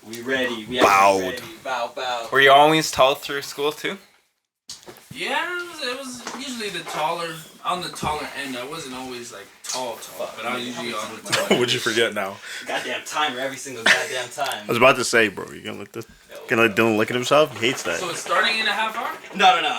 We ready. We Bowed. ready. Bow. Were you always tall through school too? Yeah, it was usually on the taller end. I wasn't always like tall, but I was usually on the taller end. What'd you forget now? Goddamn timer every single goddamn time. I was about to say, bro, you gonna let Dylan look at himself? He hates that. So it's starting in a half hour? No.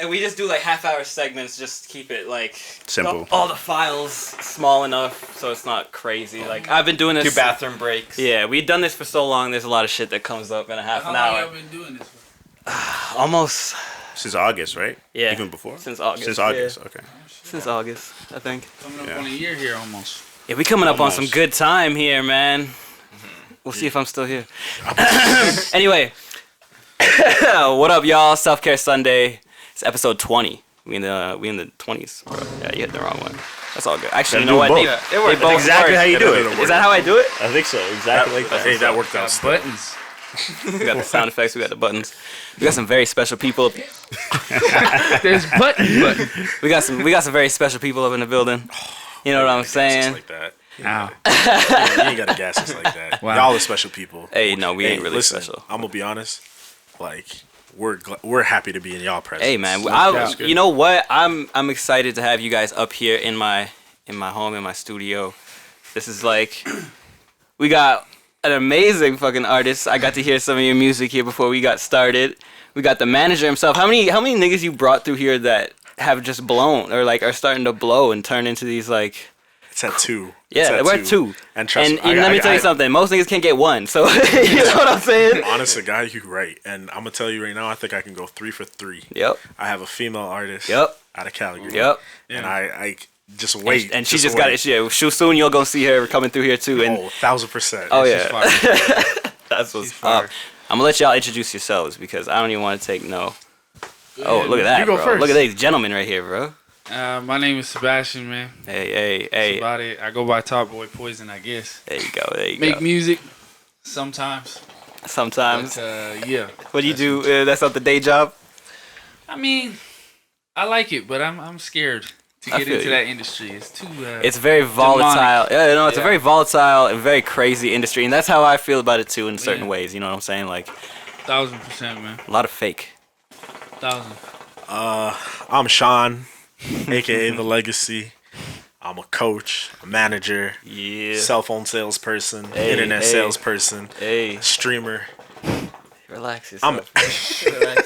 We just do like half-hour segments. Just keep it like Simple. All the files small enough so it's not crazy. Like I've been doing this. 2 bathroom breaks. Yeah, we've done this for so long. There's a lot of shit that comes up in a half an How long hour. have you been doing this for? Almost. Since August, right? Yeah. Even before? Since August. Since August, yeah. okay. Since August, I think. Coming up on a year here almost. Yeah, we coming up Almost. on some good time here, man. We'll see if I'm still here. Anyway, what up, y'all? Self Care Sunday. It's episode 20. We in the 20s, bro. Yeah, you hit the wrong one. That's all good. Actually, you know what? Both. They work. both That's exactly work. how you do it. Is that how I do it? I think so. Exactly like that. Hey, that worked out. Buttons. We got the sound effects. We got the buttons. We got some very special people. There's button. We got some very special people up in the building. You know what I'm saying? Like that. Ow. You ain't gotta gas us like that. Wow. Y'all are special people. Hey, no, we ain't really listen, special. I'm gonna be honest. Like we're happy to be in y'all presence. Hey, man, That's good. you know what? I'm excited to have you guys up here in my home, in my studio. This is like, we got an amazing fucking artist. I got to hear some of your music here before we got started. We got the manager himself. How many niggas you brought through here that have just blown or like are starting to blow and turn into these like? It's at 2. Yeah, we're at 2. And trust me, let me tell you something. Most niggas can't get 1. So you know what I'm saying? Honest guy, you right. And I'm gonna tell you right now, I think I can go 3 for 3. Yep. I have a female artist. Yep. Out of Calgary. Yep. And I just wait. And she just got it. Yeah, soon you'll go see her coming through here too. And 1,000%. oh She's yeah, fire. that's what's She's fire. up. I'm gonna let y'all introduce yourselves because I don't even want to take no. Oh, look at that, You go bro. first. Look at these gentlemen right here, bro. My name is Sebastian, man. Hey. That's about it. I go by Topboypoison, I guess. There you go. Make music sometimes. Sometimes. But, yeah. What do you do? That's not the day job. I mean, I like it, but I'm scared to I get feel into you. that industry. It's too. It's very volatile. Yeah, no, it's a Yeah. very volatile and very crazy industry, and that's how I feel about it too in certain Yeah. ways. You know what I'm saying? Like 1,000%, man. a lot of fake. 1,000. I'm Shawn, aka The Legacy. I'm a coach, a manager, Yeah. cell phone salesperson, Hey, internet hey. salesperson, Hey, streamer. relax yourself. Relax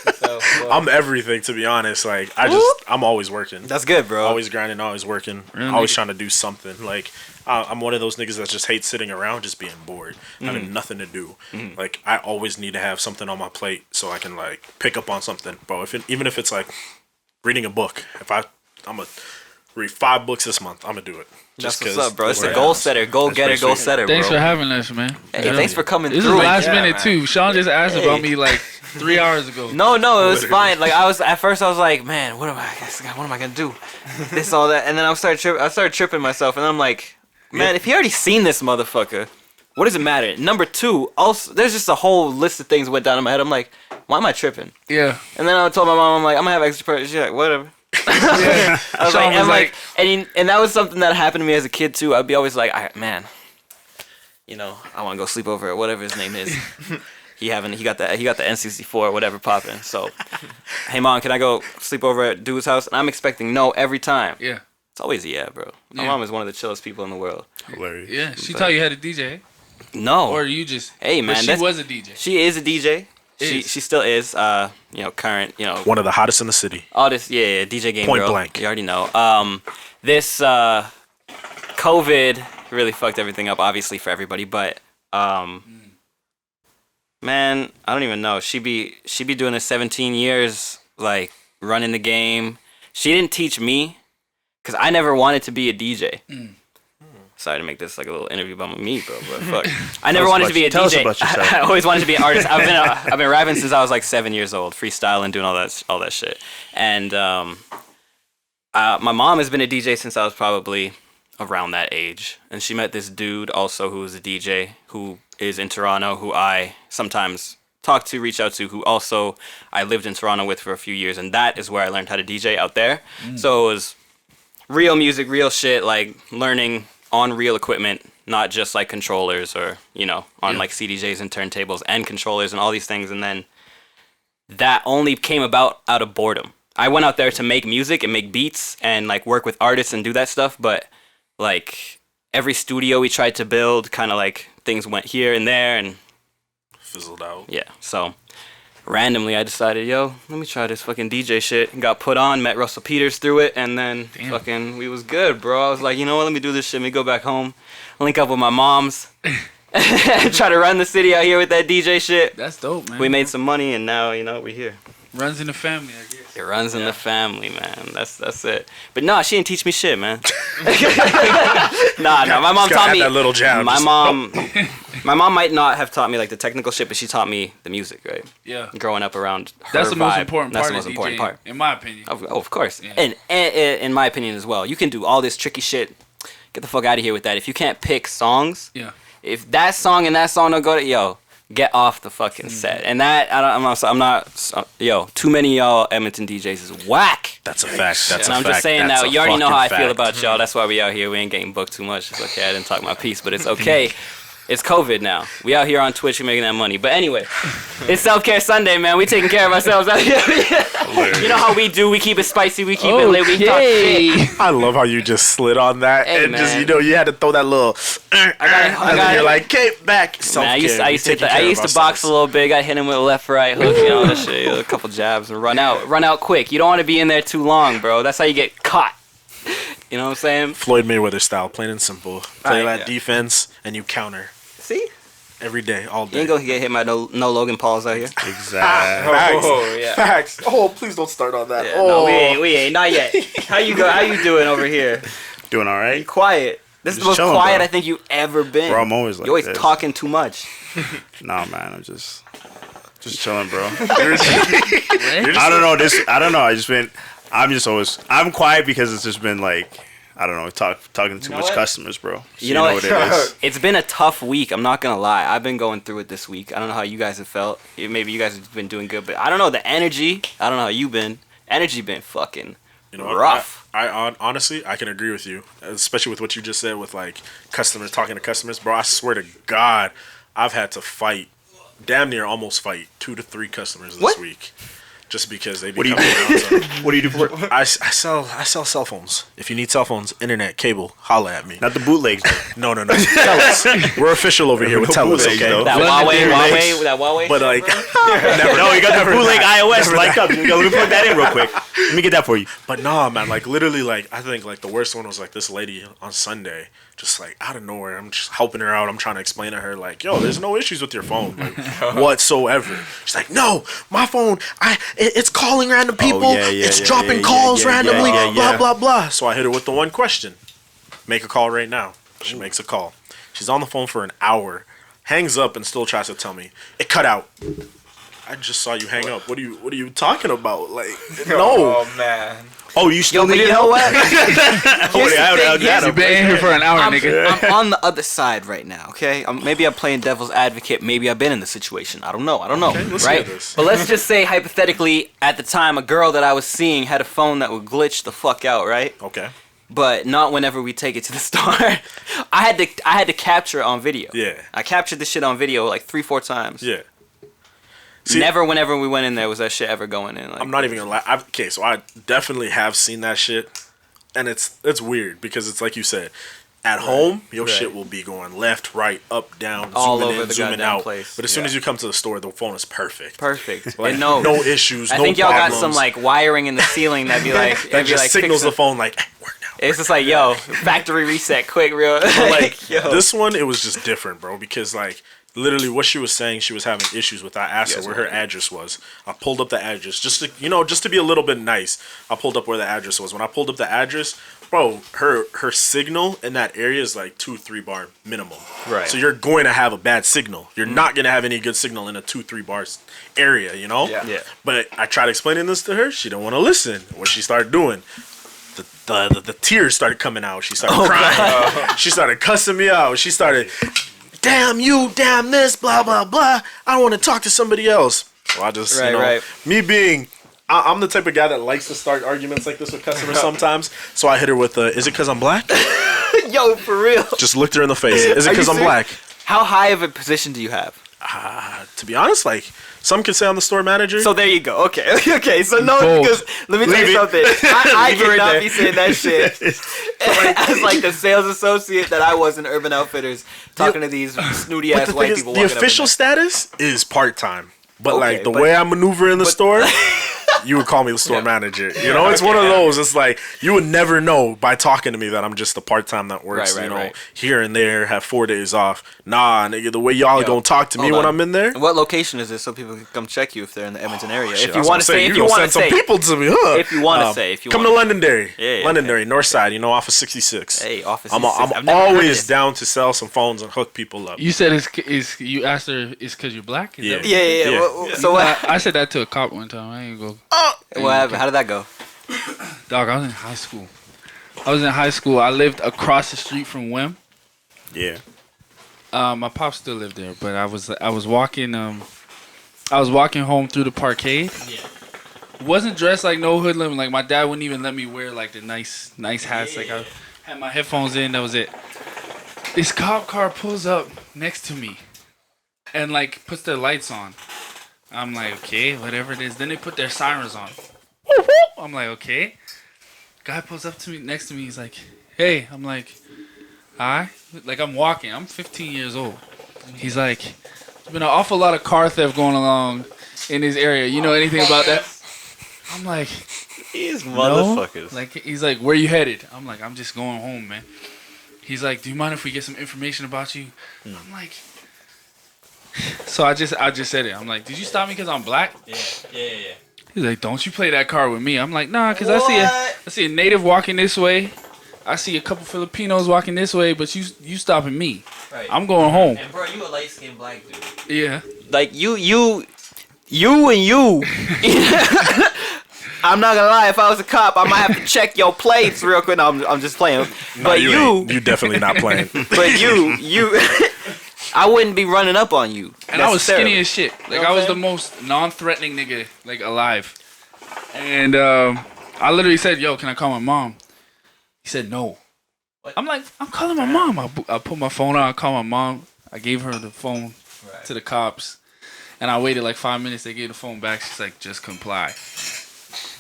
yourself, boy. I'm everything, to be honest. Like I'm always working. That's good, bro. Always grinding, always working, Really? always trying to do something. Like I'm one of those niggas that just hates sitting around, just being bored, having nothing to do. Like I always need to have something on my plate so I can like pick up on something, bro. Even if it's like reading a book, I'm gonna read 5 books this month, I'm gonna do it. That's Just what's 'cause up, bro. It's where a I goal am. setter, goal That's getter, pretty goal sweet. setter, Thanks for bro. having us, man. Hey, thanks for coming This through. is last Yeah, minute man. too. Sean just asked Hey. about me like 3 hours ago. No, it was Literally. fine. Like at first I was like, man, what am I gonna do? This, all that, and then I started tripping myself, and I'm like, man, if he already seen this motherfucker, what does it matter? Number 2, also, there's just a whole list of things that went down in my head. I'm like, why am I tripping? Yeah. And then I told my mom, I'm like, I'm gonna have extra purchase. She's like, whatever. Yeah. I was Sean like, and like, and that was something that happened to me as a kid too. I'd be always like, man, you know, I want to go sleep over at whatever his name is. He got the N64 or whatever popping. So, hey mom, can I go sleep over at dude's house? And I'm expecting no every time. Yeah. It's always a yeah, bro. My Yeah. mom is one of the chillest people in the world. Hilarious. Yeah. She taught you how to DJ, No, or you just. hey But man, she was a DJ. she is a DJ. She Is. still is. You know, current. You know, One of the hottest in the city. all this, yeah, DJ Game Point Girl. blank. You already know. This COVID really fucked everything up, obviously for everybody. But man, I don't even know. She be doing this 17 years, like running the game. She didn't teach me, cause I never wanted to be a DJ. Sorry to make this like a little interview about me, bro, but fuck. I never wanted to be a tell us DJ. about yourself. I always wanted to be an artist. I've been rapping since I was like 7 years old, freestyling, doing all that shit. And my mom has been a DJ since I was probably around that age, and she met this dude also who is a DJ who is in Toronto, who I sometimes talk to, reach out to, who also I lived in Toronto with for a few years, and that is where I learned how to DJ out there. So it was real music, real shit, like learning on real equipment, not just like controllers or, on Yeah. like CDJs and turntables and controllers and all these things. And then that only came about out of boredom. I went out there to make music and make beats and like work with artists and do that stuff. But like every studio we tried to build, kind of like things went here and there and Fizzled out. yeah. So randomly I decided, let me try this fucking DJ shit. Got put on, met Russell Peters through it, and then fucking we was good, bro. I was like, you know what, let me do this shit. Let me go back home, link up with my moms, try to run the city out here with that DJ shit. That's dope, man. We made some money, and now, we're here. Runs in the family, I guess. It runs in the family, man. That's it. But nah, she didn't teach me shit, man. nah, my mom taught me that little jab. My mom might not have taught me like the technical shit, but she taught me the music, right? Yeah. Growing up around her That's the most vibe, important that's part. the most of important DJing, part. in my opinion. Of course. Yeah. And in my opinion as well. You can do all this tricky shit. Get the fuck out of here with that. If you can't pick songs, Yeah. if that song and that song don't go to get off the fucking set. And that I'm not too many y'all Edmonton DJs is whack. That's a fact. That's And a I'm fact. just saying That's now, a you already know how I fucking feel fact. about y'all. That's why we out here. We ain't getting booked too much. It's okay. I didn't talk my piece, but it's okay. It's COVID now. We out here on Twitch. We're making that money. But anyway, it's Self-Care Sunday, man. We taking care of ourselves out here. You know how we do. We keep it spicy. We keep it lit. We talk shit. I love how you just slid on that Hey, and just man. you had to throw that little. I and then you're like, "Get back." Man, I used to box a little bit. I hit him with a left, right hook, that shit. A couple jabs and run out quick. You don't want to be in there too long, bro. That's how you get caught. You know what I'm saying? Floyd Mayweather style, plain and simple. Play Right, that yeah. defense and you counter See? every day, all You day. ain't gonna get hit by no Logan Pauls out here. Exactly. Facts. Oh, yeah. Facts. Oh, please don't start on that. Yeah, oh, no, we ain't, not yet. How you doing over here? Doing all You right, quiet. This is the Just most chilling, quiet bro. I think you've ever been. bro. I'm always like You're always this. talking too much. Nah, man. I'm just chilling, bro. You're just- I don't know. I'm quiet because it's just been like, I don't know, talking to too know much what? customers, bro. So You know what it is. It's been a tough week. I'm not gonna lie. I've been going through it this week. I don't know how you guys have felt. Maybe you guys have been doing good, but I don't know the energy. I don't know how you been. Energy been fucking rough. I honestly, I can agree with you, especially with what you just said with like customers talking to customers, bro. I swear to God, I've had to fight, damn near almost fight 2 to 3 customers this What? week, just because they be What do you coming around. So. What do you do for? I sell cell phones. If you need cell phones, internet, cable, holla at me. Not the bootlegs. No. Tell us. We're official over here with Tell us, bootlegs, okay? though. That Huawei. But like, No, you got the bootleg iOS never like up. Let me plug that in real quick. Let me get that for you. But nah, man, like literally, like I think like the worst one was like this lady on Sunday, just like out of nowhere. I'm just helping her out. I'm trying to explain to her like, yo, there's no issues with your phone, like, whatsoever. She's like, no, my phone, it's calling random people. It's dropping calls randomly. Blah blah blah. So I hit her with the one question: make a call right now. She makes a call. She's on the phone for an hour, hangs up, and still tries to tell me it cut out. I just saw you hang up. What are you talking about? Like, no. Oh, man. Oh, you still Yo, but need you know help? what? You've been in here for an hour, nigga. I'm on the other side right now, okay? Maybe I'm playing devil's advocate. Maybe I've been in the situation. I don't know, let's right? hear this. But let's just say, hypothetically, at the time, a girl that I was seeing had a phone that would glitch the fuck out, right? Okay. But not whenever we take it to the store. I had to capture it on video. Yeah. I captured this shit on video like 3-4 times. Yeah. See, Never whenever we went in there was that shit ever going in. Like, I'm not even gonna lie. Okay, so I definitely have seen that shit, and it's weird because it's like you said, at home your shit will be going left, right, up, down, all zooming over in, the zooming goddamn out. place. But as soon as you come to the store, the phone is perfect. Perfect. Like, It knows. no issues. I no think y'all got problems. some like wiring in the ceiling that'd be like that it'd be just like signals fixing- the phone like, hey, work now. It's just like, yo, factory reset quick, real. But like yo. this one, it was just different, bro, because like literally what she was saying, she was having issues with. I asked her where her address was. I pulled up the address just to be a little bit nice. I pulled up where the address was. When I pulled up the address, bro, her signal in that area is like 2-3 bar minimum. Right. So you're going to have a bad signal. You're not going to have any good signal in a 2-3 bars area, you know? Yeah. But I tried explaining this to her. She didn't want to listen. What she started doing, the tears started coming out. She started crying. She started cussing me out. She started, damn you, damn this, blah, blah, blah. I want to talk to somebody else. So I just, Right. me being, I'm the type of guy that likes to start arguments like this with customers sometimes. So I hit her with, is it because I'm black? Yo, for real. Just looked her in the face. Is it Are you because I'm serious? black? How high of a position do you have? To be honest, like some could say I'm the store manager. So there you go. Okay. Okay. So no, Bold. because let me tell you something. I Leave it right cannot there. be saying that shit as like the sales associate that I was in Urban Outfitters, talking to these snooty but ass the white thing is, people. the walking up official in status is part time. But Okay, like the but- way I maneuver in the store, you would call me the store manager. You know, it's one of those. It's like you would never know by talking to me that I'm just a part time that works. Right, right. Here and there, have 4 days off. Nah, nigga, the way y'all gonna talk to me hold when on. I'm in there. What location is this so people can come check you if they're in the Edmonton area? Shit, If that's you what want I'm to saying. say, if You you gonna want to send say, some people to me, huh? if you want to say, if you come want to Londonderry. Yeah, yeah, Londonderry, North Side. You know, off of 66. Hey, office. I'm 66. I've never heard always this. down to sell some phones and hook people up. You said is you asked her is because you're black? Is Yeah. that Yeah, yeah, yeah. Yeah. So what? I said that to a cop one time. I ain't go. What happened? How did that go? Dog, I was in high school. I lived across the street from Wim. Yeah. My pop still lived there, but I was walking home through the parkade. Yeah. Wasn't dressed like no hoodlum. Like my dad wouldn't even let me wear like the nice hats. Like I had my headphones in. That was it. This cop car pulls up next to me, and like puts their lights on. I'm like, okay, whatever it is. Then they put their sirens on. I'm like, okay. Guy pulls up to me next to me. He's like, hey. I'm like, hi. Like I'm walking. I'm 15 years old. He's like, there's been an awful lot of car theft going along in this area. You know anything about that? I'm like, These no. Like he's like, where you headed? I'm like, I'm just going home, man. He's like, do you mind if we get some information about you? I'm like, so I just said it. I'm like, did you stop me because I'm black? Yeah. He's like, don't you play that card with me? I'm like, nah, because I see a native walking this way. I see a couple Filipinos walking this way, but you stopping me. Right. I'm going home. And bro, you a light skinned black dude. Yeah. Like you and you. I'm not gonna lie. If I was a cop, I might have to check your plates real quick. No, I'm just playing. But you definitely not playing. but you. I wouldn't be running up on you. And I was skinny necessarily. as shit. Like, know I what was I'm the most non-threatening nigga, like, alive. And I literally said, yo, can I call my mom? He said, no. I'm like, I'm calling my mom. I put my phone on. I call my mom. I gave her the phone to the cops. And I waited like 5 minutes. They gave the phone back. She's like, just comply.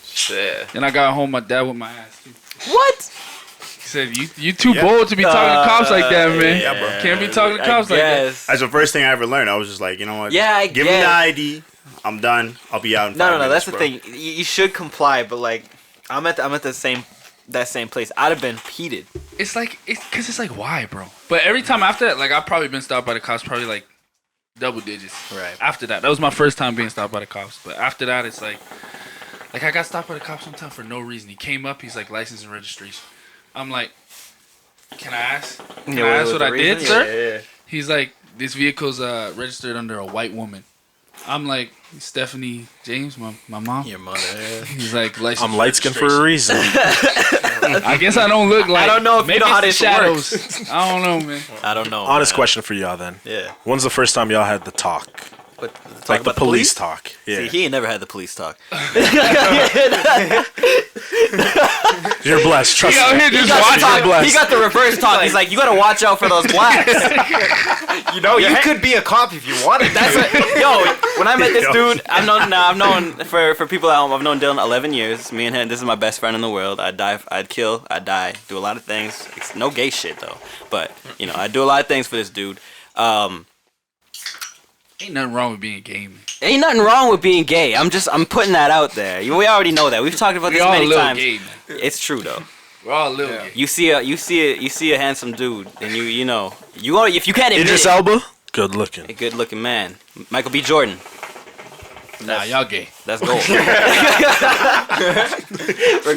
Shit. Then I got home. My dad with my ass, too. What? He said, you too bold to be talking to cops like that, man. Yeah, bro. Can't be talking to cops like that. That's the first thing I ever learned. I was just like, you know what? Yeah, I Give me the guess. ID. I'm done. I'll be out in 5 No. minutes, That's the bro. thing. You should comply, but like, I'm at the same place. I'd have been heated. It's like, it's like, why, bro? But every time after that, like, I've probably been stopped by the cops, probably like double digits. Right. After that was my first time being stopped by the cops. But after that, it's like I got stopped by the cops one time for no reason. He came up, he's like, license and registration. I'm like, can I ask? Can I ask what I did, sir? Yeah. He's like, this vehicle's registered under a white woman. I'm like, Stephanie James, my mom. Your mother. He's like, license. I'm light skinned for a reason. I guess I don't look like. I don't know if you maybe know how it's this the works. shadows. I don't know, man. I don't know. Honest man. question for y'all then. Yeah. When's the first time y'all had the talk? But Like the police talk. Yeah. See, he ain't never had the police talk. You're blessed. Trust He out me. here just You're watching. blessed. He got the reverse talk. He's like, you gotta watch out for those blacks. You know, you could be a cop if you wanted. That's yo. When I met this dude, I've known for people at home. I've known Dylan 11 years. Me and him. This is my best friend in the world. I'd kill. I'd die. Do a lot of things. It's no gay shit though. But you know, I do a lot of things for this dude. Ain't nothing wrong with being gay, man. Ain't nothing wrong with being gay. I'm putting that out there. We already know that. We've talked about We this all a many little times. gay, man. It's true though. We're all a little gay. You see a handsome dude, and you know if you can't admit Idris it, Elba, good looking. a good looking man. Michael B. Jordan. Nah, y'all gay. That's gold.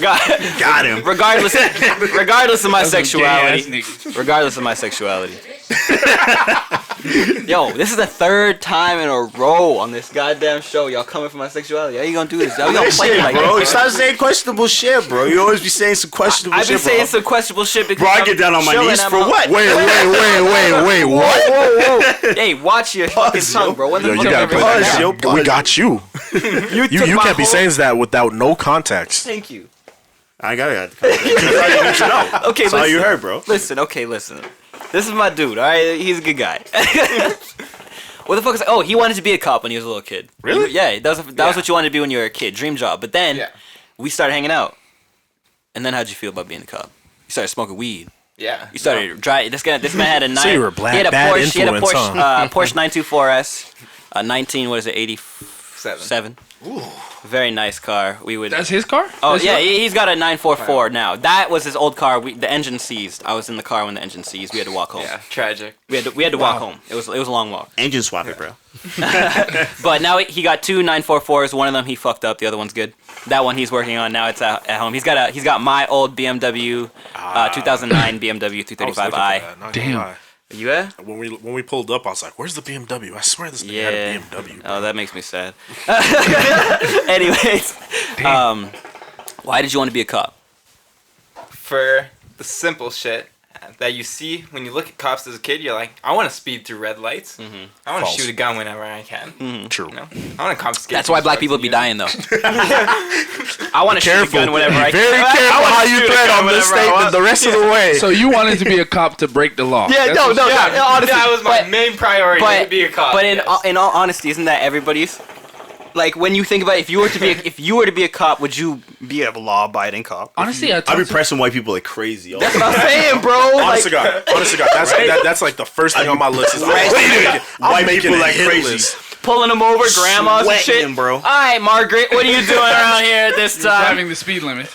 Got him. Regardless of my That's some sexuality. gay-ass niggas. Regardless of my sexuality. Yo, this is the third time in a row on this goddamn show. Y'all coming for my sexuality. How you gonna do this? How you gonna play me like Bro, you this? stop saying questionable shit, bro. You always be saying some questionable I've been shit, bro. saying some questionable shit because Bro, I I'm get down on my chilling knees at for my- what? Wait, what? Whoa. Hey, watch your fucking tongue, bro. When the Yo, fuck you gotta ever put heard that that? yo, down. We got you. You You took my can't be whole- saying that without no context. Thank you. I got it. That's all Okay, you listen. heard, bro. Listen. This is my dude. All right, he's a good guy. What the fuck is? Oh, he wanted to be a cop when he was a little kid. Really? Yeah, that was what you wanted to be when you were a kid. Dream job. But then we started hanging out. And then how'd you feel about being a cop? You started smoking weed. Yeah. You started driving. This man had a nine. So you were he had a bad Porsche. He had a influence, Porsche, Porsche 924S. 19. What is it? 87. Ooh. Very nice car. We would. That's his car? Oh That's yeah, he's got a 944 now. That was his old car. The engine seized. I was in the car when the engine seized. We had to walk home. Yeah, tragic. We had to walk home. It was a long walk. Engine swap it, bro. But now he got two 944s. One of them he fucked up. The other one's good. That one he's working on now. It's at home. He's got my old BMW 2009 BMW 335i. Damn. You at? When we pulled up, I was like, "Where's the BMW? I swear this thing had a BMW." Bro. Oh, that makes me sad. Anyways, why did you want to be a cop? For the simple shit that you see when you look at cops as a kid, you're like, I want to speed through red lights. Mm-hmm. I want to shoot a gun whenever I can. Mm-hmm. True. You know? I want to confiscate. That's why black people be dying though. I want to shoot a gun whenever I can. Very careful how you tread on this statement the rest of the way. So you wanted to be a cop to break the law? Yeah, no. Honestly, that was my main priority to be a cop. But in all honesty, isn't that everybody's? Like when you think about it, if you were to be a cop, would you be a law-abiding cop? Honestly, I'd be pressing white people like crazy. That's what I'm saying, bro. Honest to God, that's like the first thing on my list. Is White people like crazy. Pulling them over, grandmas and shit. Them, bro. All right, Margaret, what are you doing around here at this time? driving the speed limit.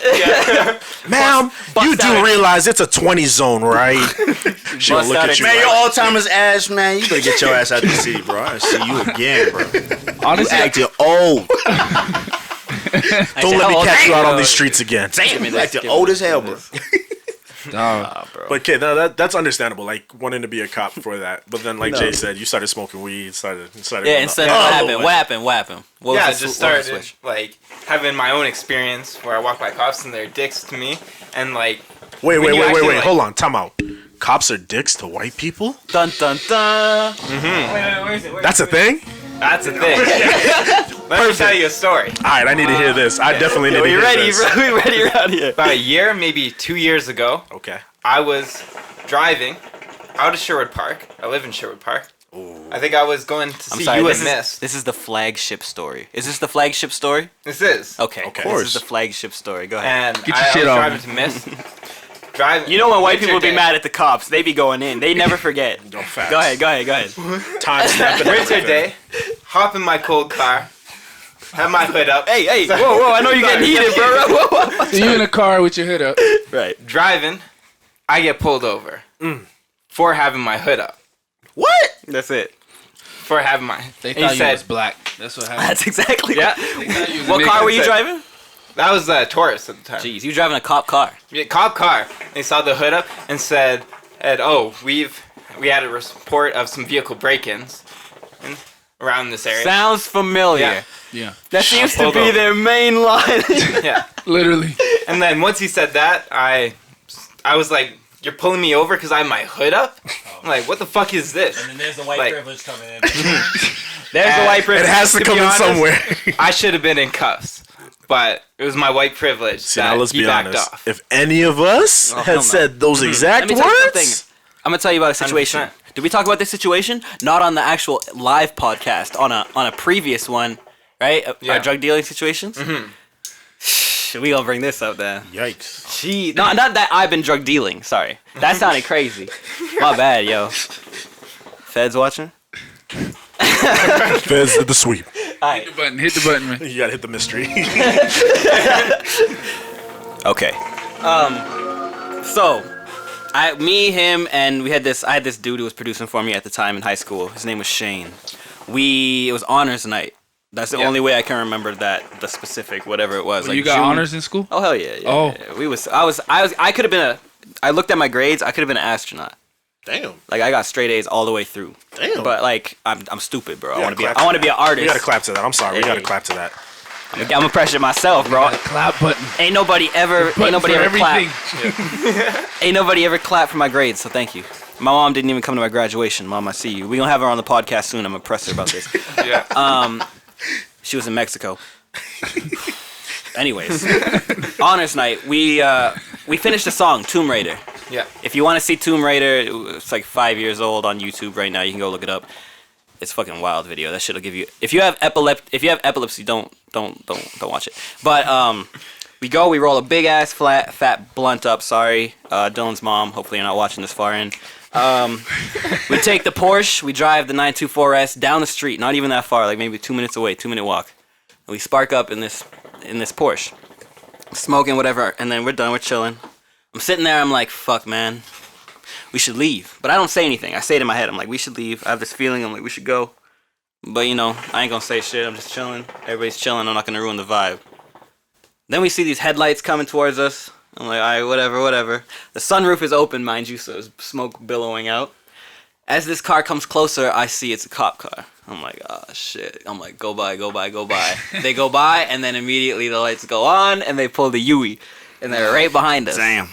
Ma'am, you do out. realize it's a 20 zone, right? She'll Bust look out at you. Man, your Like, all-timers ass, man. You better get your ass out the city, bro. I see you again, bro. You Honestly, acting old. don't let me catch you out on these streets again. You acting old as hell, bro. dog. Bro. But kid, no, that's understandable. Like wanting to be a cop for that. But then, like Jay said, you started smoking weed. Started. Yeah, instead of what happened? What happened? What Yeah, I was the just what was the started switch? like having my own experience where I walk by cops and they're dicks to me, and like Wait. when you actually, like- Hold on. Time out. Cops are dicks to white people? Dun dun dun. Where is it? That's a thing? that's the thing. Let me tell you a story. All right, I need to hear this. I definitely need to We hear ready, this. bro? We ready around here? About a year, maybe 2 years ago, Okay. I was driving out of Sherwood Park. I live in Sherwood Park. I think I was going to I'm see sorry. you This and Miss. is the flagship story. Is this the flagship story? This is. Okay. Of This course. is the flagship story. Go ahead. And Get your I shit was on. driving to Miss. Driving. You know when white winter people be day. mad at the cops, they be going in. They never forget. No facts. Go ahead. Time snapping. Winter day. Hop in my cold car. Have my hood up. Hey, whoa! I know you're getting heated, bro. Whoa. So you in a car with your hood up. Right. Driving. I get pulled over for having my hood up. What? That's it. For having my. They and he thought you said, was black. That's what happened. That's exactly. Yeah. What car were you driving? That was a Taurus at the time. Jeez, you driving a cop car. Yeah, cop car. They saw the hood up and said, "Oh, we had a report of some vehicle break-ins around this area." Sounds familiar. Yeah. Yeah, That seems to pulled be over. their main line. Yeah. literally. And then once he said that, I was like, "You're pulling me over because I have my hood up?" I'm like, "What the fuck is this?" And then there's the white Like- privilege coming in. There's the white privilege. It has to To come be in honest, somewhere. I should have been in cuffs, but it was my white privilege See, that now let's he be backed honest. off. If any of us hell had no. said those exact Let me tell you words, something. I'm gonna tell you about a situation. 100%. Did we talk about this situation? Not on the actual live podcast. On a previous one, right? Our Yeah. drug dealing situations. Mm-hmm. We gonna bring this up then. Yikes. Gee, not that I've been drug dealing. Sorry, that sounded crazy. My bad, yo. Feds watching. Feds did the sweep. Hit the button, man. You gotta hit the mystery. Okay. So, him, and I had this dude who was producing for me at the time in high school. His name was Shane. It was honors night. That's the only way I can remember the specific whatever it was. Well, like you got June. honors in school? Oh hell yeah. Oh. Yeah. I could have been I looked at my grades. I could have been an astronaut. Damn. Like I got straight A's all the way through. Damn. But like I'm stupid, bro. I want to be. clap I to want to be an artist. We gotta clap to that. I'm sorry. We Hey. gotta clap to that. I'm gonna pressure myself, bro. Clap button. Ain't nobody ever Button for everything. clapped. Ain't nobody ever clapped for my grades, so thank you. My mom didn't even come to my graduation. Mom, I see you. We gonna have her on the podcast soon. I'm gonna press her about this. Yeah. She was in Mexico. anyways, honors night. We finished the song Tomb Raider. Yeah. If you want to see Tomb Raider, it's like 5 years old on YouTube right now. You can go look it up. It's fucking wild video. That shit'll give you. If you have epilepsy, don't watch it. But we roll a big ass fat blunt up. Sorry, Dylan's mom. Hopefully you're not watching this far in. We take the Porsche. We drive the 924S down the street. Not even that far. Like maybe 2 minutes away. 2 minute walk. And we spark up in this Porsche, smoking whatever, and then we're done. We're chilling. I'm sitting there. I'm like, fuck, man. We should leave. But I don't say anything. I say it in my head. I'm like, we should leave. I have this feeling. I'm like, we should go. But, you know, I ain't gonna say shit. I'm just chilling. Everybody's chilling. I'm not gonna ruin the vibe. Then we see these headlights coming towards us. I'm like, all right, whatever. The sunroof is open, mind you, so there's smoke billowing out. As this car comes closer, I see it's a cop car. I'm like, oh, shit. I'm like, go by. They go by, and then immediately the lights go on, and they pull the Yui. And they're right behind us. Damn.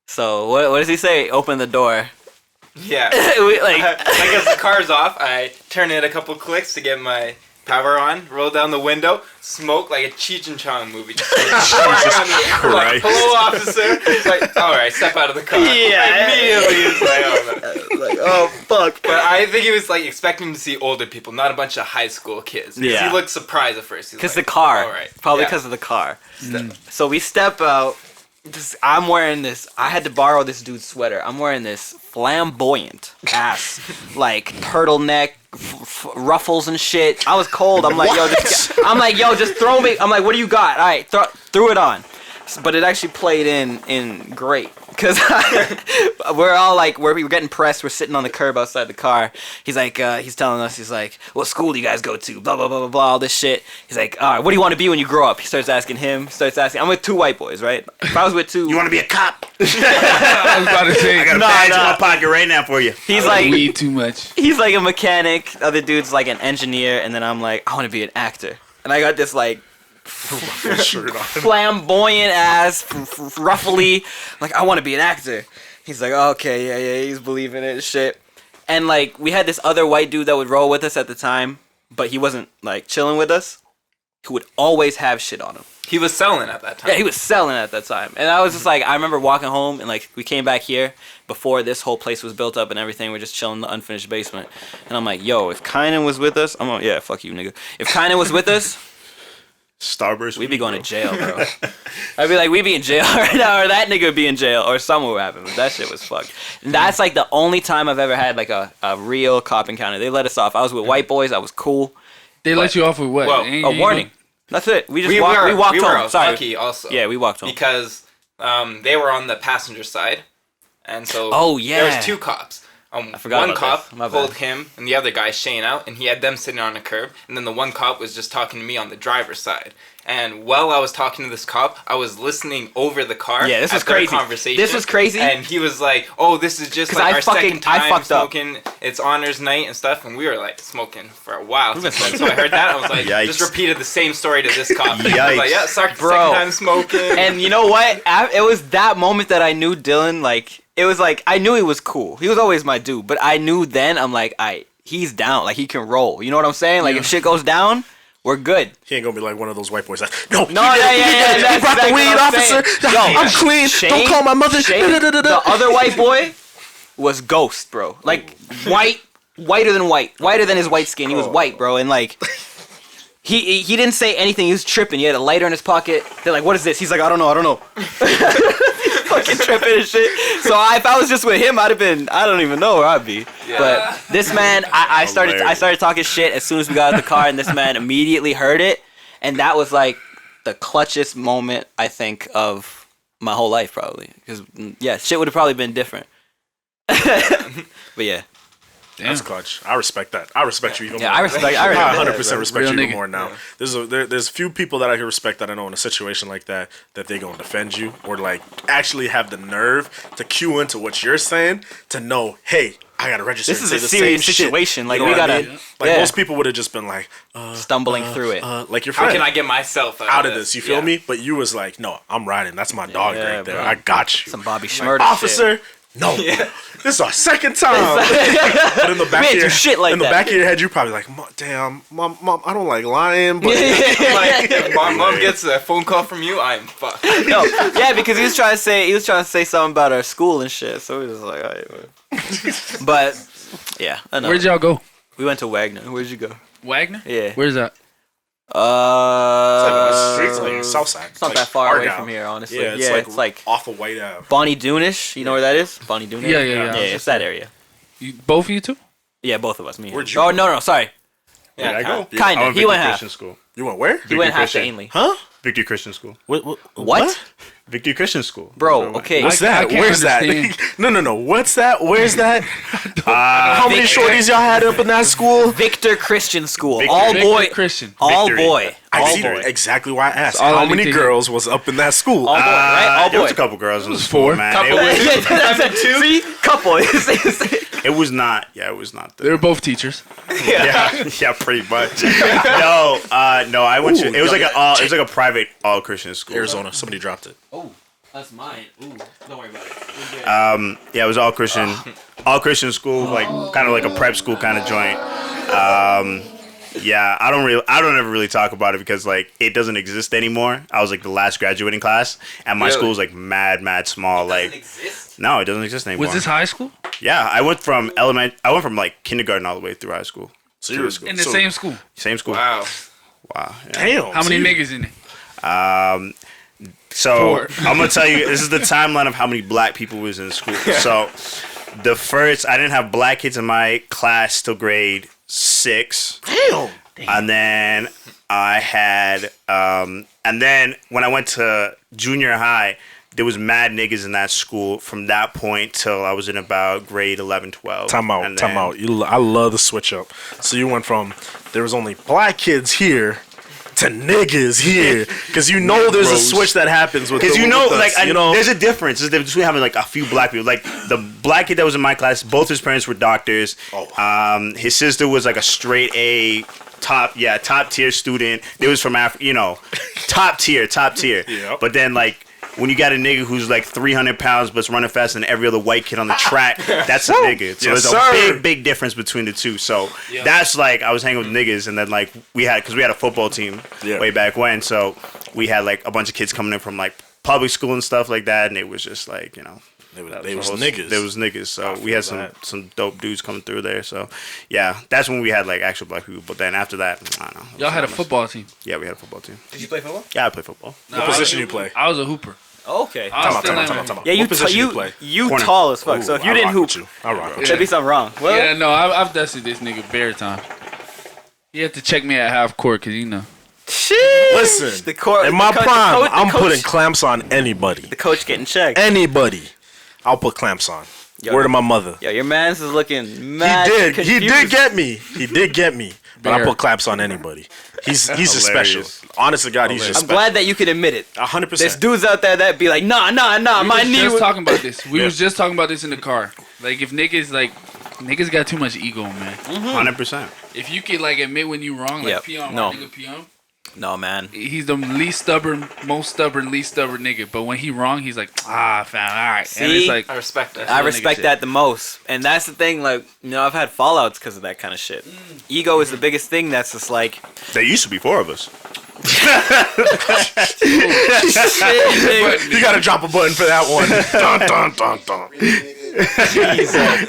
So what does he say? Open the door. Yeah. like as the car's off, I turn it a couple clicks to get my power on, roll down the window, smoke like a Cheech and Chong movie. Just like, hello, officer. It's like, all right, step out of the car. Yeah. Immediately, it's like, oh, no. like, oh fuck. But I think he was like expecting to see older people, not a bunch of high school kids. Yeah. He looked surprised at first. Because like, the car. all right. Probably Yeah. because of the car. So we step out. I'm wearing this. I had to borrow this dude's sweater. I'm wearing this flamboyant ass, like turtleneck, ruffles and shit. I was cold. I'm like, yo, just throw me. I'm like, what do you got? All right, threw it on. But it actually played in great. Because we're all like, we're getting pressed. We're sitting on the curb outside the car. He's like, he's telling us, he's like, what school do you guys go to? Blah, blah, blah, blah, blah, all this shit. He's like, all right, what do you want to be when you grow up? He starts asking him. I'm with two white boys, right? If I was with two. You want to be a cop? I was about to say, I got a badge in my pocket right now for you. He's like, weed too much. He's like a mechanic. The other dude's like an engineer. And then I'm like, I want to be an actor. And I got this like, flamboyant ass, ruffly, like I want to be an actor. He's like, oh, okay, yeah, he's believing it and shit. And like we had this other white dude that would roll with us at the time, but he wasn't like chilling with us. He would always have shit on him. He was selling at that time. Yeah, he was selling at that time. And I was just like, I remember walking home and like we came back here before this whole place was built up and everything. We're just chilling in the unfinished basement. And I'm like, yo, if Kynan was with us, I'm like, yeah, fuck you, nigga. If Kynan was with us, Starburst. we'd be going to jail, bro. I'd be like, we'd be in jail right now, or that nigga would be in jail, or something would happen. But that shit was fucked. And that's like the only time I've ever had like a real cop encounter. They let us off. I was with white boys. I was cool. They let you off with what? Well, A warning. That's it. We just walked we home. were Sorry. lucky also. Yeah, we walked home. Because they were on the passenger side, and so Oh, yeah. there was two cops. I forgot one about cop this. My pulled bad. him and the other guy, Shane, out, and he had them sitting on a curb. And then the one cop was just talking to me on the driver's side. And while I was talking to this cop, I was listening over the car. Yeah, this was at their crazy. Conversation. This was crazy. And he was like, "Oh, this is just 'Cause like I our fucking- second time I fucked up. smoking. It's honors night and stuff." And we were like smoking for a while. Since then. So I heard that. I was like, Yikes. just repeated the same story to this cop. I was Yikes. like, yeah, second Bro. time smoking. And you know what? It was that moment that I knew Dylan, like, it was like, I knew he was cool. He was always my dude. But I knew then, I'm like, he's down. Like, he can roll. You know what I'm saying? Like, if shit goes down, we're good. He ain't gonna be like one of those white boys. Like, no, No, yeah. You brought the weed, officer. Yo, I'm clean. Don't call my mother. The other white boy was ghost, bro. Like, whiter than white. Whiter than his white skin. He was white, bro. And, like, he didn't say anything. He was tripping. He had a lighter in his pocket. They're like, what is this? He's like, I don't know. Fucking tripping and shit. So if I was just with him, I'd have been, I don't even know where I'd be. Yeah. But this man, I started talking shit as soon as we got out of the car, and this man immediately heard it. And that was like the clutchest moment, I think, of my whole life, probably. Because, yeah, shit would have probably been different. But yeah. Damn. That's clutch. I respect that. I respect you even Yeah, more. I respect I that, 100% bro. respect Real you even nigga. more now. There's few people that I can respect that I know in a situation like that they gonna defend you or like actually have the nerve to cue into what you're saying to know, hey, I gotta register. This and is say a the serious same shit. situation. Like, You know we what I gotta, mean? Like yeah. most people would have just been like Stumbling through it. like your How friend. can I get myself out of this? You feel Yeah. me? But you was like, no, I'm riding. That's my dog Yeah, right there. bro. I got you. Some Bobby Schmurda Officer, No, this is our second time. But in the back of your shit like back of your head, you're probably like, damn, mom, I don't like lying, but Like, if my mom gets a phone call from you, I'm fucked. No, yeah, because he was trying to say something about our school and shit. So we was like, all right. But yeah, enough. Where'd y'all go? We went to Wagner. Where'd you go? Wagner? Yeah. Where's that? it's like on the streets, like south side. It's not that far away from here, honestly. Yeah, it's like off of White Ave. Bonnie Doonish. You know where that is? Bonnie Doonish. Yeah. Yeah, it's that area. Both of you two? Yeah, both of us. Me. Where'd you Oh go? no, sorry. Where did I go? Kinda. I went He Victory went half. Christian School. You went where? He went half to Christian. Ainley. Huh? Victory Christian School. What? Victory Christian School. Bro, okay. What's I that? can't Where's understand. that? No. What's that? Where's that? How many shorties y'all had up in that school? Victor Christian School. Victor. All Victor boy. Christian. All Victory. boy. I All see boy. exactly why I asked. all I How need many to hear. girls was up in that school? All boy, right? All There was boy. a couple girls in the was school, four. man. Couple. See? Couple. It was not. Yeah, it was not. They were both teachers. Yeah, pretty much. No, I went to. It was like a private all Christian school. Arizona. Somebody dropped it. Oh, that's mine. Ooh, don't worry about it. Yeah, it was all Christian school, like kind of like a prep school kind of joint. Yeah, I don't ever really talk about it because like it doesn't exist anymore. I was like the last graduating class, and my Really? school was like mad small. Like exist. no, it doesn't exist anymore. Was this high school? Yeah, I went from like kindergarten all the way through high school. So you were In the same school. Same school. Wow. Wow. Yeah. Damn. How many so you- niggas in it? So Four. I'm gonna tell you, this is the timeline of how many black people was in school. So I didn't have black kids in my class till grade 6. Damn. And then I had, and then when I went to junior high, there was mad niggas in that school from that point till I was in about grade 11, 12. Time out. And Time then- out. I love the switch up. So you went from there was only black kids here to niggas here, because you know there's a Gross. switch that happens with. Because the- you know, with us, like, you know, there's a difference. There's a difference between having like a few black people. Like the black kid that was in my class, both his parents were doctors. Oh. His sister was like a straight A, top tier student. They was from Africa, top tier. Yep. But then like when you got a nigga who's like 300 pounds but's running faster than every other white kid on the track, that's a nigga. So Yes, there's sir. a big difference between the two. So that's like I was hanging with niggas, and then like we had a football team Yeah. way back when. So we had like a bunch of kids coming in from like public school and stuff like that, and it was just like they was niggas. There was niggas. So we feel had that. some dope dudes coming through there. So yeah, that's when we had like actual black people. But then after that, I don't know. Y'all had a football team. Yeah, we had a football team. Did you play football? Yeah, I play football. What position you play? I was a hooper. Okay. I was Time still out. Yeah, What position you play? you Corner. tall as fuck. So if you didn't hoop, I rock with there'd be something wrong. Well, Yeah, no, I've dusted this nigga bare time. You have to check me at half court, because shit. Listen, The court, in my the prime, the I'm coach, putting clamps on anybody. the coach getting checked. Anybody, I'll put clamps on. Yo. Word of my mother. Yo, your man's is looking He mad. did confused. get me. He did get me. But I Bear. put clamps on anybody. He's a special. Hilarious. Honest to God, he's just I'm special. glad that you can admit it. 100%. There's dudes out there that be like, nah, we my was knee. just was- talking about this. We Yeah. was just talking about this in the car. Like, if niggas got too much ego, man. 100%. If you could, like, admit when you wrong, like, Yep. P on No. my nigga P on, No, man. he's the least stubborn nigga. But when he wrong, he's like, fam, all right. And See? it's like, I respect that. I nigga respect shit. that the most. And that's the thing, like, I've had fallouts because of that kind of shit. Ego is the biggest thing that's just like, There used to be 4 of us. You gotta drop a button for that one. Dun, dun, dun.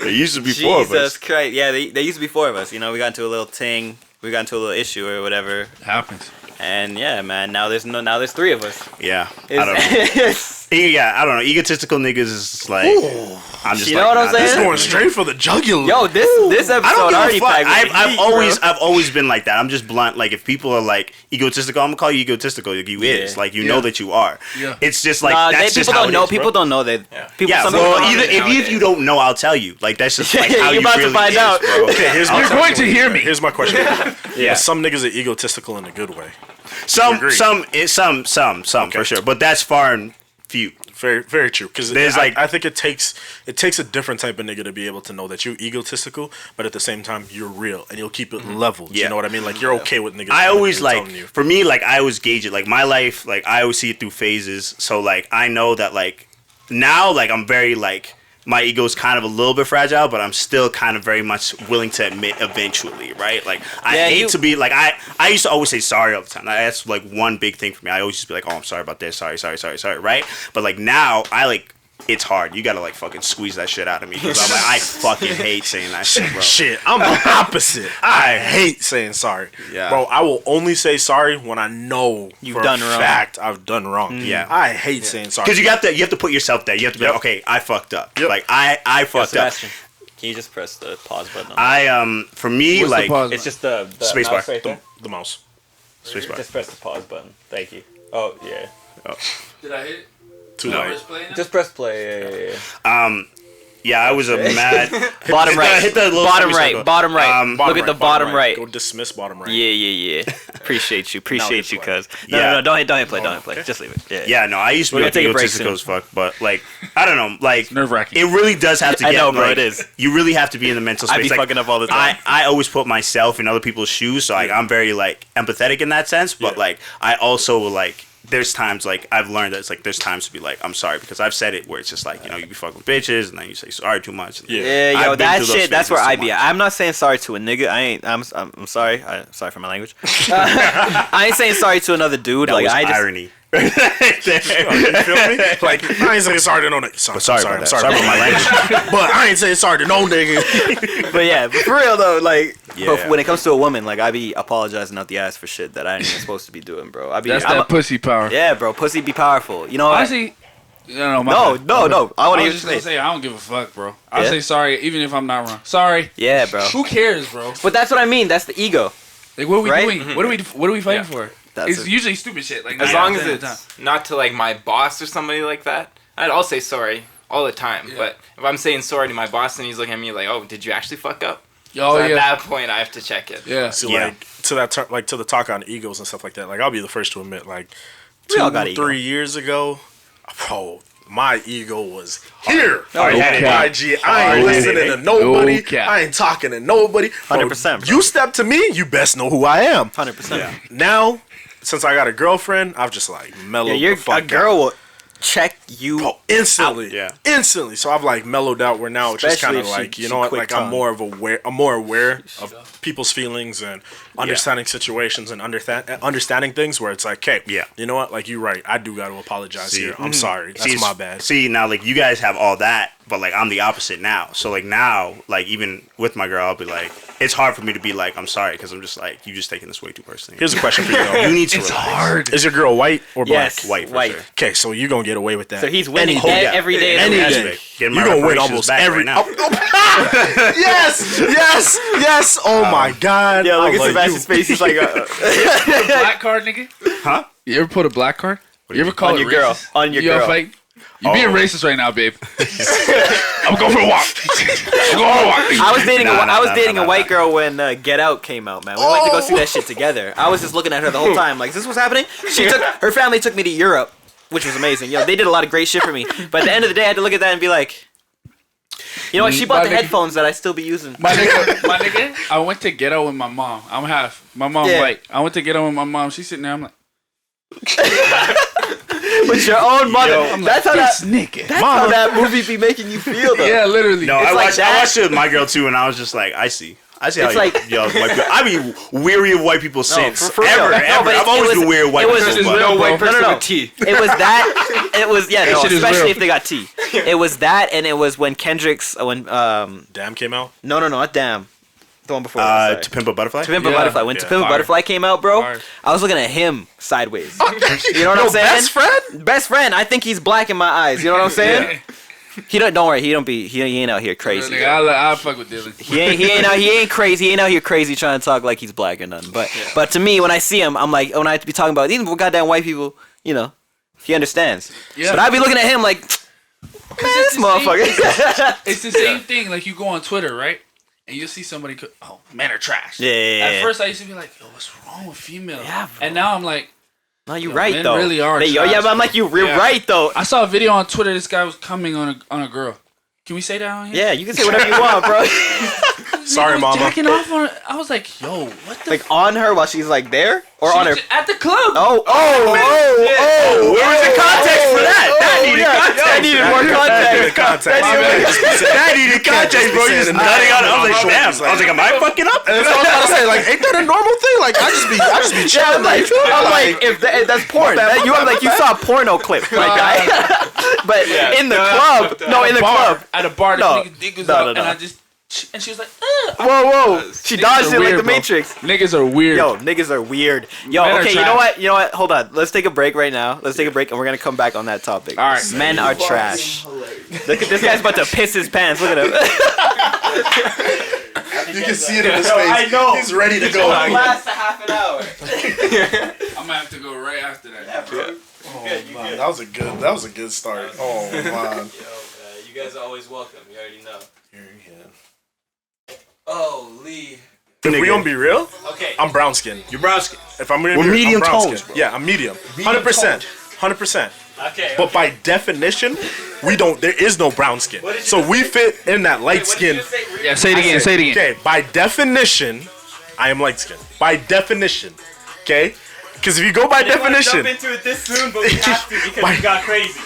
There used to be 4 of us. Jesus Christ. Yeah, there used to be 4 of us. We got into a little ting. We got into a little issue or whatever. happens. And yeah, man, now there's 3 of us. Yeah, I It's- don't know. Yeah, I don't know. Egotistical niggas is like, I'm just You like, know what I'm nah, saying? this He's going straight for the jugular. Yo, this I episode don't give already a fuck. packed with I've heat, bro. always been like that. I'm just blunt. Like if people are like egotistical, I'm gonna call you egotistical. Like you is. Like you know that you are. Yeah. It's just like Nah, that's just people how don't it know. is, bro. People don't know that. People, Yeah, some people well, don't know either that if you don't know, I'll tell you. Like that's just like how You're you about to really find is, out. bro. Okay, here's my You're going to hear me. Here's my question. Yeah. Some niggas are egotistical in a good way. Some Agreed. for sure, but that's far and few. Very, very true. Because There's I think it takes a different type of nigga to be able to know that you're egotistical, but at the same time you're real and you'll keep it leveled. Yeah. You know what I mean? Like you're okay with niggas. I always telling like, you. for me, like I always gauge it. Like my life, like I always see it through phases. So like I know that like now, like I'm very like my ego is kind of a little bit fragile, but I'm still kind of very much willing to admit eventually, right? Like I hate to be like I used to always say sorry all the time. That's like one big thing for me. I always just be like, oh, I'm sorry about this, sorry, right? But like now it's hard. You gotta like fucking squeeze that shit out of me because I'm like I fucking hate saying that shit, bro. Shit, I'm the opposite. I hate saying sorry. Yeah, bro. I will only say sorry when I know You've done wrong. Fact, I've done wrong. Yeah, I hate saying sorry because you have to put yourself there. You have to be like, okay, I fucked up. Like I fucked up. Can you just press the pause button? For me, What's like the pause it's just the space mouse bar. right there. the mouse. Space bar. Just press the pause button. Thank you. Oh yeah. Did I hit it? Too late. Press play now? Just press play. Yeah. Yeah, I was a mad Bottom right. Hit the little bottom circle. right. Bottom right. Look at the bottom right. Go dismiss bottom right. Yeah. Appreciate you, Now hit cuz. play. No, don't hit play, don't hit play. Just leave it. Yeah, no, I used to be We're like gonna take a break egotistical as fuck, but like I don't know, like nerve-wracking. it really does have to I get. know, bro, like, it is. You really have to be in the mental space. I be like, fucking up all the time. I always put myself in other people's shoes, so like I'm very like empathetic in that sense. But like I also like. There's times like I've learned that it's like there's times to be like I'm sorry because I've said it where it's just like you be fucking with bitches and then you say sorry too much. Yeah, yo, that shit. That's where I be at. I'm not saying sorry to a nigga. I'm sorry. Sorry for my language. I ain't saying sorry to another dude. That like was I just. irony. You feel me? Like I ain't saying sorry to no nigga. Sorry about my language. But I ain't saying sorry to no nigga. But for real though, like Yeah. but when it comes to a woman, like I be apologizing out the ass for shit that I ain't even supposed to be doing, bro. That's that pussy power. Yeah, bro. Pussy be powerful. You know what? Honestly, no. I want I to was just gonna say I don't give a fuck, bro. I'll Yeah? say sorry even if I'm not wrong. Sorry. Yeah, bro. Who cares, bro? But that's what I mean. That's the ego. Like, what are we Right? doing? What are we fighting for? That's It's it. usually stupid shit. Like As 9 long out as of 10 of the time. it's not to like my boss or somebody like that, I'll say sorry all the time. Yeah. But if I'm saying sorry to my boss and he's looking at me like, "Oh, did you actually fuck up?" Oh So at yeah. that point, I have to check it. Yeah. So Yeah. like to that to the talk on egos and stuff like that. Like I'll be the first to admit, like We all got ego. 3 years ago, bro, my ego was here. Hard-headed. I ain't listening to nobody. No cap. I ain't talking to nobody. 100%, bro. You step to me, you best know who I am. 100%. Now, since I got a girlfriend, I've just like mellowed Yeah, the fuck a girl will check you. out. Instantly. Yeah. Instantly. So I've like mellowed out where now it's just kind Especially of if like, she- you she know what, quick like tongue. I'm more aware of people's feelings and understanding situations and understanding things where it's like, okay, Yeah. you know what, like you're right. I do got to apologize here. I'm sorry. That's my bad. See, now, like, you guys have all that, but, like, I'm the opposite now. So, like, now, like, even with my girl, I'll be like, it's hard for me to be like, I'm sorry, because I'm just like, you just taking this way too personally. Here's a question for you though. You need to It's relax. hard. Is your girl white or black? Yes, White, for white. sure. Okay, so you're going to get away with that. So he's winning Any day. every day. Any of the day. week. Aspect. Getting You're my going to win reparations almost back every... right now. yes. Oh my God. Yeah, look I at love Sebastian's you. face. He's like, Black card, nigga. Huh? You ever put a black card? You ever call On it your girl. racist? On your You ever girl. fight? You being racist right now, babe. I'm going for a walk. I'm going for a walk. I was dating Nah, a white girl when Get Out came out, man. We went to go see that shit together. I was just looking at her the whole time, like, is this what's happening? Her family took me to Europe, which was amazing. Yo, they did a lot of great shit for me. But at the end of the day, I had to look at that and be like, you know what? She bought the headphones that I still be using. My nigga, I went to ghetto with my mom. I'm half. My mom Yeah. white. I went to ghetto with my mom. She's sitting there. I'm like, With your own mother. Yo, That's how this that. nigga. That's how that movie be making you feel, though. Yeah, literally. No, It's I like watched that. it with my girl, too, and I was just like, I see how It's you like- yell at white people. I be weary of white people since. for real. Ever. No, but I've it always was- been weary of white it was- people. This is but- real, bro. No. with tea. It was that. It was no, shit is especially real. if they got tea. It was that, and it was when Kendrick's Damn came out. no, not Damn, the one before. that, sorry. To Pimp a Butterfly? To Pimp a Yeah. Butterfly. When To Pimp a Fire. Butterfly came out, bro, Fire. I was looking at him sideways. You know what I'm saying? Best friend? Best friend. I think he's black in my eyes. You know what I'm saying? He don't worry. He ain't out here crazy. Nigga, I'll fuck with Dylan. He ain't crazy. He ain't out here crazy trying to talk like he's black or nothing. But to me, when I see him, I'm like, when I be talking about these goddamn white people, you know, he understands. Yeah. But I be looking at him like, man, this motherfucker. It's the same thing. Like you go on Twitter, right? And you see somebody, oh, men are trash. Yeah. At first, I used to be like, yo, what's wrong with females? Yeah, bro. And now I'm like, No, you Yo, right men though. really are Yeah, trash, but I'm like, you're Yeah. right though. I saw a video on Twitter. This guy was coming on a girl. Can we say that on here? Yeah, you can say whatever you want, bro. Sorry, was mama. jacking off on her. I was like, yo, what the? Like on her while she's like there, or on her. At the club. Oh, where was the context for that? That needed context. That needed more context. That needed context, bro. You just nutting on it. I was like, damn. I was like, am I fucking up? That's what I was about to say. Like, ain't that a normal thing? Like, I just be chilling. I'm like, if that's porn, you saw a porno clip like that. But in the club, At a bar, No. the nigga was up, No. and I just, and she was like, whoa, she dodged it like weird, the bro. Matrix. Niggas are weird. Yo, niggas are weird. Yo, Men are okay, trash. you know what? Hold on. Let's take a break right now. Let's take a break, and we're gonna come back on that topic. All right. Men are trash. Look at this guy's about to piss his pants. Look at him. You can see it in his face. I know. He's ready to go. Last a half an hour. I'm gonna have to go right after that. Oh, man. That was a good start. Oh, man. Yo, man, you guys are always welcome. You already know. Oh, Lee. If we gonna be real, Okay. I'm brown skin. You're brown skin. If I'm gonna We're be real, medium I'm brown tones, skin. bro. Yeah, I'm medium. 100%. 100%. Okay. But by definition, there is no brown skin. So we fit in that light skin. Yeah, say it again. Say it again. Okay, by definition, I am light skin. By definition. Okay? Because if you go by definition, Jump into it this soon, but we have to because Why? we got crazy.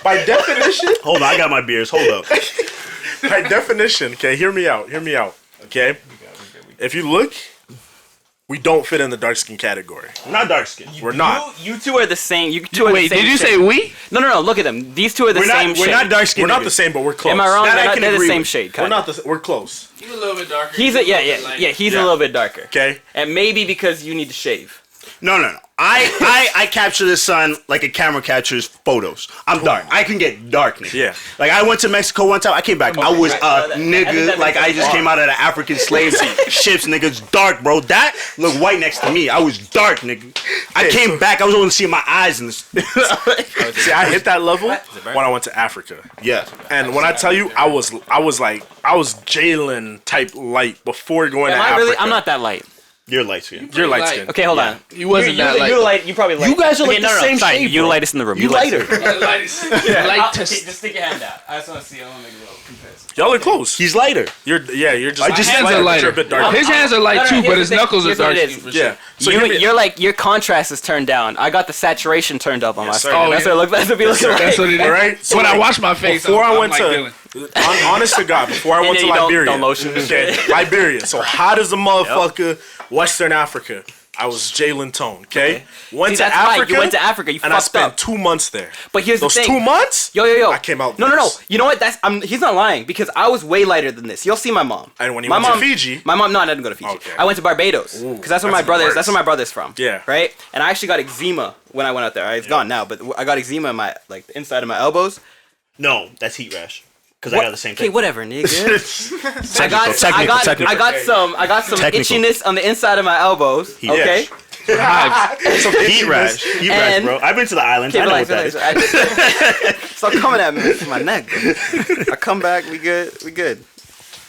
by definition, Hold on, I got my beers. Hold up. by definition, okay, hear me out. Okay? If you look, we don't fit in the dark skin category. We're not dark skin. We're not. You two are the same. You two are Wait, the same did you shade. say we? No. Look at them. These two are the same shade. We're not dark skin. We're not the same, but we're close. Am I wrong? That I They're, can they're the agree same with. shade. We're Kinda. not we're close. He's a little bit darker. He's he's a little bit darker. Okay? And maybe because you need to shave. No. I capture the sun like a camera captures photos. I'm dark. I can get dark, nigga. Yeah. Like I went to Mexico one time. I came back. I was a nigga. Like I just came out of the African slave ships. Niggas dark, bro. That looked white next to me. I was dark, nigga. I came back. I was only seeing my eyes in the. See, I hit that level when I went to Africa. Yeah. And when I tell you, I was Jaylin type light before going to Am I Africa. really? I'm not that light. You're light skin. You're light skin. Okay, hold on. He wasn't that light. You're light. You probably light. You guys are like the same sorry, shade, you're bro. the lightest in the room. You lighter. Lightest. Okay, Lightest. just stick your hand out. I just want to see. I want to make a little comparison. Y'all are close. He's lighter. You're just. I just- Hands lighter, are but lighter. You're a bit darker. His hands are light No, no, too, here's but the his thing. knuckles are Here's what dark it skin is. for sure. Yeah. So hear me- You're like your contrast is turned down. I got the saturation turned up on my sir. skin. Oh, That's yeah. what it looks. That's what it looks like. That's what it is. All right. So when I like, wash my face, before I'm I went like to, Dylan. honest to God, before I went then to you don't- Liberia, don't lotion. okay, Liberia. So hot as a motherfucker, Western Africa. I was Jaylin Tone. Okay, went See, to that's Africa. right. You went to Africa. You and I fucked spent up. 2 months there. But here's Those the thing. 2 months. Yo. I came out. No. worse. You know what? He's not lying because I was way lighter than this. You'll see my mom. And when you my went to mom, Fiji- my mom. No, I didn't go to Fiji. Okay. I went to Barbados because that's where my even brother. worse. That's where my brother's from. Yeah. Right. And I actually got eczema when I went out there. It's gone now, but I got eczema in my the inside of my elbows. No, that's heat rash. Because I got the same Okay, thing. whatever, nigga. I got some Technical. itchiness on the inside of my elbows. Heat Okay. Heat rash. Heat rash, And- bro. I've been to the islands. I know what that is. Stop coming at me with my neck. Bro. I come back, we good.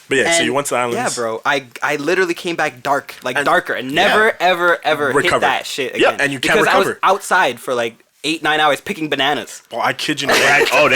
But yeah, so And- you went to the islands. Yeah, bro. I literally came back darker, and never ever hit Recovered. that shit Yeah, again. and you can't because I was recover. outside for like 8-9 hours picking bananas. Oh, I kid you not. They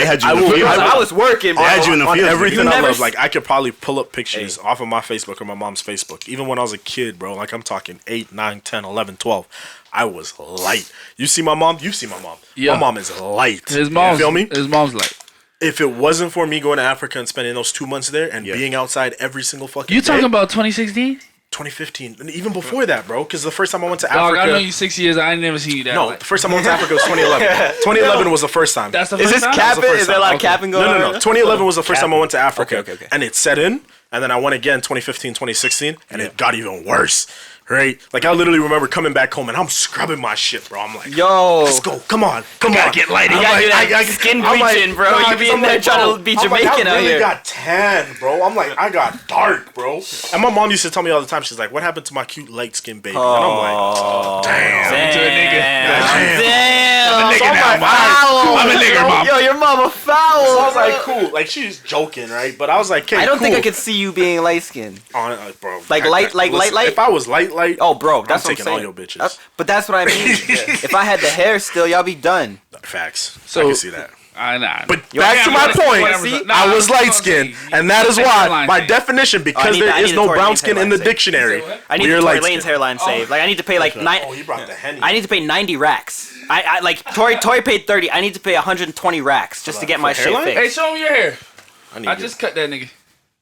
had you in the will- field. I was working, bro. They had you in the on field. everything You I never love. s- Like I could probably pull up pictures off of my Facebook or my mom's Facebook. Even when I was a kid, bro. Like I'm talking 8, 9, 10, 11, 12. I was light. You see my mom? You see my mom. Yeah. My mom is light. His mom's, You feel me? His mom's like, If it wasn't for me going to Africa and spending those 2 months there and Yeah. being outside every single fucking you day, talking about 2016? 2015, and even before that, bro. Because the first time I went to Dog, Africa, I know you 6 years. I ain't never seen you that. no, light. the first time I went to Africa was 2011. 2011 was the first time. That's the Is first this time? capping? first Is there a time. lot of Okay. capping going on? No. 2011 was the first time I went to Africa. Okay. And it set in, and then I went again 2015, 2016, and it got even worse. Right? Like, I literally remember coming back home, and I'm scrubbing my shit, bro. I'm like, Yo. let's go. Come on. get light. You gotta do that skin bleaching, bro. You be in there trying to be Jamaican out I really here. got tan, bro. I'm like, I got dark, bro. And my mom used to tell me all the time, she's like, what happened to my cute light-skinned baby? And I'm like, damn. Damn. I'm a nigga now, Mom. Foul. I'm a nigga, Mom. Yo, your mama foul. So I was like, cool. Like, she's joking, right? But I was like, hey, I don't think cool. I could see you being light skinned. Bro. Like, listen, light? If I was light. Oh, bro, that's I'm what I'm taking saying. all your bitches. But that's what I mean. If I had the hair still, y'all be done. Facts. So- I can see that. Nah. But back to my point, I was light skinned, and that is why, by definition, because there is no brown skin in the dictionary. I need Tory Lane's hairline save. Like I need to pay like he brought the Henny. I need to pay 90 racks. I like Tory paid 30. I need to pay 120 racks just to get my shit fixed. Hey, show me your hair. I just cut that nigga.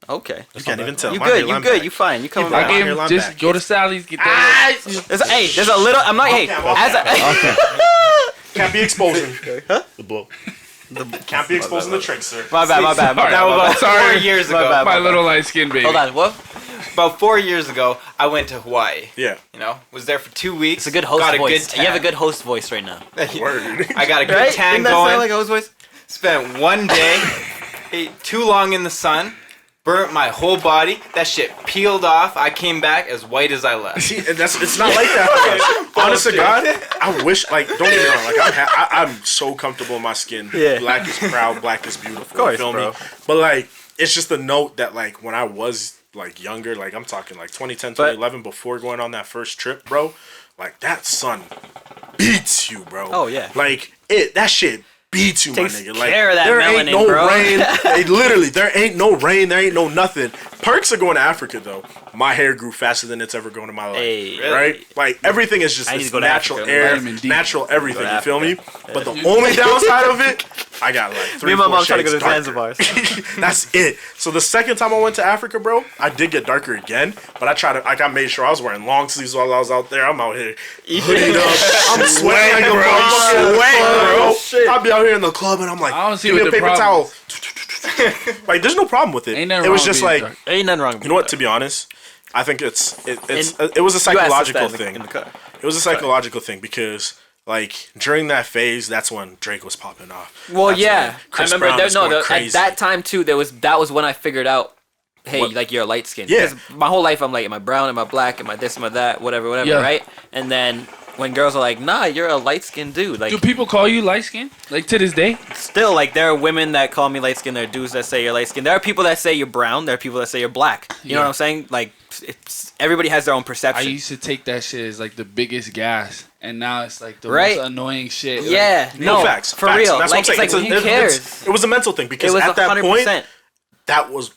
Okay. You can't even tell. You good? You good? You fine? You coming back? I gave him just go to Sally's, get that. There's a little. I'm not. Hey, Can't be exposing. The blow. Can't be exposing the trick, sir. My bad. That was about 4 years ago. My little light skin baby. Hold on. What? About 4 years ago, I went to Hawaii. Yeah. You know, was there for 2 weeks. It's a good host got voice. A good You have a good host voice right now. Word. I got a good Right? tan Didn't that going. sound like a host voice? Spent 1 day, ate too long in the sun, burnt my whole body. That shit peeled off. I came back as white as I left. See, and it's not like that. Honest to God, I wish, like, don't get me wrong, like, I'm so comfortable in my skin. Yeah. Black is proud, black is beautiful. Of course, you feel bro. me? But, like, it's just a note that, like, when I was, like, younger, like, I'm talking, like, 2010, 2011, before going on that first trip, bro, like, that sun beats you, bro. Oh, yeah. Like, that shit beats you, Takes my nigga. Like, care of that there ain't melanin, no bro. rain. Literally, there ain't no rain. There ain't no nothing. Perks of going to Africa, though. My hair grew faster than it's ever grown in my life. Hey. Right? Like, everything is just I need it's to go to natural Africa. air, Vitamin D. natural everything. Go You to feel me? Africa. But the only downside of it, I got like 3 Me and my 4 mom trying to go shades to darker. Zanzibar. That's it. So the second time I went to Africa, bro, I did get darker again. But I made sure I was wearing long sleeves while I was out there. I'm out here hoodied up. I'm sweating like a motherfucker, bro. I'll be out here in the club and I'm like, I don't see give me what a the paper problem towel. Like, there's no problem with it. Ain't nothing It was wrong just with being like, dark. Ain't nothing wrong with you know what? To be honest, I think it was a psychological thing. In the car. It was a psychological thing because, like, during that phase, that's when Drake was popping off. Well, That's yeah. when I Chris remember Brown was going at crazy. that time too. That was when I figured out, hey, What? like you're light skinned. Yeah. My whole life I'm like, am I brown? Am I black? Am I this? Am I that? Whatever, Yeah. right? And then when girls are like, nah, you're a light skinned dude. Like, Do people call you light skin? Like to this day? still, like there are women that call me light skinned. There are dudes that say you're light skinned. There are people that say you're brown. There are people that say you're black. You know Yeah. what I'm saying? Like, everybody has their own I perception. used to take that shit as like the biggest gas, and now it's like the Right? most annoying shit. Yeah, No, no, facts. for facts. real. That's Like, what I'm it's saying. like, who cares? It was a mental thing It because was at that 100%. point, that was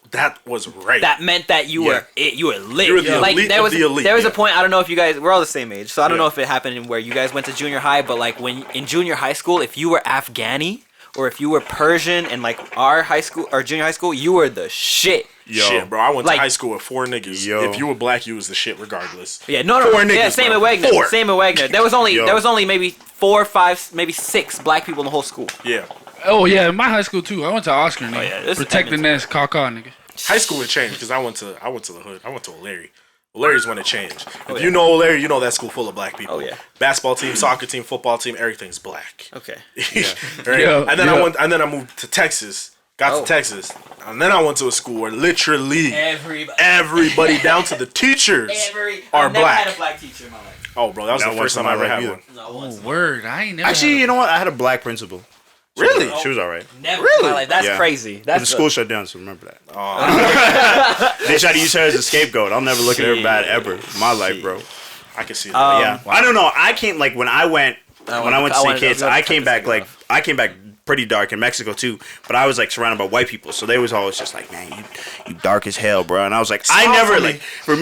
right. That meant that you were you were lit. You were the like elite there of was the elite, there was a yeah. point. I don't know if you guys we're all the same age, so I don't Yeah. know if it happened where you guys went to junior high. But like when in junior high school, if you were Afghani or if you were Persian in like our high school or junior high school, you were the shit. Shit, bro. I went Like- to high school with 4 niggas. Yo. If you were black, you was the shit regardless. Yeah, no, 4 yeah, niggas, same bro. at Wagner. 4. Same at Wagner. There was only Yo. maybe 4, 5, maybe 6 black people in the whole school. Yeah. Oh yeah, in my high school too. I went to Oscar, nigga. yeah, this is Protect the nest, caw nigga. High school had changed because I went to the hood. I went to O'Leary. O'Leary's when it changed. If you know O'Leary, you know that school full of black people. Oh, yeah. Basketball team, soccer team, football team, everything's black. Okay. Right? Yeah, and then yeah. I moved to Texas. Got Oh. to Texas. And then I went to a school where literally Everybody. everybody down to the teachers are I've never black. had a black teacher in my life. Oh, bro, that was That the first wasn't time I ever my had life one. No, Oh once. word, I ain't never. Actually, you know what? I had a black principal. Really? She was all right. Never Really? in my life. That's Yeah. crazy. But That's the school shut down, so remember that. Aw, They tried to use her as a scapegoat. I'll never look at her Shit. bad ever in my life, bro. I can see that. Yeah, I don't know. I came like when I went to St. Kitts, I came back like I came back pretty dark in Mexico too. But I was like surrounded by white people, so they was always just like, man, you dark as hell, bro. And I was like, I never like for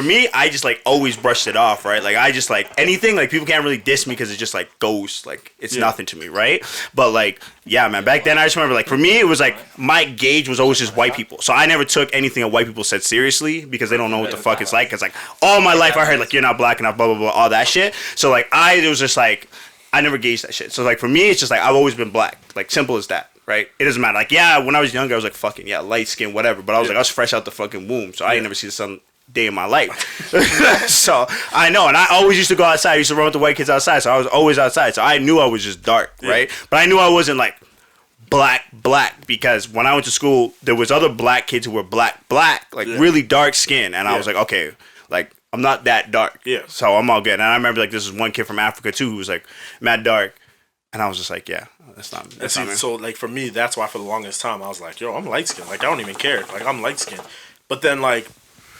me, I just like always brushed it off, right? Like I just like anything like people can't really diss me because it just like goes like it's nothing to me, right? But like yeah, man, back then I just remember like for me it was like my gauge was always just white people, so I never took anything that white people said seriously because they don't know what the fuck it's like. Cause like all my life I heard like you're not black enough, blah blah blah, all that shit. So like it was just like. I never gauged that shit. So like for me, it's just like I've always been black. Like simple as that, right? It doesn't matter. Like yeah, when I was younger, I was like fucking light skin, whatever. But I was like I was fresh out the fucking womb, so I ain't never see the sun day in my life. So I know, and I always used to go outside. I used to run with the white kids outside, so I was always outside. So I knew I was just dark, right? But I knew I wasn't like black because when I went to school, there was other black kids who were black, like really dark skin, and I was like okay, like. I'm not that dark. Yeah. So I'm all good. And I remember like this is one kid from Africa too who was like mad dark. And I was just like, yeah, that's not me. So like for me, that's why for the longest time I was like, yo, I'm light skinned. Like I don't even care. Like I'm light skinned. But then like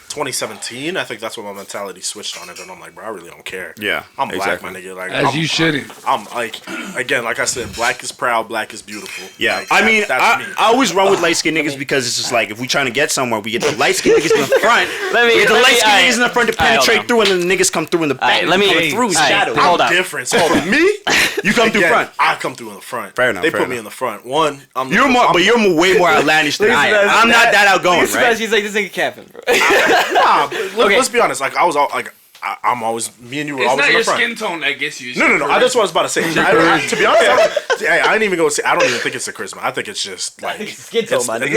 2017, I think that's when my mentality switched on it, and I'm like, bro, I really don't care. Yeah, I'm black, exactly. my nigga. Like, As you shouldn't. I'm like, again, like I said, black is proud, black is beautiful. Yeah, like, I mean, that's me. I always run with light skinned niggas because it's just like if we trying to get somewhere, we get the light skinned niggas in the front. We get the light skinned niggas in the front to penetrate through, and then the niggas come through in the back. Let me go through shadow. Hold on. Difference. Hold on. Me? You come through front. I come through in the front. Fair enough. They fair put me enough. in the front. One, You're way more outlandish than I am. I'm not that outgoing, right? She's like, this nigga capping, bro. Nah, but let's be honest. Like I was all like, I'm always me and you were It's always not in your the front. skin tone that gets you. No. That's what I was about to say. To be honest, I didn't even go say. I don't even think it's the charisma. I think it's just like Skin tone, my nigga.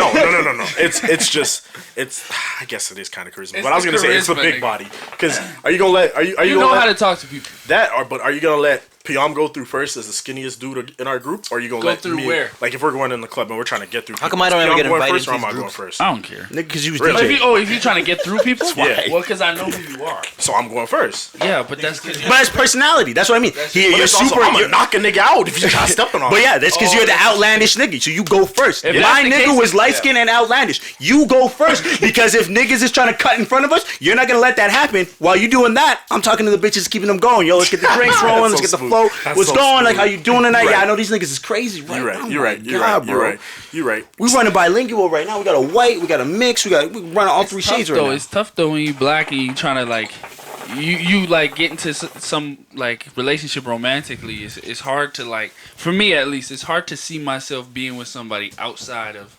No. It's just. I guess it is kind of charisma. But I was gonna say it's the charisma, big nigga. body. Because are you gonna let? Are you You gonna know let how to talk to people. but are you gonna let Piam go through first as the skinniest dude in our group, or are you gonna Go let through me? where? Like if we're going in the club and we're trying to get through. How come I don't ever get going invited first, to or am these I going groups? first? I don't care. Nigga, because you was Really? DJ. If you're trying to get through people, Yeah. well, because I know who you are. So I'm going first. Yeah, but that's because But that's personality. That's what I mean. But You're it's also, super. I'm gonna knock a nigga out if you try stepping on. But him. yeah, that's because you're the outlandish nigga. So you go first. If My that's the nigga case, was light skinned and outlandish. You go first because if niggas is trying to cut in front of us, you're not gonna let that happen. While you doing that, I'm talking to the bitches, keeping them going. Yo, let's get the drinks rolling. Let's That's get so the flow. smooth. That's What's so going? Like, smooth. how you doing tonight? You Yeah, right. I know these niggas is crazy. You're right. Oh You're my right. You're God, right. You're bro. right. You're right. We running bilingual right now. We got a white, we got a mix, we running all three shades right now. It's tough though when you black and you trying to like, you like get into some like relationship romantically. It's hard to like, for me at least, it's hard to see myself being with somebody outside of.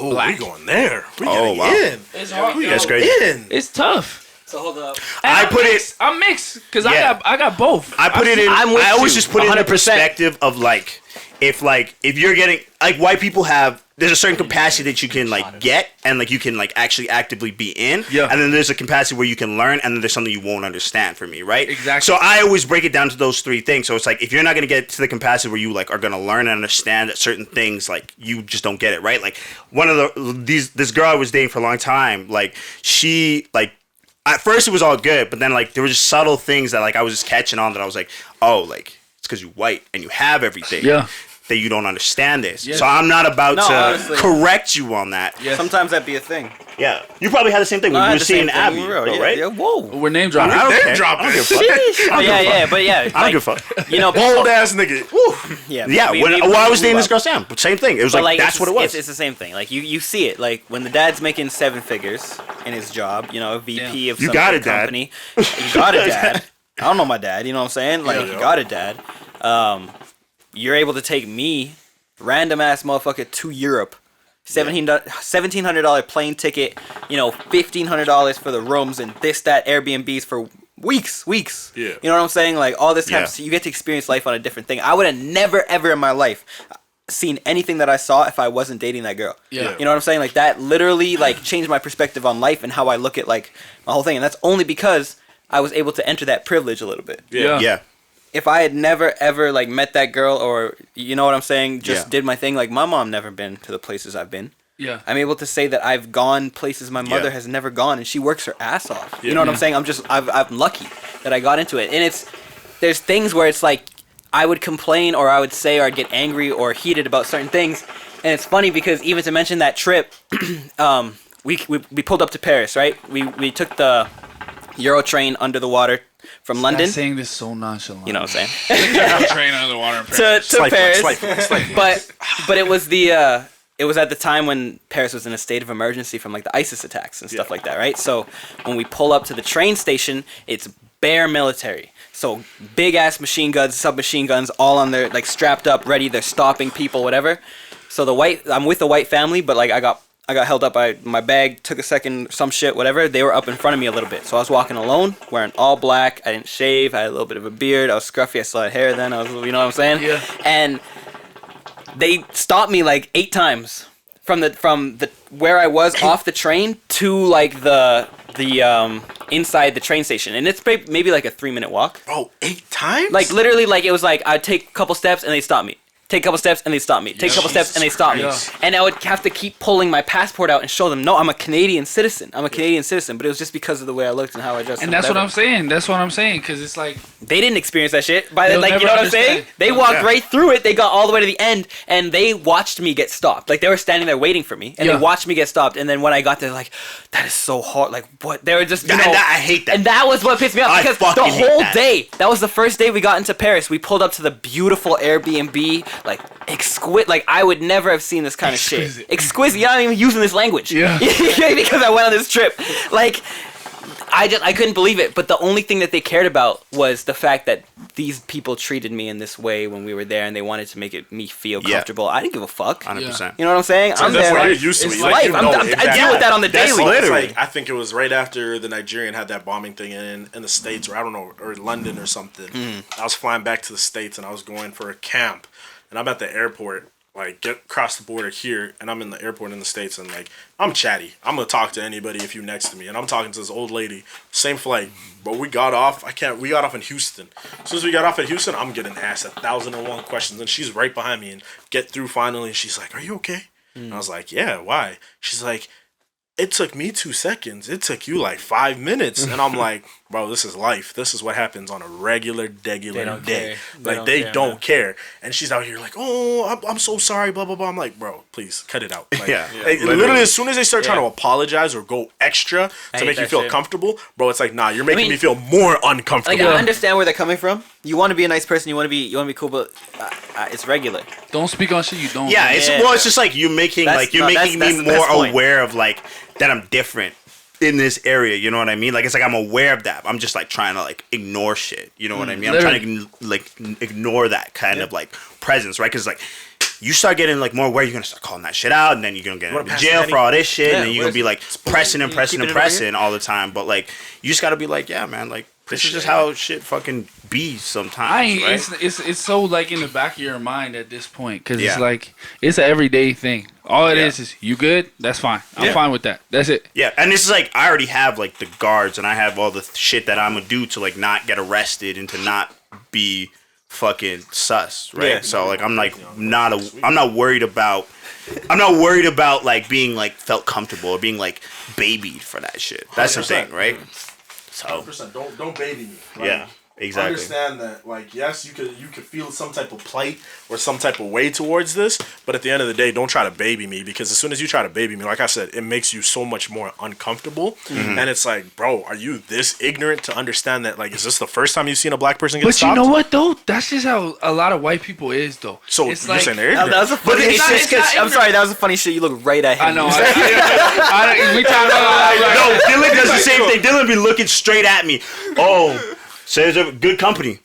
Oh, Black. we going there. We Oh, getting wow. in. It's hard. We That's getting crazy. in. It's tough. So hold up. I put it. I'm mixed because Yeah. I got both. I put it in. I'm with I always you, just put it in the 100%. perspective of like if you're getting like white people have. There's a certain capacity that you can like get and like you can like actually actively be in. Yeah. And then there's a capacity where you can learn and then there's something you won't understand for me, right? Exactly. So I always break it down to those three things. So it's like if you're not gonna get to the capacity where you like are gonna learn and understand that certain things, like you just don't get it, right? Like one of this girl I was dating for a long time, like she like at first it was all good, but then like there were just subtle things that like I was just catching on that I was like, oh, like it's because you're white and you have everything. Yeah. That you don't understand this. Yeah. So I'm not about No, to honestly. correct you on that. Yeah. Sometimes that'd be a thing. Yeah. You probably had the same thing when I you had were the same seeing thing, Abby, bro. though, Yeah, right? yeah, whoa. We're name dropping. I don't Name care. dropping. I don't give a fuck. Oh, yeah, but yeah. I don't give a fuck. You know, Bold ass nigga. Woo. yeah. Yeah, we- when we- I was we dating move this up. girl Sam, same thing. It was But like that's it's, what it was. It's the same thing. Like you see it. Like when the dad's making 7 figures in his job, you know, a VP of You some got big it, Dad. company. You got it, Dad. I don't know my dad. You know what I'm saying? Like you got it, Dad. You're able to take me, random ass motherfucker, to Europe. $1,700 plane ticket. You know, $1,500 for the rooms and this, that, Airbnbs for weeks. Yeah. You know what I'm saying? Like all this type Yeah. of, so you get to experience life on a different thing. I would have never ever in my life seen anything that I saw if I wasn't dating that girl. Yeah. You know what I'm saying? Like that literally like changed my perspective on life and how I look at like my whole thing. And that's only because I was able to enter that privilege a little bit. Yeah. yeah. If I had never ever like met that girl or you know what I'm saying, just Yeah. did my thing, like my mom never been to the places I've been. Yeah. I'm able to say that I've gone places my mother Yeah. has never gone, and she works her ass off. You know what I'm saying? I'm lucky that I got into it, and there's things where it's like I would complain or I would say or I'd get angry or heated about certain things, and it's funny because even to mention that trip, we pulled up to Paris, right? We took the Euro train under the water from London. Stop saying this so nonchalant. You know what I'm saying? I'm train under the water in Paris. to Paris. Slight. But it was it was at the time when Paris was in a state of emergency from like the ISIS attacks and stuff like that, right? So when we pull up to the train station, it's bare military. So big ass machine guns, submachine guns, all on their like strapped up, ready. They're stopping people, whatever. So I'm with the white family, but like I got held up by my bag, took a second, some shit, whatever. They were up in front of me a little bit. So I was walking alone, wearing all black. I didn't shave. I had a little bit of a beard. I was scruffy. I still had hair then. I was, you know what I'm saying? Yeah. And they stopped me like 8 times from the where I was off the train to like the inside the train station. And it's maybe like a 3-minute walk. Bro, 8 times? Like literally like it was like I'd take a couple steps and they'd stop me. take a couple steps, and they stop me. Take a couple steps, and they stop me. And I would have to keep pulling my passport out and show them, no, I'm a Canadian citizen. I'm a Canadian citizen. But it was just because of the way I looked and how I dressed. And that's what I'm saying. That's what I'm saying. Because it's like they didn't experience that shit. By the, like, you know what I'm saying? They walked right through it. They got all the way to the end, and they watched me get stopped. Like, they were standing there waiting for me, and they watched me get stopped. And then when I got there, like, that is so hard. Like, what? They were just, you know. I hate that. And that was what pissed me off, because the whole day, that was the first day we got into Paris. We pulled up to the beautiful Airbnb, like, exquisite. Like, I would never have seen this kind of shit. Exquisite. You're not even using this language. Yeah. Because I went on this trip. Like, I couldn't believe it. But the only thing that they cared about was the fact that these people treated me in this way when we were there, and they wanted to make me feel comfortable. I didn't give a fuck. 100%. You know what I'm saying? So I'm that's there. what Like, you're used to. it's Like, life. you know, I deal with that on the daily. It's like, I think it was right after the Nigerian had that bombing thing in the States, or I don't know, or London or something. I was flying back to the States, and I was going for a camp, and I'm at the airport. Like, get across the border here, and I'm in the airport in the States, and, like, I'm chatty. I'm going to talk to anybody if you're next to me. And I'm talking to this old lady, same flight. But we got off, we got off in Houston. As soon as we got off at Houston, I'm getting asked 1,001 questions. And she's right behind me and get through finally. And she's like, are you okay? And I was like, yeah, why? She's like, it took me 2 seconds. It took you like 5 minutes. And I'm like, bro, this is life. This is what happens on a regular day. Like, they don't care. And she's out here like, oh, I'm so sorry, blah, blah, blah. I'm like, bro, please cut it out. Like, literally, as soon as they start trying to apologize or go extra to make you feel comfortable, bro, it's like, nah, you're making me feel more uncomfortable. Like, I understand where they're coming from. You want to be a nice person. You want to be cool, but it's regular. Don't speak on shit you don't. Yeah, it's just like you're making me more aware of, like, that I'm different in this area, you know what I mean? Like, it's like I'm aware of that. I'm just like trying to like ignore shit, you know what I mean? I'm trying to like ignore that kind of like presence, right? Because like you start getting like more aware, you're gonna start calling that shit out, and then you're gonna get in jail for all this shit, and then you're gonna be like pressing all the time. But like you just gotta be like, yeah, man, like this is just how shit fucking be sometimes. Right? It's so like in the back of your mind at this point, because it's like it's an everyday thing. All it is you good? That's fine. I'm fine with that. That's it. Yeah, and this is like I already have like the guards, and I have all the shit that I'm gonna do to like not get arrested and to not be fucking sus, right? Yeah. So like I'm not worried about like being like felt comfortable or being like babied for that shit. That's the thing, right? So 100%. Don't baby me. Like, yeah. Exactly. Understand that, like, yes, you could feel some type of plight or some type of way towards this, but at the end of the day, don't try to baby me, because as soon as you try to baby me, like I said, it makes you so much more uncomfortable. And it's like, bro, are you this ignorant to understand that? Like, is this the first time you've seen a black person get stopped? But you know what though? That's just how a lot of white people is though. So it's you're like, saying they're ignorant? That was a funny. I'm sorry, that was a funny shit. You look right at him. I know. We talk about no. Dylan does the same thing. Dylan be looking straight at me. Oh, so there's a good company.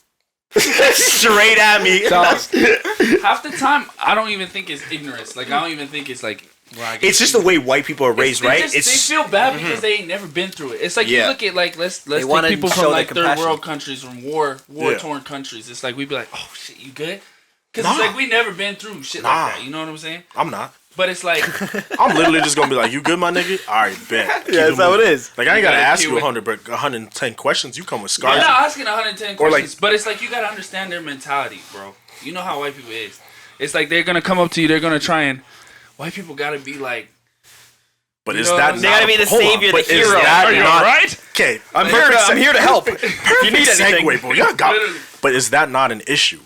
Straight at me. So, half the time, I don't even think it's ignorance. Like, I don't even think it's like. It's just the way white people are raised, right? They feel bad because they ain't never been through it. It's like you look at like let's take people from like third world countries, from war torn countries. It's like we'd be like, oh shit, you good? Because it's like we never been through shit like that. You know what I'm saying? I'm not. But it's like I'm literally just gonna be like, "You good, my nigga? All right, bet." Yeah, that's how it is. Like I ain't gotta ask you 110 questions. You come with scars. I'm not asking 110 questions, but it's like you gotta understand their mentality, bro. You know how white people is. It's like they're gonna come up to you. They're gonna try and white people gotta be like. But is that they gotta be the savior, the hero? Are you right? Okay, I'm here to help. If you need anything, segue, bro. Y'all got. But is that not an issue?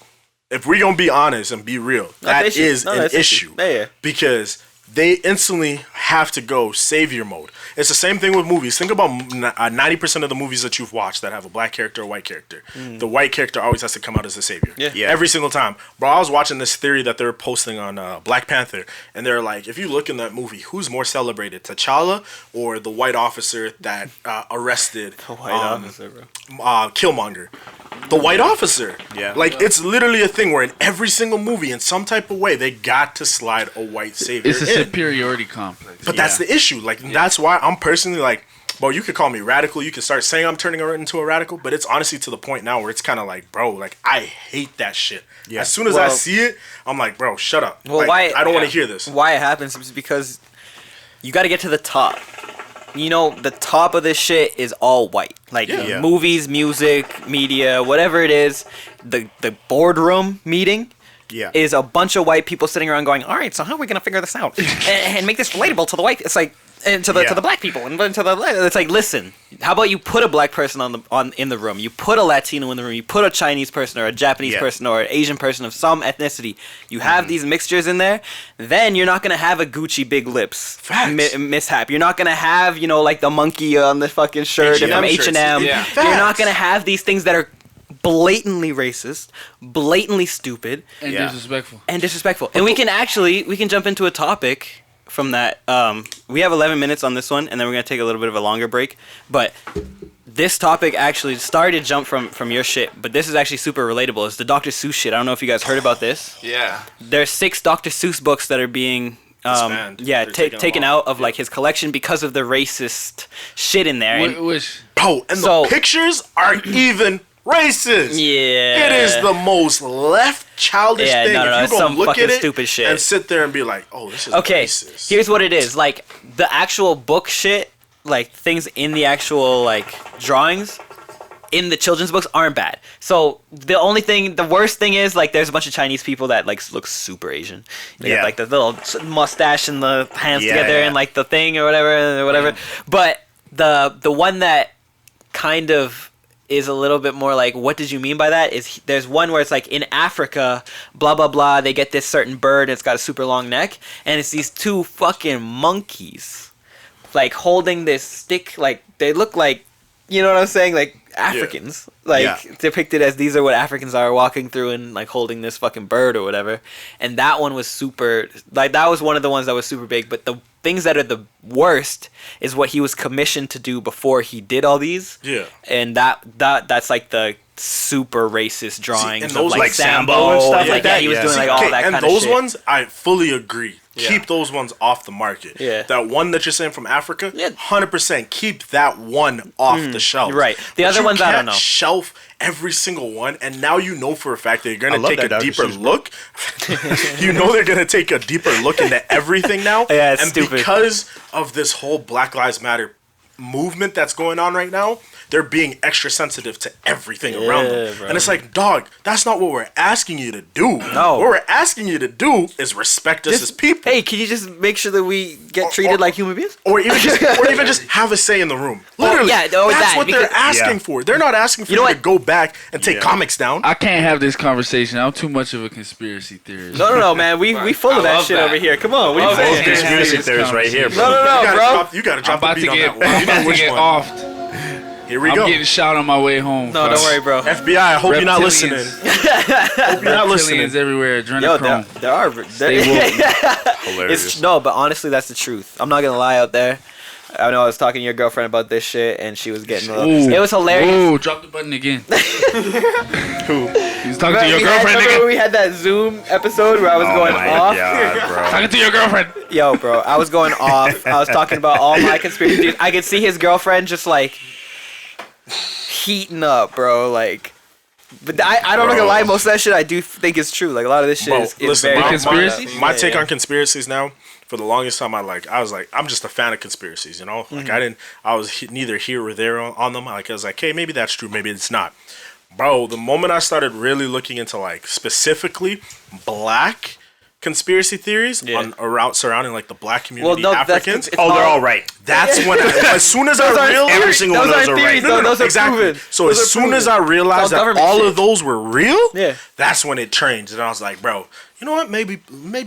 If we're gonna be honest and be real, that is an issue. Because they instantly have to go savior mode. It's the same thing with movies. Think about 90% of the movies that you've watched that have a black character or white character. The white character always has to come out as the savior. Yeah. Every single time. Bro, I was watching this theory that they were posting on Black Panther, and they're like, if you look in that movie, who's more celebrated, T'Challa or the white officer that arrested Killmonger? The white officer. Yeah. Like, it's literally a thing where in every single movie, in some type of way, they got to slide a white savior It's a superiority complex. But that's the issue. Like, that's why I'm personally like, bro, you could call me radical. You could start saying I'm turning into a radical, but it's honestly to the point now where it's kind of like, bro, like, I hate that shit. Yeah. As soon as I see it, I'm like, bro, shut up. Well, like, I don't want to hear this. Why it happens is because you got to get to the top. You know, the top of this shit is all white. Like, movies, music, media, whatever it is, the boardroom meeting, is a bunch of white people sitting around going, all right, so how are we going to figure this out and make this relatable to the white? It's like, and to the black people, and to the it's like, listen, how about you put a black person in the room, you put a Latino in the room, you put a Chinese person or a Japanese person or an Asian person of some ethnicity, you have these mixtures in there, then you're not gonna have a Gucci big lips mishap. You're not gonna have, you know, like the monkey on the fucking shirt from H&M. You're not gonna have these things that are blatantly racist, blatantly stupid, and disrespectful. And we can jump into a topic from that. We have 11 minutes on this one, and then we're gonna take a little bit of a longer break. But this topic actually started jump from your shit, but this is actually super relatable. It's the Dr. Seuss shit. I don't know if you guys heard about this. Yeah. There's 6 Dr. Seuss books that are being taken out of like his collection because of the racist shit in there. The pictures are even racist. Yeah. It is the most left childish thing. No, if you don't look at it stupid shit and sit there and be like, oh, this is racist. Here's what it is. Like, the actual book shit, like, things in the actual, like, drawings in the children's books aren't bad. So, the worst thing is, like, there's a bunch of Chinese people that, like, look super Asian. They got, like, the little mustache and the hands together and, like, the thing or whatever. But the one that kind of is a little bit more like, what did you mean by that? Is there's one where it's like, in Africa, blah blah blah, they get this certain bird and it's got a super long neck, and it's these 2 fucking monkeys like holding this stick, like they look like, you know what I'm saying, like Africans, depicted as these are what Africans are, walking through and like holding this fucking bird or whatever. And that one was super, like, that was one of the ones that was super big. But the things that are the worst is what he was commissioned to do before he did all these. Yeah. And that's like the super racist drawings of like Sambo and stuff like that. He was doing like all that kind of shit. And those ones, I fully agree. Keep those ones off the market. Yeah. That one that you're saying from Africa, 100% keep that one off the shelf. Right. The other ones, I don't know. Shelf every single one, and now you know for a fact that you're going to take a deeper look. You know they're going to take a deeper look into everything now. Yeah, it's and stupid. Because of this whole Black Lives Matter movement that's going on right now, they're being extra sensitive to everything around them. Bro. And it's like, dog, that's not what we're asking you to do. No. What we're asking you to do is respect us as people. Hey, can you just make sure that we get treated like human beings? Or even just have a say in the room. Literally. That's what they're asking for. They're not asking for you to go back and take comics down. I can't have this conversation. I'm too much of a conspiracy theorist. No, man. We full of that shit over here. Come on. What are you saying? Conspiracy theorists right here, bro. No, bro. You got to drop the beat on that one. I'm about to get offed. Here we go. I'm getting shot on my way home. No, don't worry, bro. FBI, I hope you're not listening. Hope you're not listening. Reptilians everywhere. Adrenochrome. There are. Hilarious. But honestly, that's the truth. I'm not gonna lie out there. I know I was talking to your girlfriend about this shit, and she was getting a little... It was hilarious. Ooh, drop the button again. Who? He was talking to your girlfriend again. Remember we had that Zoom episode where I was going off? God, bro. Talking to your girlfriend. Yo, bro, I was going off. I was talking about all my conspiracy theories. I could see his girlfriend just, like, heating up, bro. Like... But I don't know gonna lie, most of that shit I do think is true. Like, a lot of this shit is very... conspiracy? My take on conspiracies now... For the longest time, I was like, I'm just a fan of conspiracies, you know? Like, I was neither here or there on them. Like, I was like, hey, maybe that's true, maybe it's not. Bro, the moment I started really looking into, like, specifically black conspiracy theories around surrounding, like, the black community, Africans. They're all right. That's when, as soon as I realized... Every single one of those are right. Those are exactly. proven. So as soon as I realized that all of those were real, that's when it changed. And I was like, bro... You know what? Maybe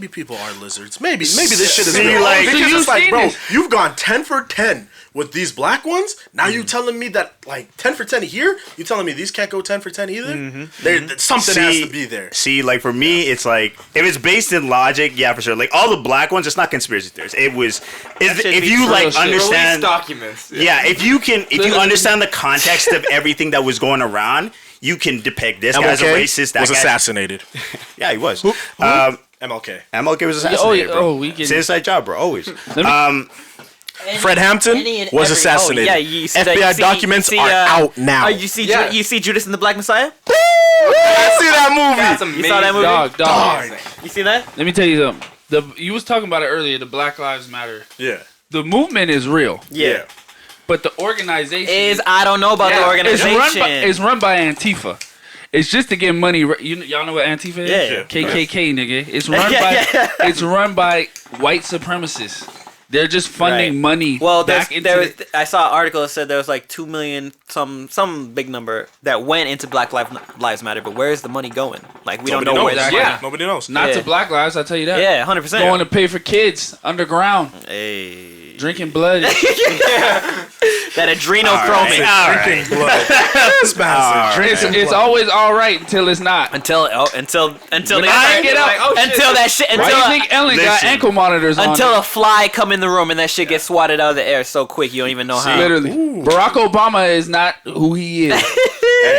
people are lizards. Maybe this shit is real. Like, because it's like, bro, you've gone 10 for 10 with these black ones. Now you telling me that, like, 10 for 10 here? You telling me these can't go 10 for 10 either? Something has to be there. See, like, for me, it's like, if it's based in logic, yeah, for sure. Like, all the black ones, it's not conspiracy theories. It was, if you, like, understand... documents. If you understand the context of everything that was going around... You can depict this guy as a racist. That was assassinated. Yeah, he was. MLK. MLK was assassinated, bro. It's an inside job, bro. Always. Fred Hampton was assassinated. FBI documents are out now. You see Judas and the Black Messiah? I see that movie. That's amazing. You saw that movie? Dog. You see that? Let me tell you something. You was talking about it earlier, the Black Lives Matter. Yeah. The movement is real. Yeah. But the organization I don't know about the organization. It's run by Antifa. It's just to get money. Y'all know what Antifa is? Yeah. KKK, nigga. It's run by white supremacists. They're just funding money. Well, back into I saw an article that said there was like 2 million, some big number that went into Black Lives Matter. But where is the money going? Like we don't know where that's going. Nobody knows. Not to Black Lives, I tell you that. Yeah, 100%. Going to pay for kids underground. Hey, Drinking blood. that adrenochrome. Drinking blood. It's always all right until it's not. Until they get up. until that shit. Why do you think Ellen got ankle monitors on? Until a fly come in the room and that shit gets swatted out of the air so quick you don't even know how. Literally, Barack Obama is not who he is.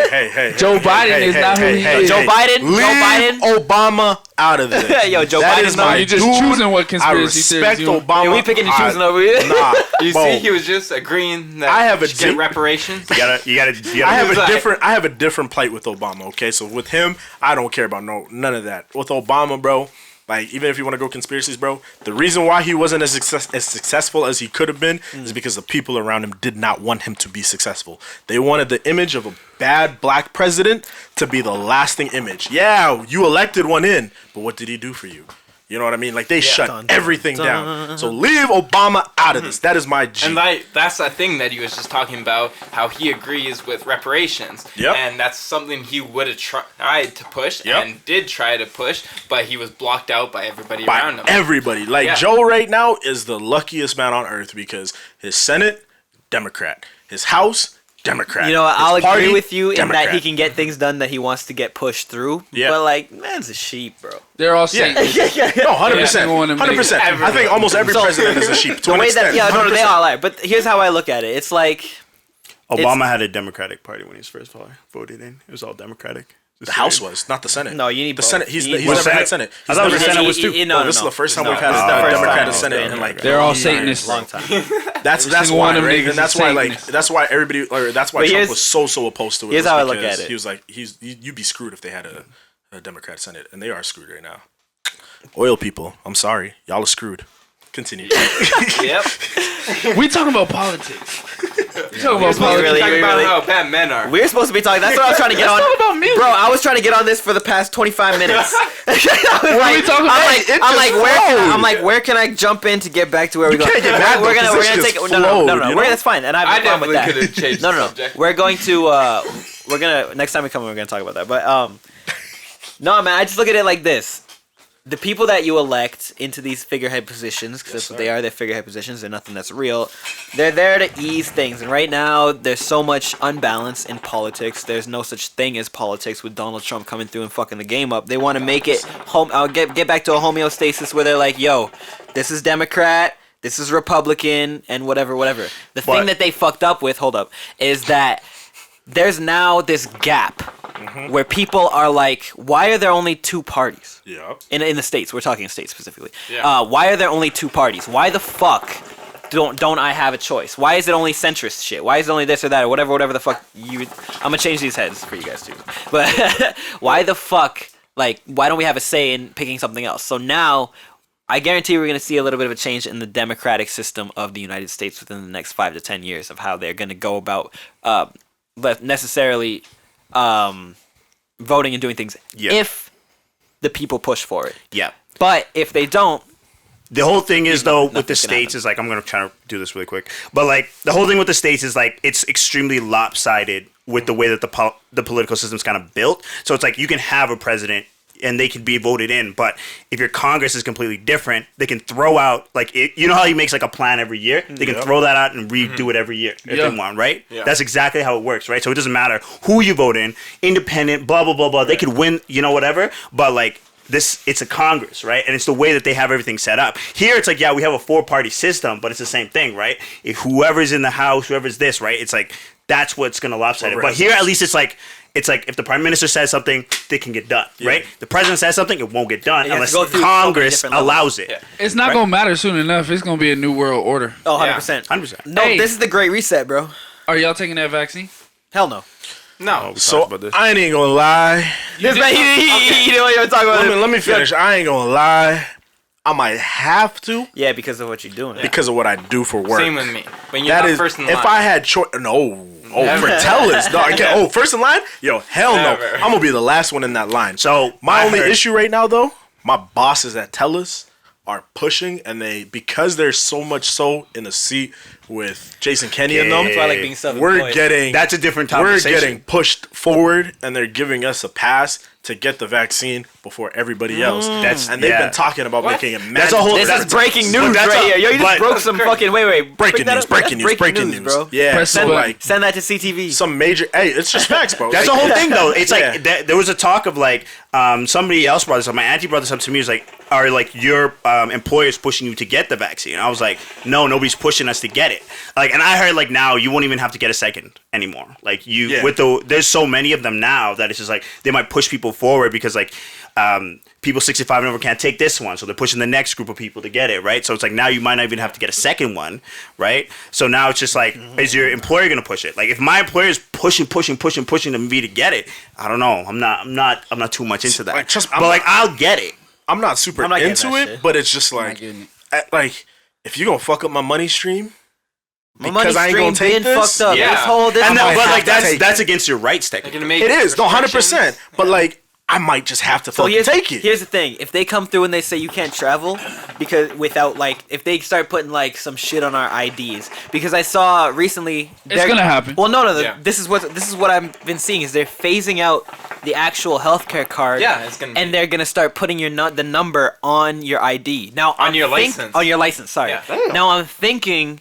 Hey. Joe Biden is not who he is. Joe Biden. Leave Obama out of this. Yo, Joe That Biden's is my You're just dude. choosing what I conspiracy respect theories you Obama. Yeah, we picking and choosing over here. Nah, You bro. see, he was just agreeing that I have a should get deep- reparations. You gotta I have He's a like- different plight with Obama. Okay, so with him, I don't care about none of that. With Obama, bro, like even if you want to go conspiracies, bro, the reason why he wasn't as successful as he could have been is because the people around him did not want him to be successful. They wanted the image of a bad black president to be the lasting image. Yeah, you elected one in, but what did he do for you? You know what I mean? Like they shut everything down. So leave Obama out of this. That is my G. And that's the thing that he was just talking about, how he agrees with reparations. Yep. And that's something he would have tried to push Yep. and did try to push, but he was blocked out by everybody around him. Everybody. Like Yeah. Joe right now is the luckiest man on earth because his Senate, Democrat. His House, Democrat. You know, I'll His agree party, with you in Democrat. that he can get things done that he wants to get pushed through. Yeah. But like, man's a sheep, bro. They're all Yeah. Satanists. No, 100%. Yeah, everyone in 100%. I think almost every So- president is a sheep. To The an way that, extent. yeah, no, they 100%. all are. But here's how I look at it. It's like Obama had a Democratic Party when he was first voted in. It was all Democratic. The House was, not the Senate. No, you need the both. Senate. He's You need never both. had Senate. I thought the He's never Senate had- was too. No, this is the first time we've had This is a the first Democratic time. Senate in like They're all years. Satanists. Long time. That's single why, one of them right? niggas And that's is why, like, Satanist. that's why everybody, or that's why But Trump here's- was so opposed to it. here's was how I look because at it. He was like, you'd be screwed if they had a Democrat Senate, and they are screwed right now. Oil people, I'm sorry, y'all are screwed. Continue. Yep. We talking about politics. We talking about supposed to politics. really- Talking about really- how bad men are. We're supposed to be talking. That's what I was trying to get on. It's not about music. Bro, I was trying to get on this for the past 25 minutes. What are we talking about? I'm like, where can I jump in to get back to where we're going? can't get mad, We're though, gonna 'cause this take just no, flowed, you know? that's fine, and I I have no problem with definitely that. could have changed No, the no, no. subject. We're going to we're gonna next time we come, we're gonna talk about that. But no, man, I just look at it like this. The people that you elect into these figurehead positions, because that's what they are, they're figurehead positions, they're nothing that's real. They're there to ease things. And right now, there's so much unbalance in politics. There's no such thing as politics with Donald Trump coming through and fucking the game up. They want to make it get back to a homeostasis where they're like, yo, this is Democrat, this is Republican, and whatever. The thing that they fucked up with, is that there's now this gap where people are like, why are there only two parties? Yeah. In the States, we're talking states specifically. Yeah. Why are there only two parties? Why the fuck don't I have a choice? Why is it only centrist shit? Why is it only this or that or whatever the fuck I'm gonna change these heads for you guys too. But why the fuck, like, why don't we have a say in picking something else? So now I guarantee we're going to see a little bit of a change in the democratic system of the United States within the next 5 to 10 years of how they're going to go about necessarily voting and doing things if the people push for it. Yeah. But if they don't, The whole thing is, though, with the nothing's gonna states happen. is like, I'm going to try to do this really quick. But, like, the whole thing with the states is, like, it's extremely lopsided with the way that the political system's kind of built. So it's like you can have a president and they can be voted in. But if your Congress is completely different, they can throw out, like, you know how he makes, like, a plan every year? They can throw that out and redo it every year if they want, right? Yeah. That's exactly how it works, right? So it doesn't matter who you vote in, independent, blah, blah, blah, blah. They could win, you know, whatever. But, like, it's a Congress, right? And it's the way that they have everything set up. Here, it's like, yeah, we have a 4-party system, but it's the same thing, right? If whoever's in the House, whoever's this, right? It's like, that's what's going to lopside it. But here, at least, it's like if the Prime Minister says something, it can get done, right? The President says something, it won't get done It has unless to go through so many Congress different levels. allows it. Yeah. It's not gonna matter soon enough. It's gonna be a new world order. oh, 100%. 100%. No, Hey. this is the Great Reset, bro. Are y'all taking that vaccine? Hell no. No. So I ain't gonna lie. This man, he didn't even talk about it. Let me finish. I ain't gonna lie. I might have to Yeah, because of what you're doing. because of what I do for work. Same with me. When you're That not is, first in if line. I had choice, no. Oh, for tellers. No, I can't. Oh, first in line? Yo, hell no. Never. I'm gonna be the last one in that line. So My I only heard- issue right now, though, my bosses at tellers are pushing, and because they're so much so in a seat with Jason Kenny and them, That's why I like being we're self-employed. getting That's a different we're conversation. getting pushed forward, and they're giving us a pass to get the vaccine before everybody else. And they've been talking about making it That's a whole. This that's is breaking but news that's right a- here. Yo, you just but- broke some fucking. Wait. breaking Bring that news, up. That's breaking news, bro. Yeah, Press so the button. like Send that to CTV. some major. Hey, it's just facts, bro. That's Like, the whole thing, though. It's Yeah. like there was a talk of like somebody else brought this up. My auntie brought this up to me. It was like, are like your employers pushing you to get the vaccine? I was like, no, nobody's pushing us to get it. Like, and I heard like now you won't even have to get a second anymore. Like there's so many of them now that it's just like they might push people forward because like people 65 and over can't take this one, so they're pushing the next group of people to get it, right? So it's like now you might not even have to get a second one, right? So now it's just like, is your employer gonna push it? Like if my employer is pushing me to get it, I don't know. I'm not too much into that. Like, trust me, but like I'll get it. I'm not super I'm not getting into that it, shit. but it's just like, if you gonna fuck up my money stream, My money because I ain't stream gonna take been this. fucked up. Yeah. This whole this. And might but have like to take that's against your rights They're technically. gonna make it is, no, 100%. restrictions. But like, I might just have to So fucking take it. here's the thing: if they come through and they say you can't travel because without like, if they start putting like some shit on our IDs, because I saw recently It's gonna happen. Well, no, Yeah. this is what I've been seeing is they're phasing out the actual healthcare card. Yeah, it's gonna and be- they're gonna start putting the number on your ID. Now On your license. On your license, sorry. Yeah. Now I'm thinking,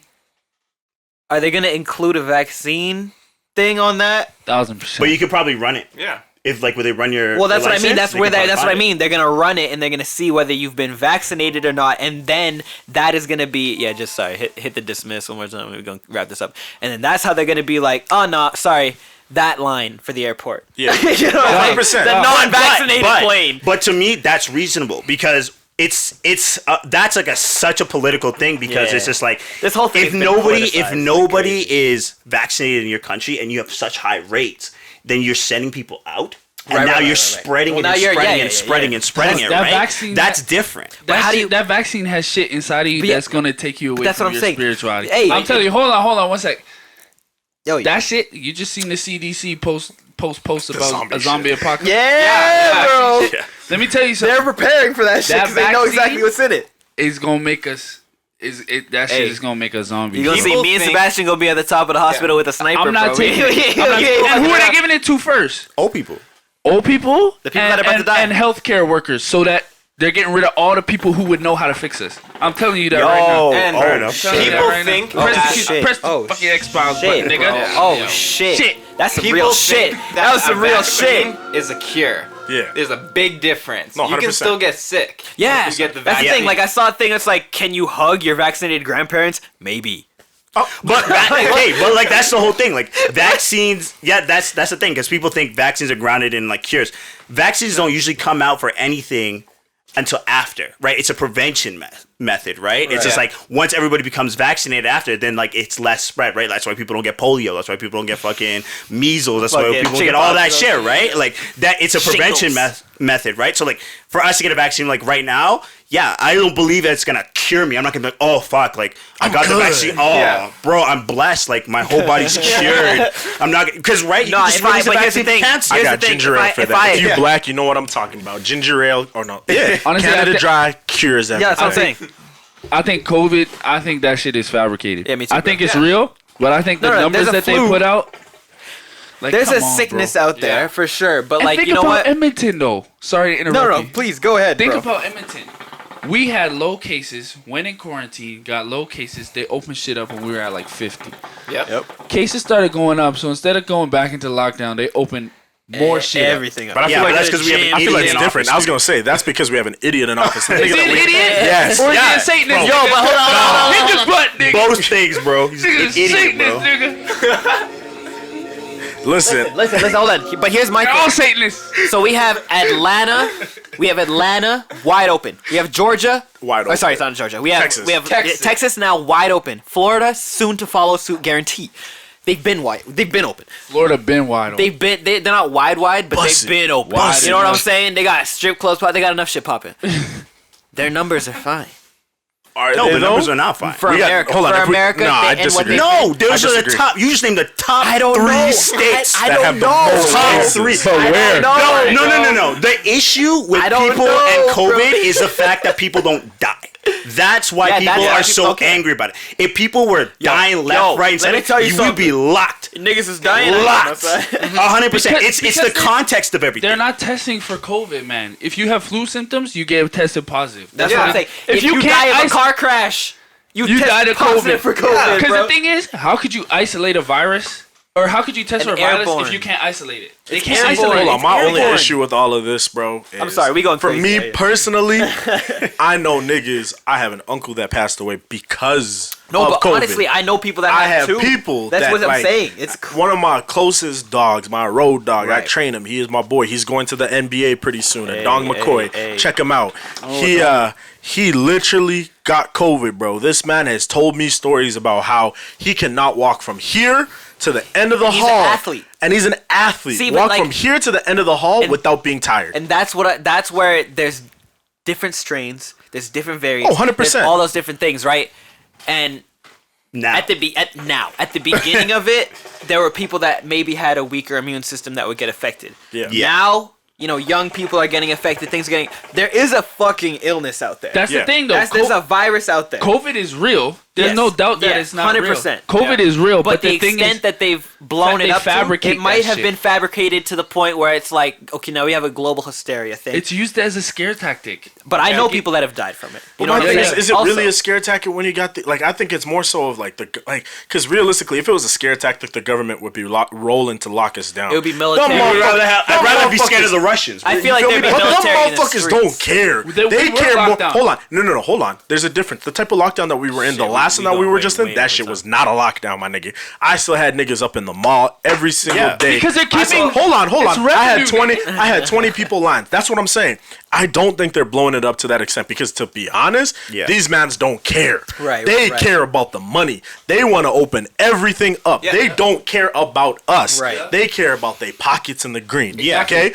are they gonna include a vaccine thing on that? 1000%. But you could probably run it Yeah. if like where they run your. Well, that's your what I mean. license, That's they where could probably that's what I find it. mean. They're gonna run it and they're gonna see whether you've been vaccinated or not, and then that is gonna be just sorry. Hit the dismiss one more time. We're gonna wrap this up, and then that's how they're gonna be like, oh no, sorry, that line for the airport. Yeah. You know, like, 100%. the non-vaccinated plane. But to me, that's reasonable because it's that's like such a political thing because Yeah. it's just like This whole thing if has been nobody politicized. is vaccinated in your country and you have such high rates, then you're sending people out. And Right, now right, you're right. spreading Well, it now and you're- spreading yeah, and yeah, spreading yeah. and spreading it, That right? vaccine- That's different. But how do you? That vaccine has shit inside of you But yeah, that's gonna take you away that's from what I'm your saying. spirituality. Hey, I'm telling you, hold on, one sec. Yo, That shit, you just seen the CDC post about zombie a zombie shit. apocalypse. yeah, bro. Let me tell you They're something. preparing for that shit That because they know vaccine- exactly what's in it. It's gonna make us. That shit Hey. is gonna make us zombies. You're gonna see People me and think- Sebastian gonna be at the top of the hospital with a sniper. I'm not bro. taking it. I'm not taking it. And who are they giving it to first? Old people. Old people, The people that are about to die. and healthcare workers, so that they're getting rid of all the people who would know how to fix us. I'm telling you that right now. And fair enough. Telling you that people right now. think press, that- the, shit. press the Oh, fucking Xbox Shit, button, bro. nigga. Oh shit. Shit. That's some People real think shit. that That was a some real shit. vaccine is a cure. Yeah. There's a big difference. No, you can 100%. still get sick. Yeah, if you get the that's the vaccine. thing. Like I saw a thing that's like, can you hug your vaccinated grandparents? Maybe. But like that's the whole thing. Like vaccines, that's the thing because people think vaccines are grounded in like cures. Vaccines don't usually come out for anything until after, right? It's a prevention method, right? It's just Yeah. like once everybody becomes vaccinated after, then like it's less spread, right? That's why people don't get polio. That's why people don't get fucking measles. That's why Fucking people get all that chickenpox, shit, right? Like that. It's a prevention Shingles. method, right? So like for us to get a vaccine, like right now, yeah, I don't believe that it's gonna cure me. I'm not gonna be like, oh fuck, like I got the good. vaccine. Oh, Yeah. bro, I'm blessed. Like my whole body's cured. I'm not because right. You No, can just if I- release a but here's the vaccine thing. for cancer. I Here's got the thing, ginger if ale I- for if that. I- If you yeah. black, you know what I'm talking about. Ginger ale or no? Yeah. Honestly, Canada I thi- Dry cures everything. Yeah, that's what I'm saying. I think COVID. I think that shit is fabricated. Yeah, me too, I think bro. it's Yeah. real, but I think the No, numbers there's a that they flu. put out. Like, There's come a on, sickness bro. out there Yeah. for sure, but And like think you know about what? Edmonton though. Sorry to interrupt. No, you. please go ahead, Think bro. about Edmonton. We had low cases, went in quarantine, got low cases. They opened shit up when we were at like 50. Yep. Cases started going up, so instead of going back into lockdown, they opened more shit. up. Everything. But I feel Yeah, like but that's because we have an I feel like idiot it's in different. office, I was gonna say that's because we have an idiot in office. Is he an idiot? Yes. Or is he Yeah. a Satanist? Yo, but hold on. Hit his butt, nigga. Both things, bro. He's an Nigga's idiot, bro. Satanist, nigga. Listen. Listen, hold on. But here's my They're all thing. Satanists. So we have Atlanta. We have Atlanta wide open. We have Georgia. Wide Oh, open. sorry, it's not Georgia. We have Texas. Texas now wide open. Florida soon to follow suit, guarantee. They've been wide. They've been open. Florida been wide open. They're not wide, but Bussin'. they've been open. Bussin'. You know what I'm saying? They got strip clubs. They got enough shit popping. Their numbers are fine. No, the numbers are not fine. For America, hold on, for if we- America, no, I and what disagree. they No, did. those are the disagree. top. You just named the top don't three know. states I that don't have the know, most bro. top three. But where? No. The issue with I don't people know, and COVID bro. is the fact that people don't die. That's why Yeah, people that's why are so people- angry about it. If people were dying left, right, and let me center, tell you you would be locked. Niggas is dying. Locked. 100%. It's the because context of everything. They're not testing for COVID, man. If you have flu symptoms, you get tested positive. That's what I'm saying. If you can't die of a ice- car crash, you test died of positive COVID. for COVID, Because bro. the thing is, how could you isolate a virus? Or how could you test for a virus airborne. if you can't isolate it? They can't airborne. isolate Hold it. on, my only airborne. issue with all of this, bro. I'm is, sorry, we going for crazy. me Yeah, yeah. personally. I know niggas. I have an uncle that passed away because No, of but COVID. honestly, I know people that I have have too. people. That's that, what I'm like, saying. It's one of my closest dogs, my road dog. I Right. train him. He is my boy. He's going to the NBA pretty soon. Hey, Dong McCoy. hey. Check him out. Oh, He literally got COVID, bro. This man has told me stories about how he cannot walk from here to the end of the He's an hall. athlete. And he's an athlete. See, but walk like- from here to the end of the hall And- without being tired. and that's that's where there's different strains, there's different variants. Oh, 100%. there's all those different things, right? And now. at the beginning of it, there were people that maybe had a weaker immune system that would get affected. Yeah. Now, young people are getting affected. There is a fucking illness out there. That's Yeah. the thing, though. There's a virus out there. COVID is real. There's Yes. no doubt that Yeah, it's not 100%. real. COVID is real, But the thing extent is, that they've blown that it they up to, fabricate it might that have shit. been fabricated to the point where it's like, okay, now we have a global hysteria thing. it's used as a scare tactic. But I know people that have died from it. You know My what I'm thing saying? is it Also- really a scare tactic when you got the I think it's more so of because realistically, if it was a scare tactic, the government would be rolling to lock us down. It would be military. I'd rather be scared of the Russians. I feel like Feel there'd me? be But them military in the motherfuckers streets. don't care. We They were care more. locked down. Hold on, no, hold on. There's a difference. The type of lockdown that we were in, the last one that we were just in, that shit was not a lockdown, my nigga. I still had niggas up in the mall every single day Because they're I keeping- hold on. it's I had revenue. 20. I had 20 people lined. That's what I'm saying. I don't think they're blowing it up to that extent because, to be honest, these mans don't care. Right, They right. care about the money. They want to open everything up. Yeah. They don't care about us. Right. They care about their pockets in the green. Yeah. Okay.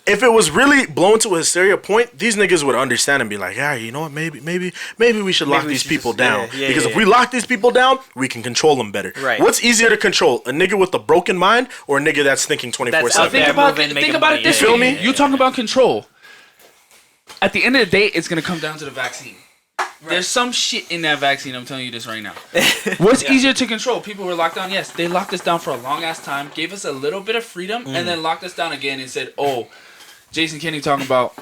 If it was really blown to a hysteria point, these niggas would understand and be like, yeah, you know what? Maybe we should lock we these should people just- down yeah, because yeah, if we lock these people down, we can control them better. Right. What's easier to control, a nigga with a broken mind or a nigga that's thinking 24/7? That's out there. Think about moving, making it money. this You feel way. me? You talk about control. At the end of the day, it's gonna come down to the vaccine. There's some shit in that vaccine. I'm telling you this right now. What's easier to control? People were locked down. Yes, they locked us down for a long ass time, gave us a little bit of freedom, and then locked us down again and said, "Oh, Jason Kinney talking about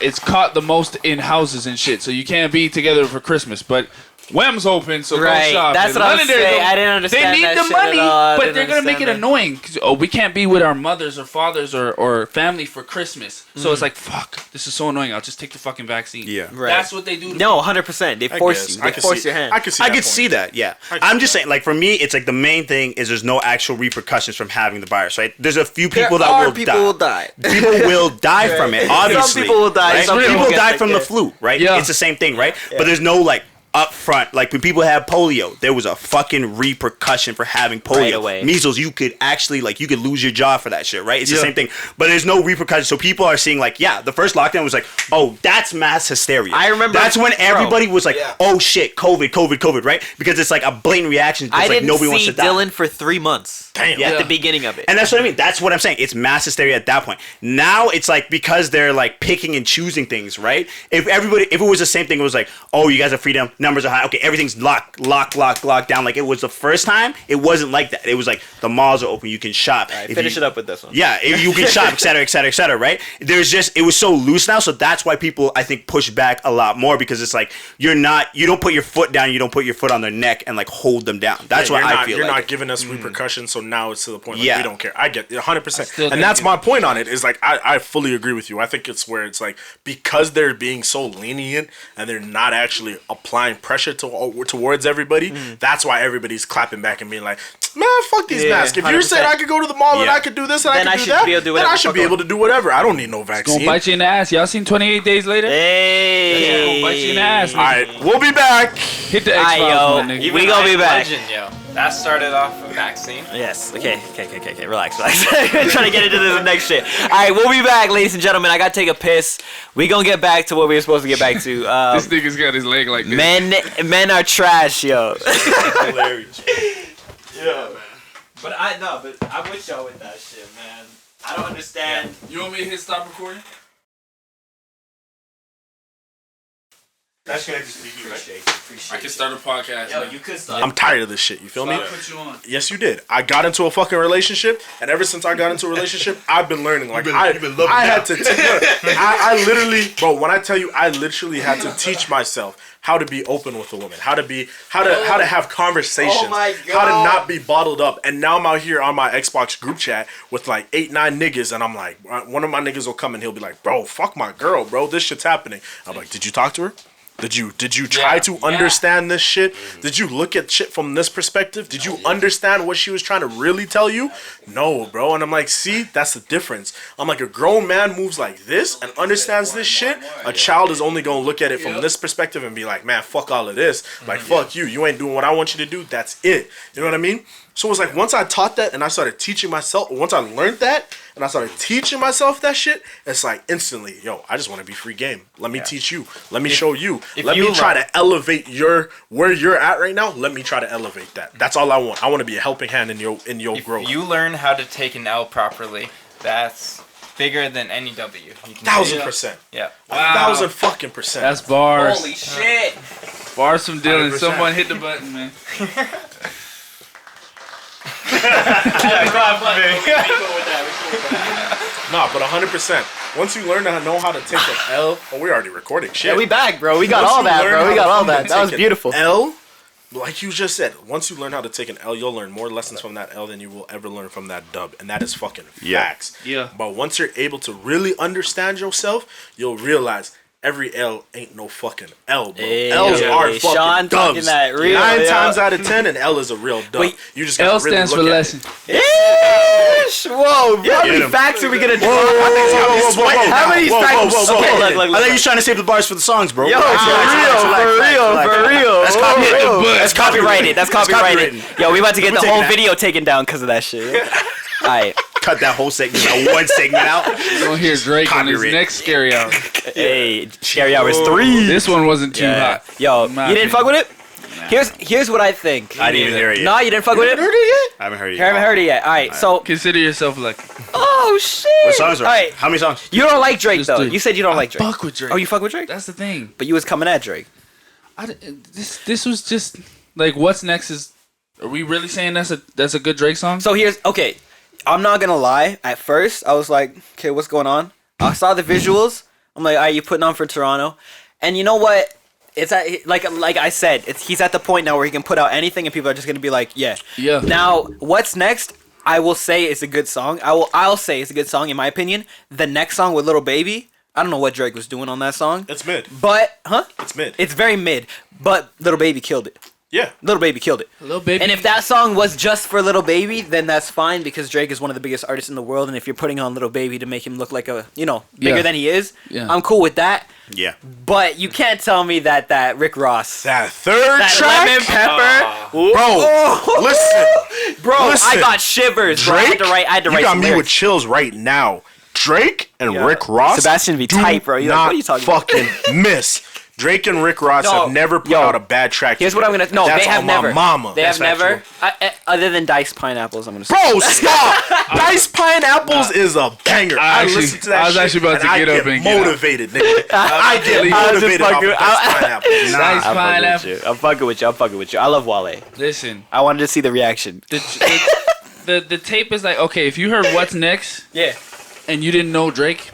it's caught the most in houses and shit, so you can't be together for Christmas." But Wham's open, so Right, go shop. that's And what I was Londonderry's saying. open. I didn't understand They need that the shit at money, all. I but didn't they're gonna make it understand that. annoying. 'Cause, oh, we can't be with our mothers or fathers or family for Christmas. So it's like, fuck, this is so annoying. I'll just take the fucking vaccine. Yeah. Right. That's what they do. To No, 100%. They force guess. you. I They could force see- your hand. I could see. I that could point. see that, yeah. I'm just saying, like, for me, it's like the main thing is there's no actual repercussions from having the virus, right? There's a few people that will die. People will die from it, obviously. people will die, right? some people People get die sick, from yeah. the flu, right? Yeah. It's the same thing, right? But there's no, like, up front, like when people have polio, there was a fucking repercussion for having polio. Right away. Measles, you could actually, like, you could lose your job for that shit, right? It's the same thing. But there's no repercussion. So people are seeing, like, yeah, the first lockdown was like, oh, that's mass hysteria. I remember- That's when everybody was like, Yeah. oh shit, COVID, right? Because it's like a blatant reaction. It's I like didn't nobody wants see to die. Dylan for 3 months. Damn. At Yeah. the beginning of it. And that's what I mean. That's what I'm saying. It's mass hysteria at that point. Now it's like because they're like picking and choosing things, right? If it was the same thing, it was like, oh, you guys have freedom, numbers are high, okay, everything's locked down. Like it was the first time, it wasn't like that. It was like the malls are open, you can shop. All right, If finish you- it up with this one. Yeah, if you can shop, et cetera, right? It was so loose now, so that's why people, I think, push back a lot more because it's like, you don't put your foot down, you don't put your foot on their neck and like hold them down. That's what I feel You're like. not giving us repercussions, so now it's to the point like Yeah. we don't care. I get it, 100%. still And think that's it- my point on it is like I fully agree with you. I think it's where it's like because they're being so lenient and they're not actually applying pressure towards everybody, that's why everybody's clapping back and being like, man, fuck these Yeah, masks. If you're saying 100%. I could go to the mall and Yeah. I could do this and Then I I could do should that, be able to do then I whatever should the be fuck able to do whatever. I don't need no Gonna vaccine. bite you in the ass. Y'all seen 28 Days Later? Hey. Gonna bite you in the ass. All right, we'll be back. Hit the X Aye, yo. Files, my nigga. We gonna be back. Legend, yo. That started off a vaccine. Yes. Okay. Relax. Trying to get into this next shit. All right, we'll be back, ladies and gentlemen. I gotta take a piss. We gonna get back to what we were supposed to get back to. This nigga's got his leg like this. Men are trash, yo. Hilarious. Yeah, man. But I'm with y'all with that shit, man. I don't understand. You want me to hit stop recording? That's gonna just be you, right? I can start a podcast. Yo, now. you could start. I'm tired of this shit. You feel me? I put you on. Yes, you did. I got into a fucking relationship, and ever since I got into a relationship, I've been learning. Like I had to. I literally, bro. When I tell you, I literally had to teach myself how to be open with a woman, how to have conversations, Oh my how to God. not be bottled up. And now I'm out here on my Xbox group chat with like 8, 9 niggas, and I'm like, one of my niggas will come and he'll be like, bro, fuck my girl, bro. This shit's happening. I'm like, did you talk to her? Did you try to understand this shit? Did you look at shit from this perspective? Did you understand what she was trying to really tell you? No, bro. And I'm like, see, that's the difference. I'm like, a grown man moves like this and understands this shit. A child is only gonna look at it from this perspective and be like, man, fuck all of this. Like, fuck you. You ain't doing what I want you to do. That's it. You know what I mean? So it was like, once I taught that and I started teaching myself, once I learned that and I started teaching myself that shit, it's like instantly, yo, I just want to be free game. Let me teach you. Let me show you. Let me try to elevate where you're at right now. Let me try to elevate that. That's all I want. I want to be a helping hand in your growth. If you learn how to take an L properly, that's bigger than any W. You can 1,000%. Yeah. 1,000 fucking percent. That's bars. Holy shit. Bars from Dylan. 100%. Someone hit the button, man. Nah, but 100%. Once you learn to know how to take an L, we already recording shit. Yeah, we back, bro. We got Once all you that, learn bro. We how got to all fucking that. That was take an beautiful. L, like you just said, once you learn how to take an L, you'll learn more lessons from that L than you will ever learn from that dub. And that is fucking facts. Yeah. But once you're able to really understand yourself, you'll realize every L ain't no fucking L, bro. Hey, L's are hey, fucking Sean talking dubs. that real, 9 yeah. times out of 10, an L is a real dub. Wait, you just gotta L really stands look for at lesson. Ish. Whoa, bro. How many him. facts are we gonna do? How many facts? Okay, look, I look, thought you was trying to save the bars for the songs, bro. Yo, for real. That's copyrighted. That's copyrighted. Yo, we about to get the taking whole that. video taken down because of that shit. Alright. Cut that whole segment, that one segment out. You're gonna hear Drake on his Copyright. next Scary Hour. Hey, Scary Hours 3. This one wasn't too hot. Yo, in my you didn't opinion. fuck with it? Here's what I think. I didn't even hear it yet. No, you didn't fuck with it? I haven't heard it You yet. haven't heard it yet. Alright, so. Consider yourself lucky. Oh, shit. What songs are? Alright. How many songs? You don't like Drake, Just though. 3. You said you don't like Drake. Fuck with Drake. Oh, you fuck with Drake? That's the thing. But you was coming at Drake. This was just like, what's next is. Are we really saying that's a good Drake song? So here's okay. I'm not gonna lie. At first, I was like, "Okay, what's going on?" I saw the visuals. I'm like, "Are you putting on for Toronto?" And you know what? It's like I said, he's at the point now where he can put out anything, and people are just gonna be like, "Yeah." Yeah. Now, what's next? I will say it's a good song. I'll say it's a good song in my opinion. The next song with Little Baby, I don't know what Drake was doing on that song. It's mid. But It's mid. It's very mid. But Little Baby killed it. Yeah. Little Baby killed it. Little Baby. And if that song was just for Little Baby, then that's fine because Drake is one of the biggest artists in the world. And if you're putting on Little Baby to make him look like bigger Yeah. than he is, Yeah. I'm cool with that. Yeah. But you can't tell me that Rick Ross, That third that track, Lemon Pepper, bro. Listen, bro, listen. I got shivers. Bro. I had to write you got some me with lyrics. chills right now. Drake and Yeah. Rick Ross, Sebastian be do tight, bro. You're like, not what are you talking about? fucking miss. Drake and Rick Ross No, have never put yo, out a bad track. Here's what I'm gonna. No, That's they have on my never. Mama. They have That's never. Other than Diced Pineapples, I'm gonna say. Bro, stop! Diced Pineapples is a banger. I listen to that I was shit actually about to and get I up and get out. motivated, nigga. I get I was just motivated off fucking- of Diced Pineapples. Nice I'm fucking pineapple. with you. I'm fucking with you. I love Wale. Listen, I wanted to see the reaction. the tape is like, okay, if you heard What's Next Yeah. and you didn't know Drake,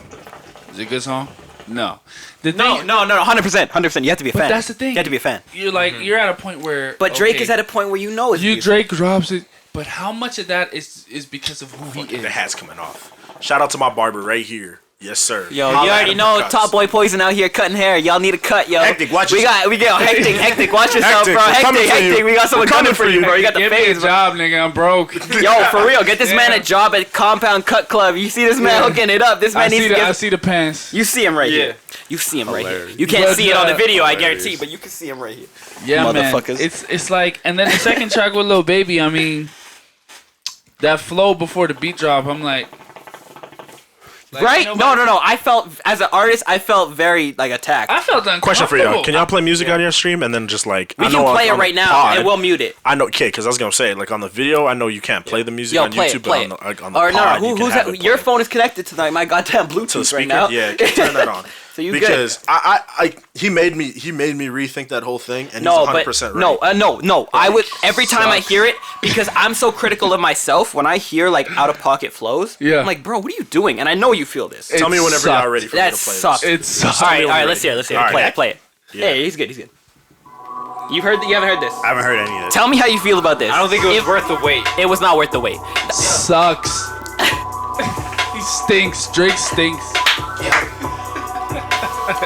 is it a good song? No. The No, thing, 100%. You have to be a But fan. that's the thing. You have to be a fan. You're like, you're at a point where. But Drake okay, is at a point where you know it's beautiful. Drake drops it, but how much of that is because of who he The is? hat's coming off. Shout out to my barber right here. Yes, sir. Yo, Holla you at already him know for cuts. Top Boy Poison out here cutting hair. Y'all need a cut, yo. Hectic, watch we yourself. got hectic. Watch yourself, Hectic, bro. we're coming for you. Hectic. We got someone coming for you, bro. You got the Give me a phase, bro. job, nigga. I'm broke. Yo, for real, get this man a job at Compound Cut Club. You see this man hooking it up. This man needs to I get. see the pants. You see him right Yeah. here. You see him right here. Hilarious. You can't But, see it on the video, I hilarious. guarantee, but you can see him right here. Yeah, man. Motherfuckers. It's like, and then the second track with Lil Baby. I mean, that flow before the beat drop. I'm like Right? No. I felt, as an artist, I felt very, like, attacked. I felt uncomfortable. Question for y'all. Can y'all play music on your stream and then just like We I can know play it on right the now, pod- and we'll mute it. I know, okay, because I was gonna say like on the video, I know you can't play the music Yo, on play YouTube, it, play it. but on the Or pod, no, you can who's have that? it Your play. phone is connected to my goddamn Bluetooth To the speaker, right now. yeah, turn that on. So you because good. I he made me rethink that whole thing, and No, he's but 100% right. no. I would every time I hear it, because I'm so critical of myself. When I hear like out of pocket flows, Yeah. I'm like, bro, what are you doing? And I know you feel this. Tell me whenever sucked. y'all ready for me That to play sucks. this. It sucks. All right, when you're let's hear ready. it. All right. Play it. Yeah. Yeah, he's good. You haven't heard this? I haven't heard any of this. Tell me how you feel about this. I don't think it was worth the wait. It was not worth the wait. Sucks. He stinks. Drake stinks.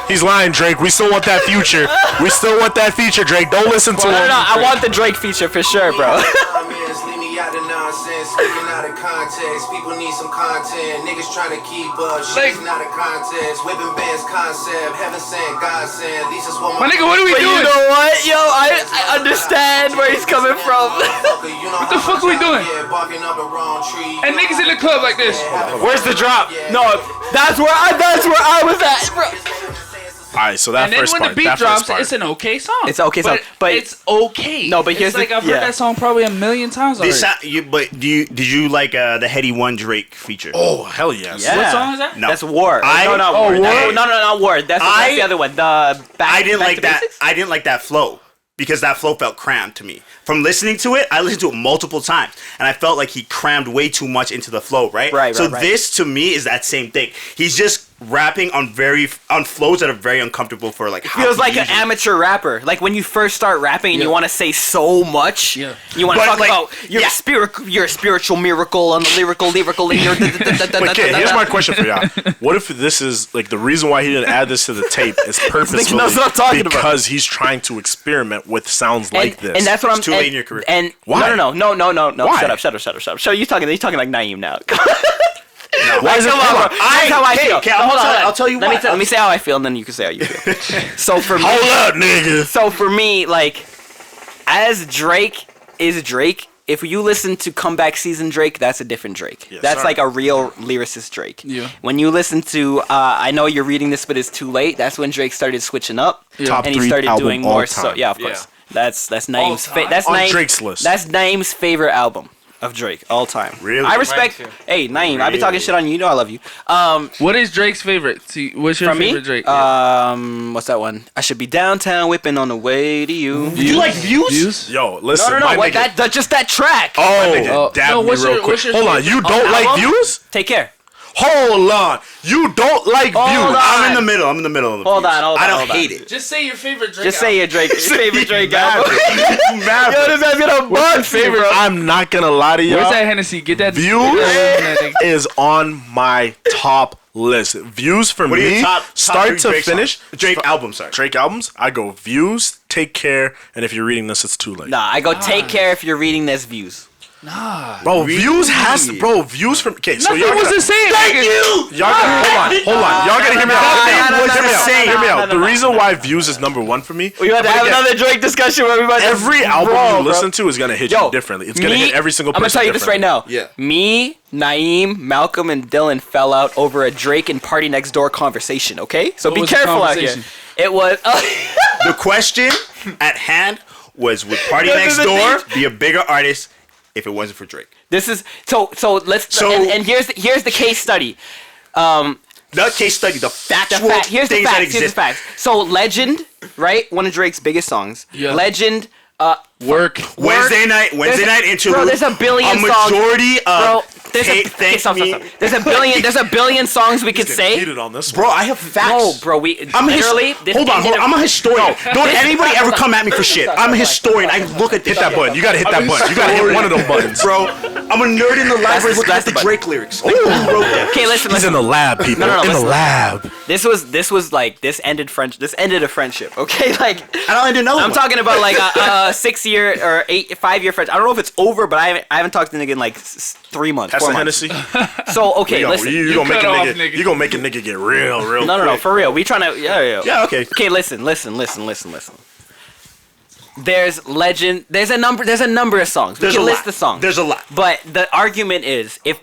He's lying, Drake. We still want that future. We still want that feature, Drake. Don't listen to No, him. I want the Drake feature for sure, bro. Leave me out of nonsense, speaking out of context. People need some content. Niggas trying to keep up. Shit's not a contest. Whipping bands concept. Heaven sent, God sent. These is what My nigga, what are we But you doing? know what, yo? I understand where he's coming from. What the fuck are we doing? Barking up the wrong tree. And niggas in the club like this. Where's the drop? No, that's where I was at, bro. All right, so that And then first when part. the beat that drops, first part. it's an okay song. It's an okay song, but- it's okay. No, but here's it's like the- I've yeah. heard that song probably a million times already. Did you like the Heady One Drake feature? Oh hell yes. Yeah. What song is that? No. That's War. I- no, not Oh, War. War? No, not War. That's the other one. The back, I didn't Back like to that. Basics? I didn't like that flow because that flow felt crammed to me. From listening to it, I listened to it multiple times, and I felt like he crammed way too much into the flow. Right. So Right. this to me is that same thing. He's just rapping on flows that are very uncomfortable for like. Feels like an amateur rapper. Like when you first start rapping and you want to say so much. Yeah. You want to But, talk like, about your yeah. spiritual miracle on the lyrical. Okay, here's my question for y'all. What if this is like the reason why he didn't add this to the tape is purposefully knows what I'm talking about. because he's trying to experiment with sounds like this. And that's what I'm. It's too late in your career. And Why? No. Why? Shut up. So you're talking like Naeem now. why is it? Come on, bro. That's how I feel. okay, No, hold on. I'll tell you Let why. me say how I feel, and then you can say how you feel. So for me, Hold up, nigga. So for me, like, as Drake is Drake, if you listen to Comeback Season Drake, that's a different Drake. Yes, That's sir. like a real lyricist Drake. Yeah. When you listen to, I know you're reading this, but it's too late. That's when Drake started switching up, Top and he 3 started album doing all more. time. So yeah, of Yeah. course. That's Naeem's time? that's On Naeem, Drake's list. That's Naeem's favorite album of Drake all time. Really? I respect. Mine too. Hey, Naeem, I be talking shit on you. You know I love you. What is Drake's favorite? See, what's your From me, favorite Drake? what's that one? I should be downtown whipping on the way to you. You like views? Yo, listen. No. my What nigga- just that track. Oh, dab no, me what's real your- quick. what's your Hold on, favorite- you don't like album? views? Take care. Hold on, you don't like Hold views. on. I'm in the middle. I'm in the middle of the Hold views. on, I don't hold on. hate it. Just say your favorite Drake. Just say your Drake. Favorite Drake album. Maverick. Yo, this guy's gonna bug favorite. I'm not gonna lie to y'all. Where's that Hennessy? Get that. Views is on my top list. Views for What are me, your top start three to Drake finish. songs? Drake album, sorry. Drake albums. I go Views, Take Care, and if you're reading this, it's too late. Nah, I go take care if you're reading this views. Bro, Views has to, bro. Views from. Okay, so Nothing y'all was gotta, the same. Thank you. y'all gotta, hold on. Y'all gotta hear me out. Hear me out. no, The reason why Views is number one for me. We got to I'm have gonna get- another Drake discussion where we about to Every album Bro, you bro. listen to is gonna hit you differently. It's gonna hit every single person. I'm gonna tell you this right now. Yeah. Me, Naeem, Malcolm, and Dylan fell out over a Drake and Party Next Door conversation. Okay, so What be was the careful out here. conversation? It was. The question at hand was, would Party This Next is the Door thing. be a bigger artist if it wasn't for Drake? This is so. Let's. So- and here's the case study. The case study, the factual Here's the things that facts. Here's the exist. facts. So Legend, right? One of Drake's biggest songs. Yeah. Legend. Wednesday night interlude. Bro, there's a billion songs. A majority of. Stop. There's a billion songs we could say. Heated on this Bro, I have facts. No, bro, hold on. I'm a historian. Don't anybody ever come at me for shit. I'm a historian. I look at this. Hit that button. You gotta hit that button. You gotta hit one of them buttons, bro. I'm a nerd in the library looking at the Drake lyrics. Like, who wrote that? Okay, listen. He's in the lab, people. In the lab. This ended a friendship. Okay, like I don't even know. I'm talking about like a 6-year or 5-year friendship. I don't know if it's over, but I haven't talked to the nigga in like 3 months. That's a Hennessy. So okay, listen. You gonna make a nigga get real. No, for real. We trying to yeah. Okay. Okay, listen. There's a number of songs. We can list the songs. There's a lot. But the argument is, if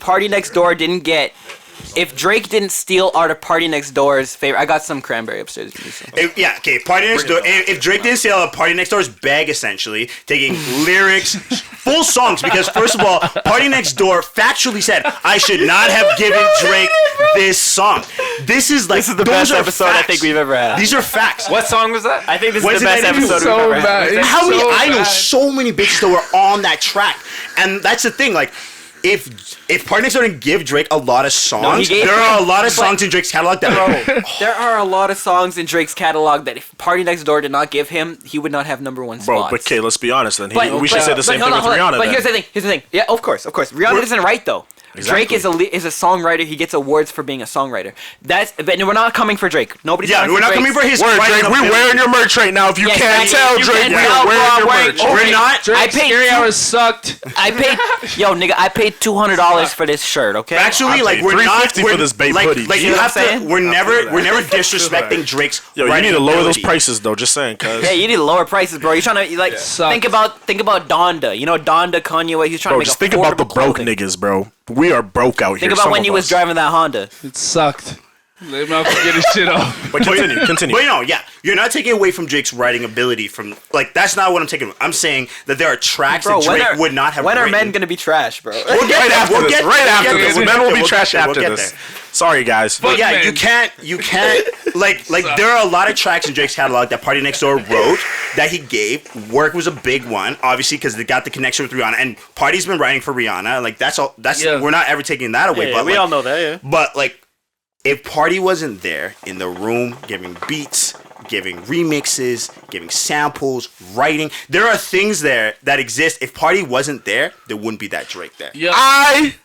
Drake didn't steal out of Party Next Door's favorite, I got some cranberry upstairs. Party Next Door. If Drake didn't steal out of Party Next Door's bag, essentially taking lyrics, full songs, because first of all, Party Next Door factually said I should not have given Drake this song. This is the best episode I think we've ever had. These are facts. What song was that? I think this is the best episode we've ever had. I know so many bitches that were on that track, and that's the thing. Like, if Party Next Door didn't give Drake a lot of songs, there are a lot of songs in Drake's catalog that there are a lot of songs in Drake's catalog that if Party Next Door did not give him, he would not have #1 spots. Bro, but okay, let's be honest then. We should say the same thing with Rihanna. But here's the thing. Yeah, of course. Rihanna isn't right though. Exactly. Drake is a songwriter. He gets awards for being a songwriter. But we're not coming for Drake. Nobody's we're not coming for his word. Drake, we're wearing your merch right now. If you can't tell, Drake, we're wearing your merch. We're not. Drake's scary hours sucked. I paid $200 for this shirt. Okay. Actually, like we're not $350 for this babe hoodie. Like you have to. We're never disrespecting Drake's. Yo, you need to lower those prices though. Just saying, cause yeah, you need to lower prices, bro. You're trying to think about Donda. You know Donda, Kanye. He's trying to make just think about the broke niggas, bro. We are broke out here. Think about when you was driving that Honda. It sucked. Let him out to get his shit off. But continue. But you're not taking away from Drake's writing ability. That's not what I'm taking. I'm saying that there are tracks that Drake would not have. When written. are men gonna be trash, bro? We'll get after this. Right after this. Men will be trash after this. Sorry, guys. But yeah, you can't. Like there are a lot of tracks in Drake's catalog that Party Next Door wrote that he gave. Work was a big one, obviously, because they got the connection with Rihanna, and Party's been writing for Rihanna. Like that's all. We're not ever taking that away. But we all know that. Yeah. But like. If Party wasn't there in the room giving beats, giving remixes, giving samples, writing, there are things there that exist. If Party wasn't there wouldn't be that Drake there. Yep. I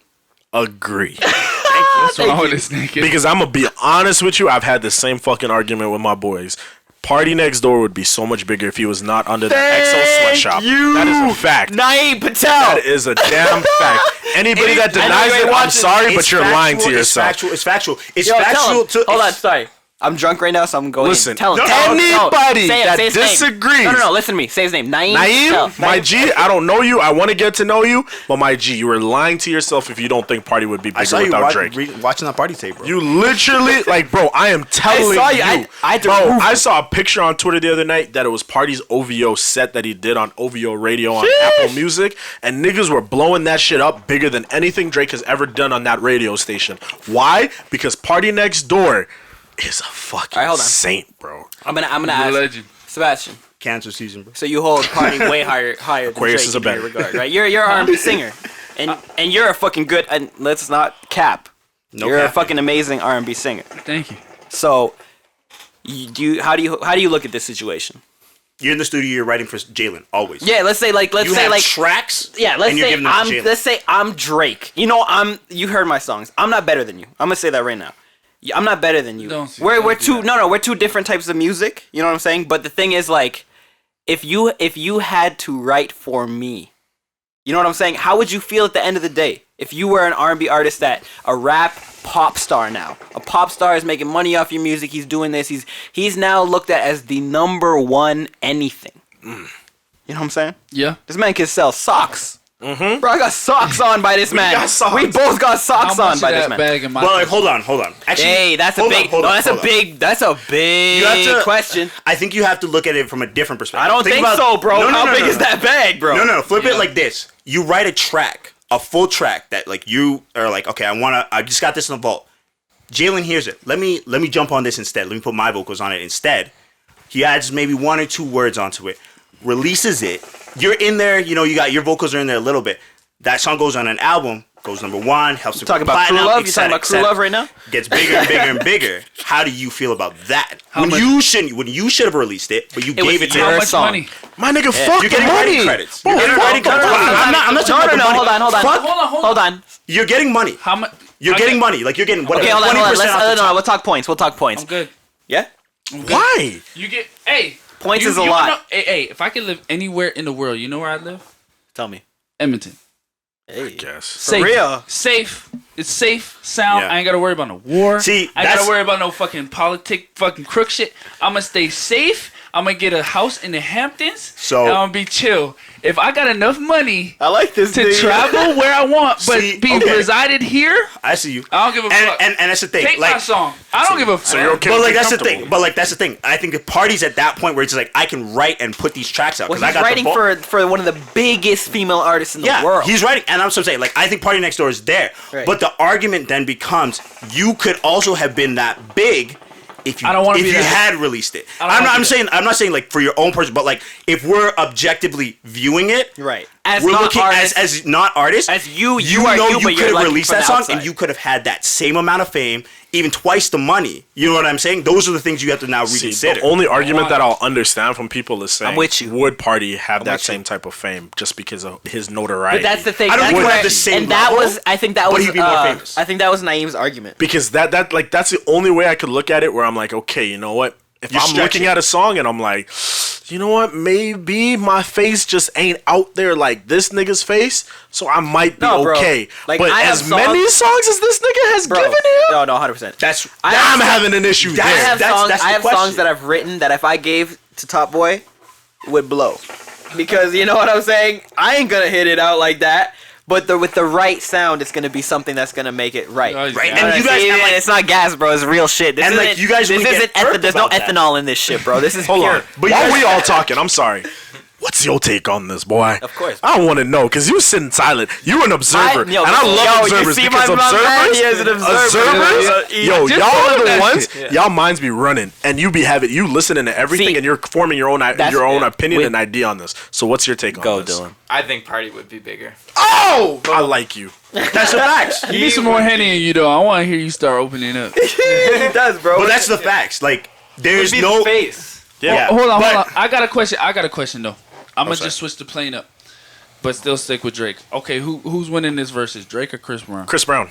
agree. What's wrong with this nigga? Because I'm gonna be honest with you, I've had the same fucking argument with my boys. Party Next Door would be so much bigger if he was not under the EXO sweatshop. That is a fact. Naeem Patel. That is a damn fact. Anybody that denies it, I'm sorry, but you're lying to yourself. It's factual. Hold on, sorry. I'm drunk right now, so I'm going. Listen, tell him. Anybody that disagrees. No, listen to me. Say his name. Naeem, my G, I don't know you. I want to get to know you, but my G, you were lying to yourself if you don't think Party would be bigger without Drake. Watching that Party tape, bro. You literally, bro, I am telling you. I saw a picture on Twitter the other night that it was Party's OVO set that he did on OVO Radio on Apple Music, and niggas were blowing that shit up bigger than anything Drake has ever done on that radio station. Why? Because Party Next Door is a fucking saint, bro. I'm gonna ask legend. Sebastian. Cancer season, bro. So you hold Party way higher than Aquarius Drake is a better regard, right? You're an R&B singer, and you're a fucking good. And let's not cap. You're a fucking amazing R&B singer. Thank you. So, how do you look at this situation? You're in the studio. You're writing for Jaylin always. Yeah, let's say tracks. Yeah, let's say I'm Drake. You heard my songs. I'm not better than you. I'm gonna say that right now. I'm not better than you. We're two different types of music. You know what I'm saying? But the thing is, like, if you had to write for me, you know what I'm saying? How would you feel at the end of the day if you were an R&B artist that a rap pop star now? A pop star is making money off your music. He's doing this. He's now looked at as the #1 anything. You know what I'm saying? Yeah. This man can sell socks. Mm-hmm. Bro, I got socks on by this man. We both got socks on by this man. Well, hold on. Actually, hey, that's a big question. I think you have to look at it from a different perspective. I don't think so, bro. How big is that bag, bro? No. Flip it like this. You write a full track that like you are like, okay, I just got this in the vault. Jaylin hears it. Let me jump on this instead. Let me put my vocals on it instead. He adds maybe 1 or 2 words onto it, releases it. you're in there. You know, you got your vocals are in there a little bit. That song goes on an album. Goes number one, helps to Talking go about True platinum, Love? You talking about True Love right now? Gets bigger and bigger and bigger. How do you feel about that? When you should have released it, but you gave it to How your much song. money? My nigga, fuck You're the getting money. writing credits. You're getting writing credits. I'm not talking about the money. Hold on. Fuck. Hold on. You're getting money. How much? You're getting money. Like you're getting whatever. Okay, hold on. 20% Let's, off the top. we'll talk points. I'm good. Yeah? Why? You get Points you- is a you lot. know- hey, if I could live anywhere in the world, you know where I'd live? Tell me. Edmonton. Hey. Guess. Safe. real? Safe. It's safe. Sound. Yeah. I ain't gotta worry about no war. See, I ain't gotta worry about no fucking fucking crook shit. I'm gonna stay safe. I'm gonna get a house in the Hamptons. So- and I'm gonna be chill. If I got enough money I like this to travel where I want, but See, be okay. resided here, I see you. I don't give a fuck. And that's the thing. Take my Like, song. I don't give a fuck. So you're okay but with like being that's the comfortable. thing. But like that's the thing. I think the party's at that point where it's like I can write and put these tracks out Well, because I he's got writing the for one of the biggest female artists in the world. he's writing, and I'm so saying like I think Party Next Door is there. Right. But the argument then becomes you could also have been that big. If you, I don't wanna if be you that. had released it, I don't wanna be I'm not saying like for your own person, but like if we're objectively viewing it, Right. As we're not looking artists, as not artists, as you know are you, you but could you're have like released from that the song outside. and you could have had that same amount of fame, even twice the money. You know what I'm saying? Those are the things you have to now See, reconsider. the only argument that I'll understand from people is saying, I'm with you. would Party have that with you. same type of fame just because of his notoriety? But that's the thing. I don't that's think we where- have the same and that level, was I think that but was he'd be more famous. I think that was Naeem's argument. Because that's the only way I could look at it where I'm like, okay, you know what? If You're I'm stretching. looking at a song and I'm like, you know what? Maybe my face just ain't out there like this nigga's face, so I might be No, bro. okay. Like, but I have as many songs as this nigga has Bro, given him, no, 100%. That's I'm having an issue I there. have That's- songs. that's the I have question. songs that I've written that if I gave to Top Boy, would blow, because you know what I'm saying. I ain't gonna hit it out like that, but with the right sound, it's gonna be something that's gonna make it right. Right, right. and And you guys, See, and like, it's not gas, bro. It's real shit. This And, like, isn't- you guys This wouldn't isn't. get irked There's no about that. ethanol in this shit, bro. This is Hold pure. on. But while we all talking, I'm sorry. What's your take on this, boy? Of course. I don't want to know because you was sitting silent. You an observer, and I yo, love you observers see because my man? observers, He is an observer. observers, Yeah. yo, Just y'all follow are the that ones. shit. Y'all minds be running, and you listening to everything, See, and you're forming your own opinion with- and idea on this. So, what's your take on Go, this? Dylan. I think Party would be bigger. Oh, I like you. that's the facts. You need some more Henny in you, though. I want to hear you start opening up. He does, bro. But that's the facts. Like there's Be no the face. Yeah. Hold on. But- I got a question, though. I'm going to sorry. just switch the plane up, but still stick with Drake. Okay, who's winning this versus, Drake or Chris Brown? Chris Brown.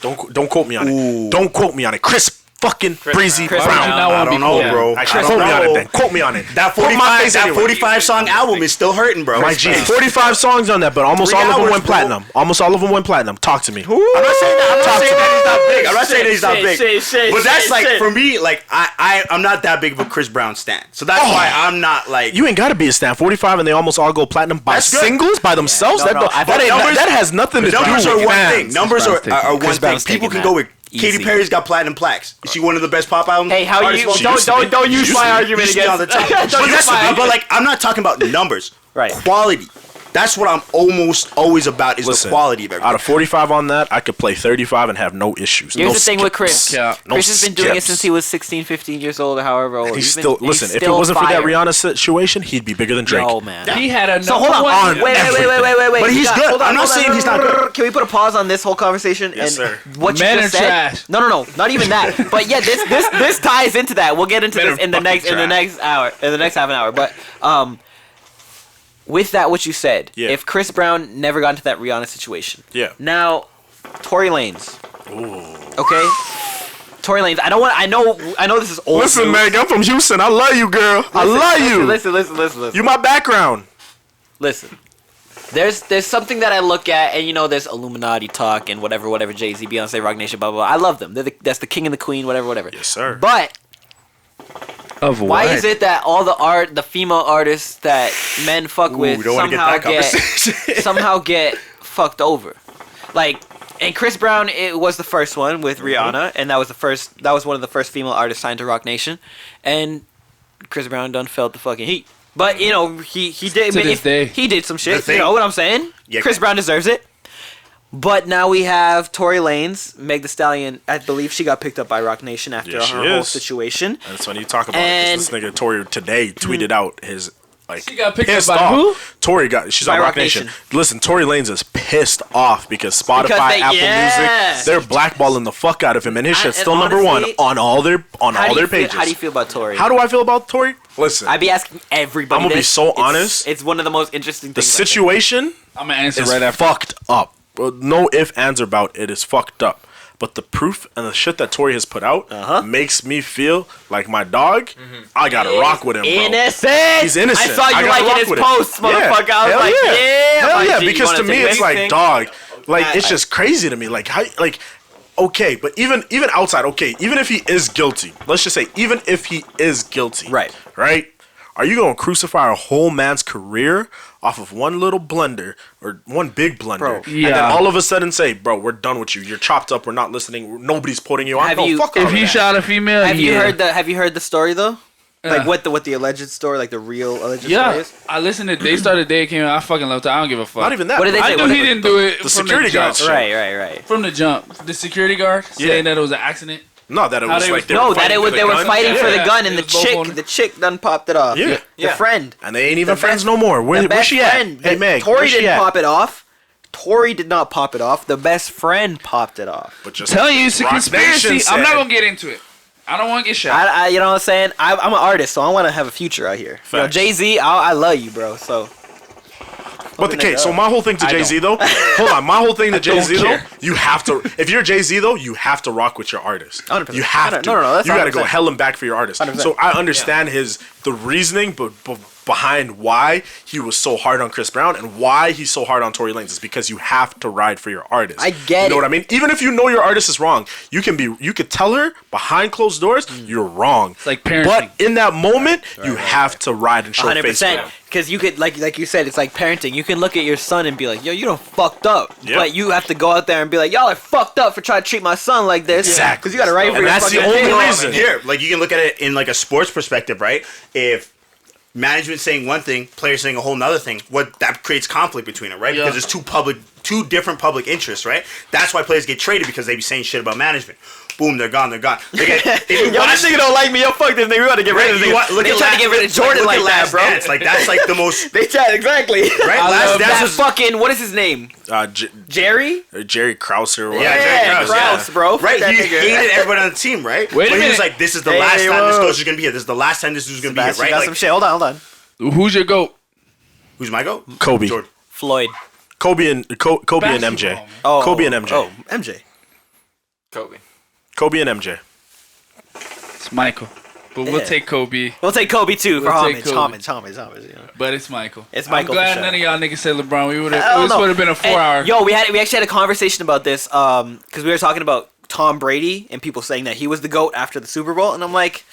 Don't quote me on it. Don't quote me on it. Chris fucking Breezy Brown. Brown. Why would you not I wanna don't be know, quoted? bro. Actually, I quote don't me on it know. then. Quote me on it. That Put my face anyway. 45 song album is still hurting, bro. My G, 45 songs on that, but almost 3 all of them hours, went bro. platinum. Almost all of them went platinum. Talk to me. I'm not saying that. I'm not saying that he's not big. I'm not saying that he's not big. Shit, But that's shit, like shit. for me, like I'm not that big of a Chris Brown stan. So that's why I'm not like You ain't got to be a stan. 45 and they almost all go platinum by That's good. singles by themselves. No, no, I thought numbers- that has nothing to do numbers with are one fans. thing. Numbers are Brown's taking- one Chris thing. Brown's People taking can that. go with Easy. Katy Perry's got platinum plaques. Is she one of the best pop albums? Hey, how artists you of all used time? to be. don't use my argument Used to be on against the top. Don't But use that's my but argument. like I'm not talking about numbers. Right. Quality. That's what I'm almost always about is Listen, the quality of everything. Out of 45 on that, I could play 35 and have no issues. Here's no the thing with Chris. skips. Yeah. No Chris has been doing it skips. since he was 16, 15 years old or however old. He's been- still listen. If it still wasn't for that fire. Rihanna situation, he'd be bigger than Drake. Yo, man. He had a So hold on. one. Wait. But We he's got- good. hold on, I'm not hold on, saying he's not good. Can we put a pause on this whole conversation? Yes, and sir. What you Men just are said? trash. No, not even that. But yeah, this ties into that. We'll get into Men this are in the fucking next hour, in the next half an hour. But with that, what you said, Yeah. if Chris Brown never got into that Rihanna situation, Yeah. Now, Tory Lanez. Okay. Tory Lanez. I know this is old. Listen, news. Meg, I'm from Houston. I love you, girl. I love you. Listen. You my background. Listen. There's something that I look at, and you know, there's Illuminati talk and whatever, Jay-Z, Beyonce, Rock Nation, blah blah blah. I love them. That's the king and the queen, whatever. Yes, sir. But Of why what? is it that all the female artists that men fuck with don't wanna get somehow that conversation. somehow get fucked over? Like, and Chris Brown, it was the first one with Rihanna, and that was one of the first female artists signed to Rock Nation, and Chris Brown done felt the fucking heat. But you know, he did. To this day. He did some The shit. thing- You know what I'm saying? Yeah. Chris Brown deserves it. But now we have Tory Lanez, Meg Thee Stallion. I believe she got picked up by Rock Nation after Yes, she her whole is. situation. And that's when you talk about it. And- 'Cause this nigga Tory today tweeted out his like She got picked up pissed by off. who? She's By on Rock Roc Nation. Nation. Listen, Tory Lanez is pissed off because Spotify, Apple Music, they're blackballing the fuck out of him, and his shit's and still number honestly, one on all their pages. How do you feel about Tory? How do I feel about Tory? Listen, I'd be asking everybody. I'm gonna be this. so It's- honest. It's one of the most interesting the things. I think. situation I'm gonna answer is right after. fucked up. Well, no ifs, ands, or about it is fucked up. But the proof and the shit that Tory has put out makes me feel like my dog. I gotta rock with him, bro. Innocent. He's innocent. I saw I you gotta liking rock his with it. posts, motherfucker. I was Hell like, yeah, Hell my yeah. G, you Because wanna to me, take it's like, anything? dog. Like it's just crazy to me. Like how, like. Okay, but even outside, okay, even if he is guilty, let's just say, even if he is guilty, right? Are you gonna crucify a whole man's career off of one little blunder or one big blunder, and then all of a sudden say, "Bro, we're done with you. You're chopped up. We're not listening. Nobody's putting you on." If he shot a female, Have you heard the story though? Like Yeah. what the alleged story, like the real alleged story Yeah, is? I listened to Day Star the Day it came out. I fucking loved it. I don't give a fuck. Not even that. What did they say? I knew What he did- didn't do it. The from security jump. guard shit. Right. From the jump, the security guard saying that it was an accident. No, that it How was they like was- they No, were that fighting it for was the they were gun. fighting for the Yeah. gun, and It was both on- the chick done popped it off. Yeah. The friend. And they ain't even The friends best- no more. Where's the best she at? friend. Hey, Meg, Tory where's she didn't at? pop it off. Tory did not pop it off. The best friend popped it off. But just Telling you it's a Roc conspiracy. Nation I'm not said- gonna get into it. I don't want to get shot. I you know what I'm saying? I'm an artist, so I want to have a future out here. You know, Facts. Jay-Z, I love you, bro. So. But okay, so my whole thing to Jay Z though, hold on, my whole thing to Jay Z though, you have to. If you're Jay Z though, you have to rock with your artist. 100%. You have to. No, that's you got to 100%. go hell and back for your artist. 100%. So I understand the reasoning, but behind why he was so hard on Chris Brown and why he's so hard on Tory Lanez is because you have to ride for your artist. I get You know it. what I mean? Even if you know your artist is wrong, you could tell her behind closed doors you're wrong. It's like parenting. But in that moment, you have to ride and show face. 100%. Because you could, like you said, it's like parenting. You can look at your son and be like, yo, you done fucked up. Yeah. But you have to go out there and be like, y'all are fucked up for trying to treat my son like this. Exactly. Because you got to write for And your that's the fucking only kid. reason. Here, like you can look at it in like a sports perspective, right? If management saying one thing, players saying a whole nother thing, what that creates conflict between it, right? Yeah. Because there's two different public interests, right? That's why players get traded because they be saying shit about management. Boom, they're gone. Like, if you Yo, this nigga don't like me. Yo, fuck this nigga. We got to get rid of this nigga. They trying to get rid of Jordan like that, bro. Like that's like the most They tried, exactly. right. I Last love Dance That was fucking, what is his name? Jerry Jerry? Krause or whatever. Yeah, Jerry Krause, Krause, bro. Fuck right. that He nigga. hated everybody on the team, right? Wait a but he minute. was like, "This is the Hey, last time this whoa. coach is gonna be here. This is the last time this dude's gonna be here." Sebastian Right? got Like, some shit. Hold on. Who's your goat? who's my goat? Kobe. Jordan. Floyd. Kobe and Basketball, MJ. man. Oh, Kobe and MJ. Oh, MJ. Kobe. Kobe and MJ. It's Michael. But we'll Yeah. take Kobe. We'll take Kobe too for We'll take homage. Kobe. Homage. You know. But it's Michael. It's Michael I'm glad for sure. none of y'all niggas said LeBron. We would I have. don't This know. would have been a 4-hour. Yo, we actually had a conversation about this because we were talking about Tom Brady and people saying that he was the GOAT after the Super Bowl, and I'm like,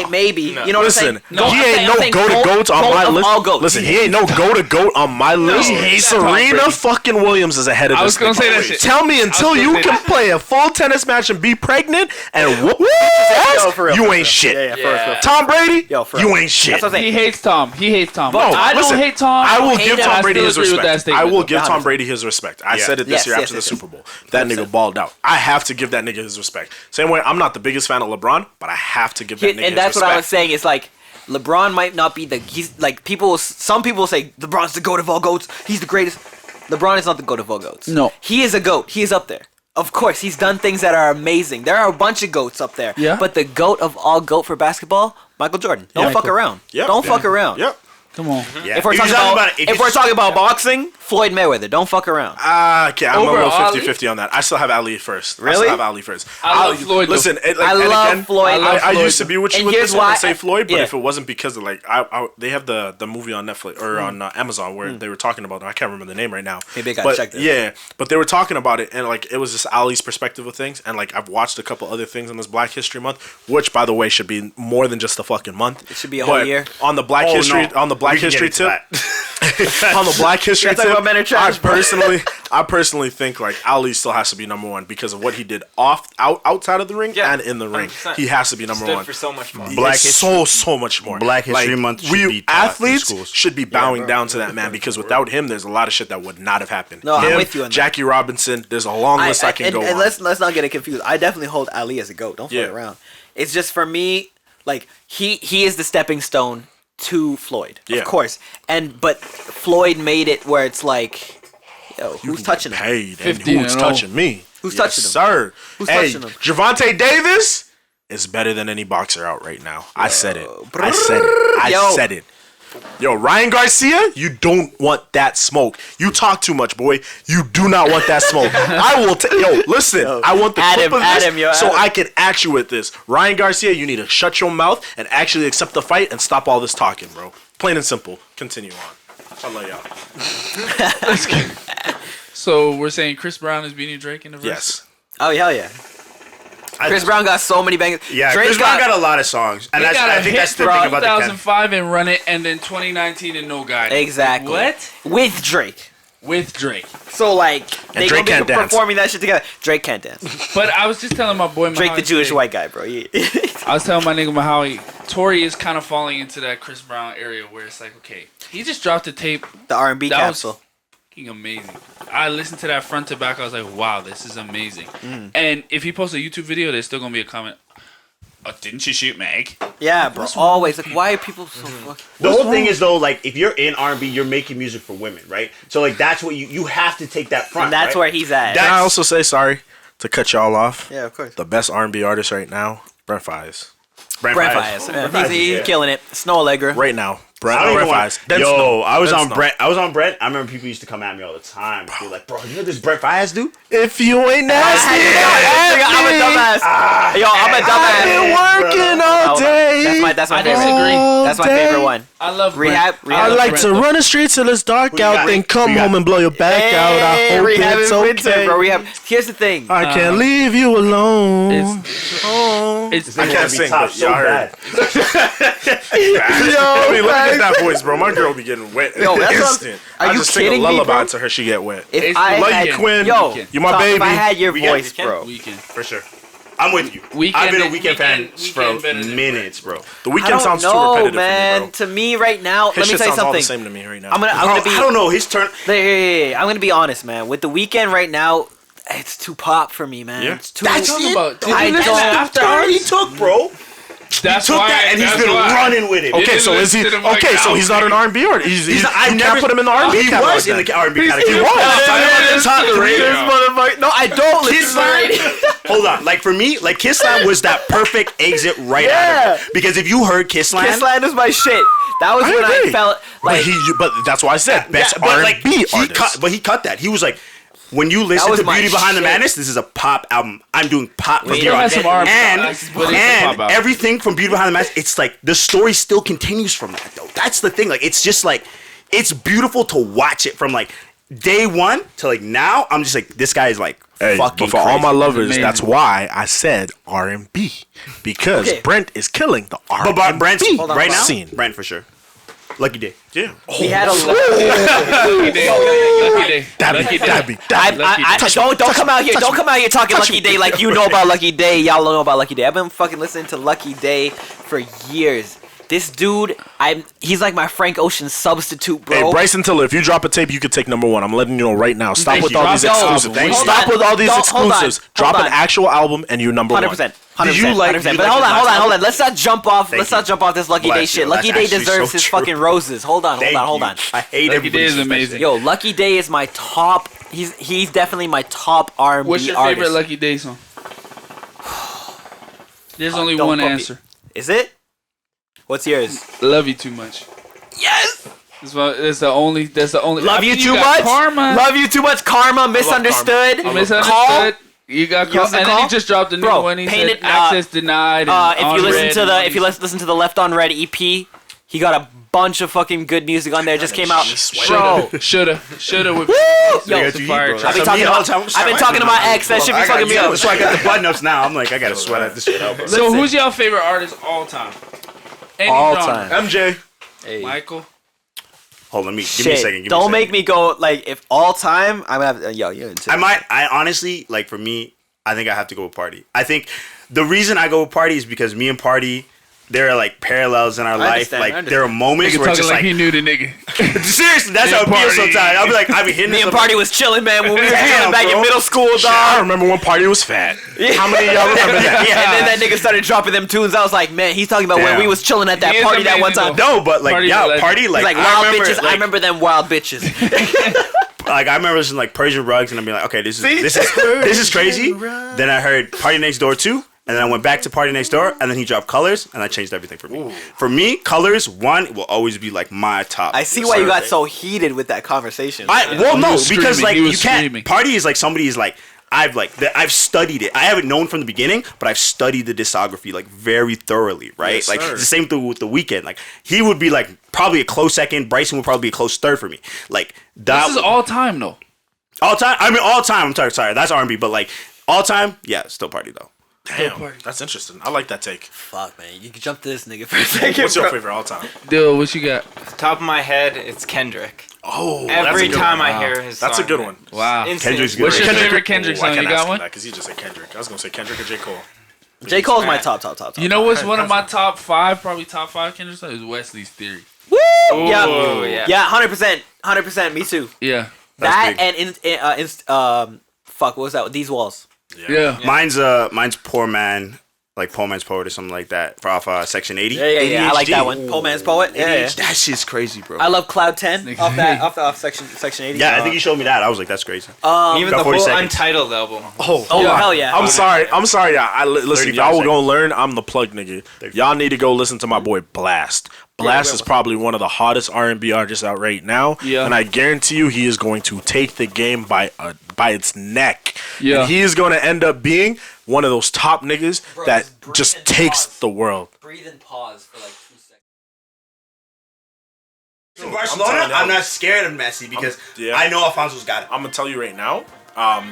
maybe. No. You know what Listen, I'm saying? he ain't no go-to-goats on my list. All goats. Listen, he ain't no go-to-goat on my list. He hates Tom Serena Brady. fucking Williams is ahead of I this was gonna nigga. say that shit. Tell me until gonna you say can that. play a full tennis match and be pregnant and whoop Yo, for real, you for ain't real. shit. Yeah, for real. Tom Brady, Yo, for you real. ain't shit. That's what I'm saying. He hates Tom. He hates Tom. But I don't listen, hate Tom. I will hate give him. Tom I Brady still his agree with that respect. I statement. will give Tom 100%. Brady his respect. I Yeah. said it this Yes, year yes, after yes, the yes. Super Bowl. That nigga balled out. I have to give that nigga his respect. Same way, I'm not the biggest fan of LeBron, but I have to give that nigga his And that's respect. what I was saying. It's like LeBron might not be he's like some people say LeBron's the GOAT of all goats. He's the greatest. LeBron is not the GOAT of all goats. No. He is a GOAT. He is up there. Of course, he's done things that are amazing. There are a bunch of GOATs up there. Yeah. But the GOAT of all GOAT for basketball, Michael Jordan. Don't fuck around. Yep. Don't fuck around. Yep. Come on. Yeah. If we're you're talking about, if if you- we're talking about boxing, Floyd Mayweather. Don't fuck around. Okay, I'm a Over little Ali? 50-50 on that. I still have Ali first. I Really? still have Ali first. I love Floyd, though. Listen, I love Floyd. I used to be with you And with here's this one why and say I- Floyd, but yeah. if it wasn't because of like, they have the movie on Netflix or on Amazon where they were talking about it. I can't remember the name right now. Maybe I gotta but, check this. Yeah, but they were talking about it and like it was just Ali's perspective of things. And like I've watched a couple other things on this Black History Month, which by the way should be more than just a fucking month. It should be a whole year. On the Black Oh, History, no. on the Black We can get History into tip. that. On the Black History Let's talk tip, about men are trash, bro. I personally think like Ali still has to be number one because of what he did outside of the ring Yeah, and in the ring. 100%. He has to be number Stood one. for so much more. Black It's History- so much more. Black History Month should we be taught in athletes schools. should be bowing down to that man because without him, there's a lot of shit that would not have happened. No, I'm Him, with you on that. Jackie Robinson. There's a long list I can and, go and on. let's not get it confused. I definitely hold Ali as a GOAT. Don't fuck Yeah. around. It's just for me, like he is the stepping stone to Floyd, Yeah. of course. But Floyd made it where it's like, yo, You who's can touching get him? paid, and 50 who's and oh. touching me? Who's Yes, touching him? sir? Who's hey, touching him? Javante Davis is better than any boxer out right now. I said it. I said it. I Yo. said it. Yo, Ryan Garcia, you don't want that smoke. You talk too much, boy. You do not want that smoke. I will yo, listen. I want the clip of this so I can act you with this. Ryan Garcia, you need to shut your mouth and actually accept the fight and stop all this talking, bro. Plain and simple. Continue on. I love y'all. Let's go. So we're saying Chris Brown is beating Drake in the verse? Yes. Oh hell yeah! Chris Brown got so many bangers. Yeah, Drake Chris Brown got a lot of songs, and He that's, got I a think hit that's the from thing about the Ken. 2005 and Run It, and then 2019 and No Guide. Exactly. What? With Drake. With Drake. So like they Drake gonna can't be dance. performing that shit together. Drake can't dance. But I was just telling my boy Drake, the Mahawi Jewish today- white guy, bro. Yeah. I was telling my nigga Mahawi, Tory is kind of falling into that Chris Brown area where it's like, okay, he just dropped a tape. The R&B That was capsule. fucking amazing. I listened to that front to back. I was like, wow, this is amazing. And if he posts a YouTube video, there's still gonna be a comment. Oh, didn't you shoot Meg? Yeah, bro. Always like, why are people so fucking? The whole thing is though, like if you're in R&B, you're making music for women, right? So like that's what you have to take that front. And that's right? where he's at. Can I also say, sorry to cut y'all off, Yeah, of course. the best R&B artist right now, Brent Fayez. Brent Brent Fayez. Fayez. Brent Fayez, He's yeah. killing it. Snow Allegra. Right now. I Brent don't even Fayez. want. Then Yo, Snow. I was Then on Snow. Brent. I was on Brent. I remember people used to come at me all the time. Be like, bro, you know this Brent Fayez dude? If you ain't nasty, I'm a dumbass. Yo, I'm a dumbass. I've been working all day. That's my I favorite. disagree. That's my day. favorite one. I love Rehab. Brent. I love like Brent, to though. run the streets till it's dark you out, got? then come Who you got? home and blow your back out. I hope Rehab it's is winter, okay. bro. Rehab. Here's the thing. I can't leave you alone. It's I can't sing, but so y'all heard. I mean, look at that voice, bro. My girl be getting wet Yo, that's what I'm- instant. are I you just sing a kidding me, lullaby bro? to her, she get wet. If It's I the Love had, you, Quinn. yo, You my Tom, baby. If I had your Weekend. voice, bro. Weekend. For sure. I'm with you. Weekend I've been a and- Weekend fan Weekend for better than minutes, bro. The I weekend don't sounds too know, repetitive man. for me, To me, right now, bro. let me His tell shit you sounds all the something. same to me right now. I'm gonna I be. don't know. His turn. Hey, I'm gonna be honest, man. With the weekend right now, it's too pop for me, man. Yeah. It's too. That's talking it. about? Did I you listen don't- to After Turn he Hours? took, bro. That's Took why. that and he's that's been why. running with it. Okay, Okay, so is he? listen to my Okay, so album. he's not an R&B artist. He's I you never can't put him in the R&B He catalog was in then. the R&B category. He was. Top three. This motherfucker. No, I don't listen to Kissline. radio. Hold on. Like for me, like Kissline was that perfect exit right out Yeah. of it. Because if you heard Kissline, Kissline is my shit. That was I when I agree. felt like. But that's why I said best but R&B like he artist. cut that. He was like, when you listen was to my Beauty Behind the shit. Madness, this is a pop album. I'm doing pop from Wait, here it on. has some R&B, And, but it's a pop and album. everything from Beauty Behind the Madness, it's like the story still continues from that though. That's the thing. Like it's just like it's beautiful to watch it from like day one to like now. I'm just like this guy is like Hey, fucking but for all crazy. my lovers, Amazing. that's why I said R&B because Okay. Brent is killing the R&B But Brent's Hold on, right now. scene. Brent for sure. Lucky Day. Yeah, we had a. Lucky day. Lucky day. Lucky day. Don't come out here. Don't come out here talking Lucky Day like you know about Lucky Day. Y'all don't know about Lucky Day. I've been fucking listening to Lucky Day for years. This dude, he's like my Frank Ocean substitute, bro. Hey, Bryson Tiller, if you drop a tape, you could take number one. I'm letting you know right now. Stop Thank with you. all these Yo, exclusives. thank you. Stop with all these Hold on, exclusives. hold Drop on. an actual album, and you're number 100%. one. 100%. Did you like- 100%. did you But like hold his on, last hold on, album? hold on. Let's not jump off. Thank Let's you. not jump off this Lucky Bless Day you. shit. Lucky That's Day actually deserves so his true. fucking roses. Hold on, Thank hold you. on. I hate Lucky everybody Day is disrespects amazing. that. Yo, Lucky Day is my top. He's definitely my top R&B What's your artist. favorite Lucky Day song? There's only Don't one put me- answer. Is it? What's yours? Love you too much. Yes. That's the only. Love you After too got much. Karma. Love you too much. Karma. Misunderstood. You Call. misunderstood. You got You called, listen to and then Call? he just dropped a new Bro, one. He Painted, said access denied. And If you on listen red to and the all if you these- listen to the Left on Red EP, he got a bunch of fucking good music on there. Just came out, bro. shoulda with Yo, Got you, bro. I've been talking about. I've been talking to my ex. That shit be fucking me up. So I got the button ups now. I'm like, I gotta sweat at this shit out, bro. So who's y'all favorite artist all time? Any All genre. time. MJ. Hey. Michael. Hold on, give me a Shit. second. Give me a Don't second. make me go like if all time. I'm gonna have yo. You're into I honestly, like for me, I think I have to go with Party. I think the reason I go with Party is because me and Party, there are like parallels in our life. understand, I Like there are moments Nigga where it's talking just like like he knew the nigga. seriously, that's how it feels sometimes. I'll be like, I've been hitting Me this and up. Party was chilling, man, when we were Damn, chilling back in bro. middle school, Shit, I dog. remember when Party was fat. How many of y'all remember that? Yeah, and then that nigga started dropping them tunes. I was like, man, he's talking about when Damn. we was chilling at that He is party that one amazing, time. though. No, but like Party's a yeah, legend. party He's like like I wild remember, bitches. like, I remember them wild bitches. Like I remember listening to like Persian Rugs, and I'm being like, okay, this is crazy. Then I heard Party Next Door 2, and then I went back to Party Next Door, and then he dropped Colors, and that changed everything for me. Ooh. For me, Colors 1 will always be like my top. I see why you got so heated with that conversation. Well, He no, was because screaming. like He you was can't. screaming. Party is like somebody is like I've studied it. I haven't known from the beginning, but I've studied the discography like very thoroughly, right? Yes, like sir. it's the same thing with The Weeknd. Like he would be like probably a close second. Bryson would probably be a close third for me. Like that This is all time though. all time. I mean all time. I'm sorry, that's R&B, but like all time, yeah, still Party though. Damn, that's interesting. I like that take. Fuck, man. You can jump to this nigga for a second. What's your bro. favorite all time? Dude, what you got? Top of my head, it's Kendrick. Oh, Every that's a good time one. I hear his That's a song, good man. one. Wow. Instant Kendrick's good. What's your inspiration. favorite Kendrick I song? can't You got ask him one? that because he just said Kendrick. I was gonna say Kendrick or J. Cole. J. Cole's my top. You know what's one of my top 5, probably top 5 Kendrick songs? Is Wesley's Theory. Woo! Ooh, Yeah. yeah. 100%. Me too. Yeah. That big. and fuck, what was that? These Walls. Yeah. Mine's Poor Man, like Poor Man's Poet or something like that, off Section 80. Yeah. I like that ADHD. one. Poor Man's Poet. Yeah. That shit's crazy, bro. I love Cloud 10 off section 80. Yeah, I think you showed me that. I was like, that's crazy. Even Got the 40 whole seconds. Untitled album. Oh hell yeah. I'm sorry, y'all. Listen, 35 y'all will go seconds. learn. I'm the plug nigga. Y'all need to go listen to my boy Blast. Blast is probably one of the hottest R&B artists out right now. Yeah. And I guarantee you, he is going to take the game by its neck. Yeah. And he is going to end up being one of those top niggas that just takes the world. Breathe and pause for like 2 seconds. In Barcelona, telling you. I'm not scared of Messi because Yeah. I know Alfonso's got it. I'm gonna tell you right now.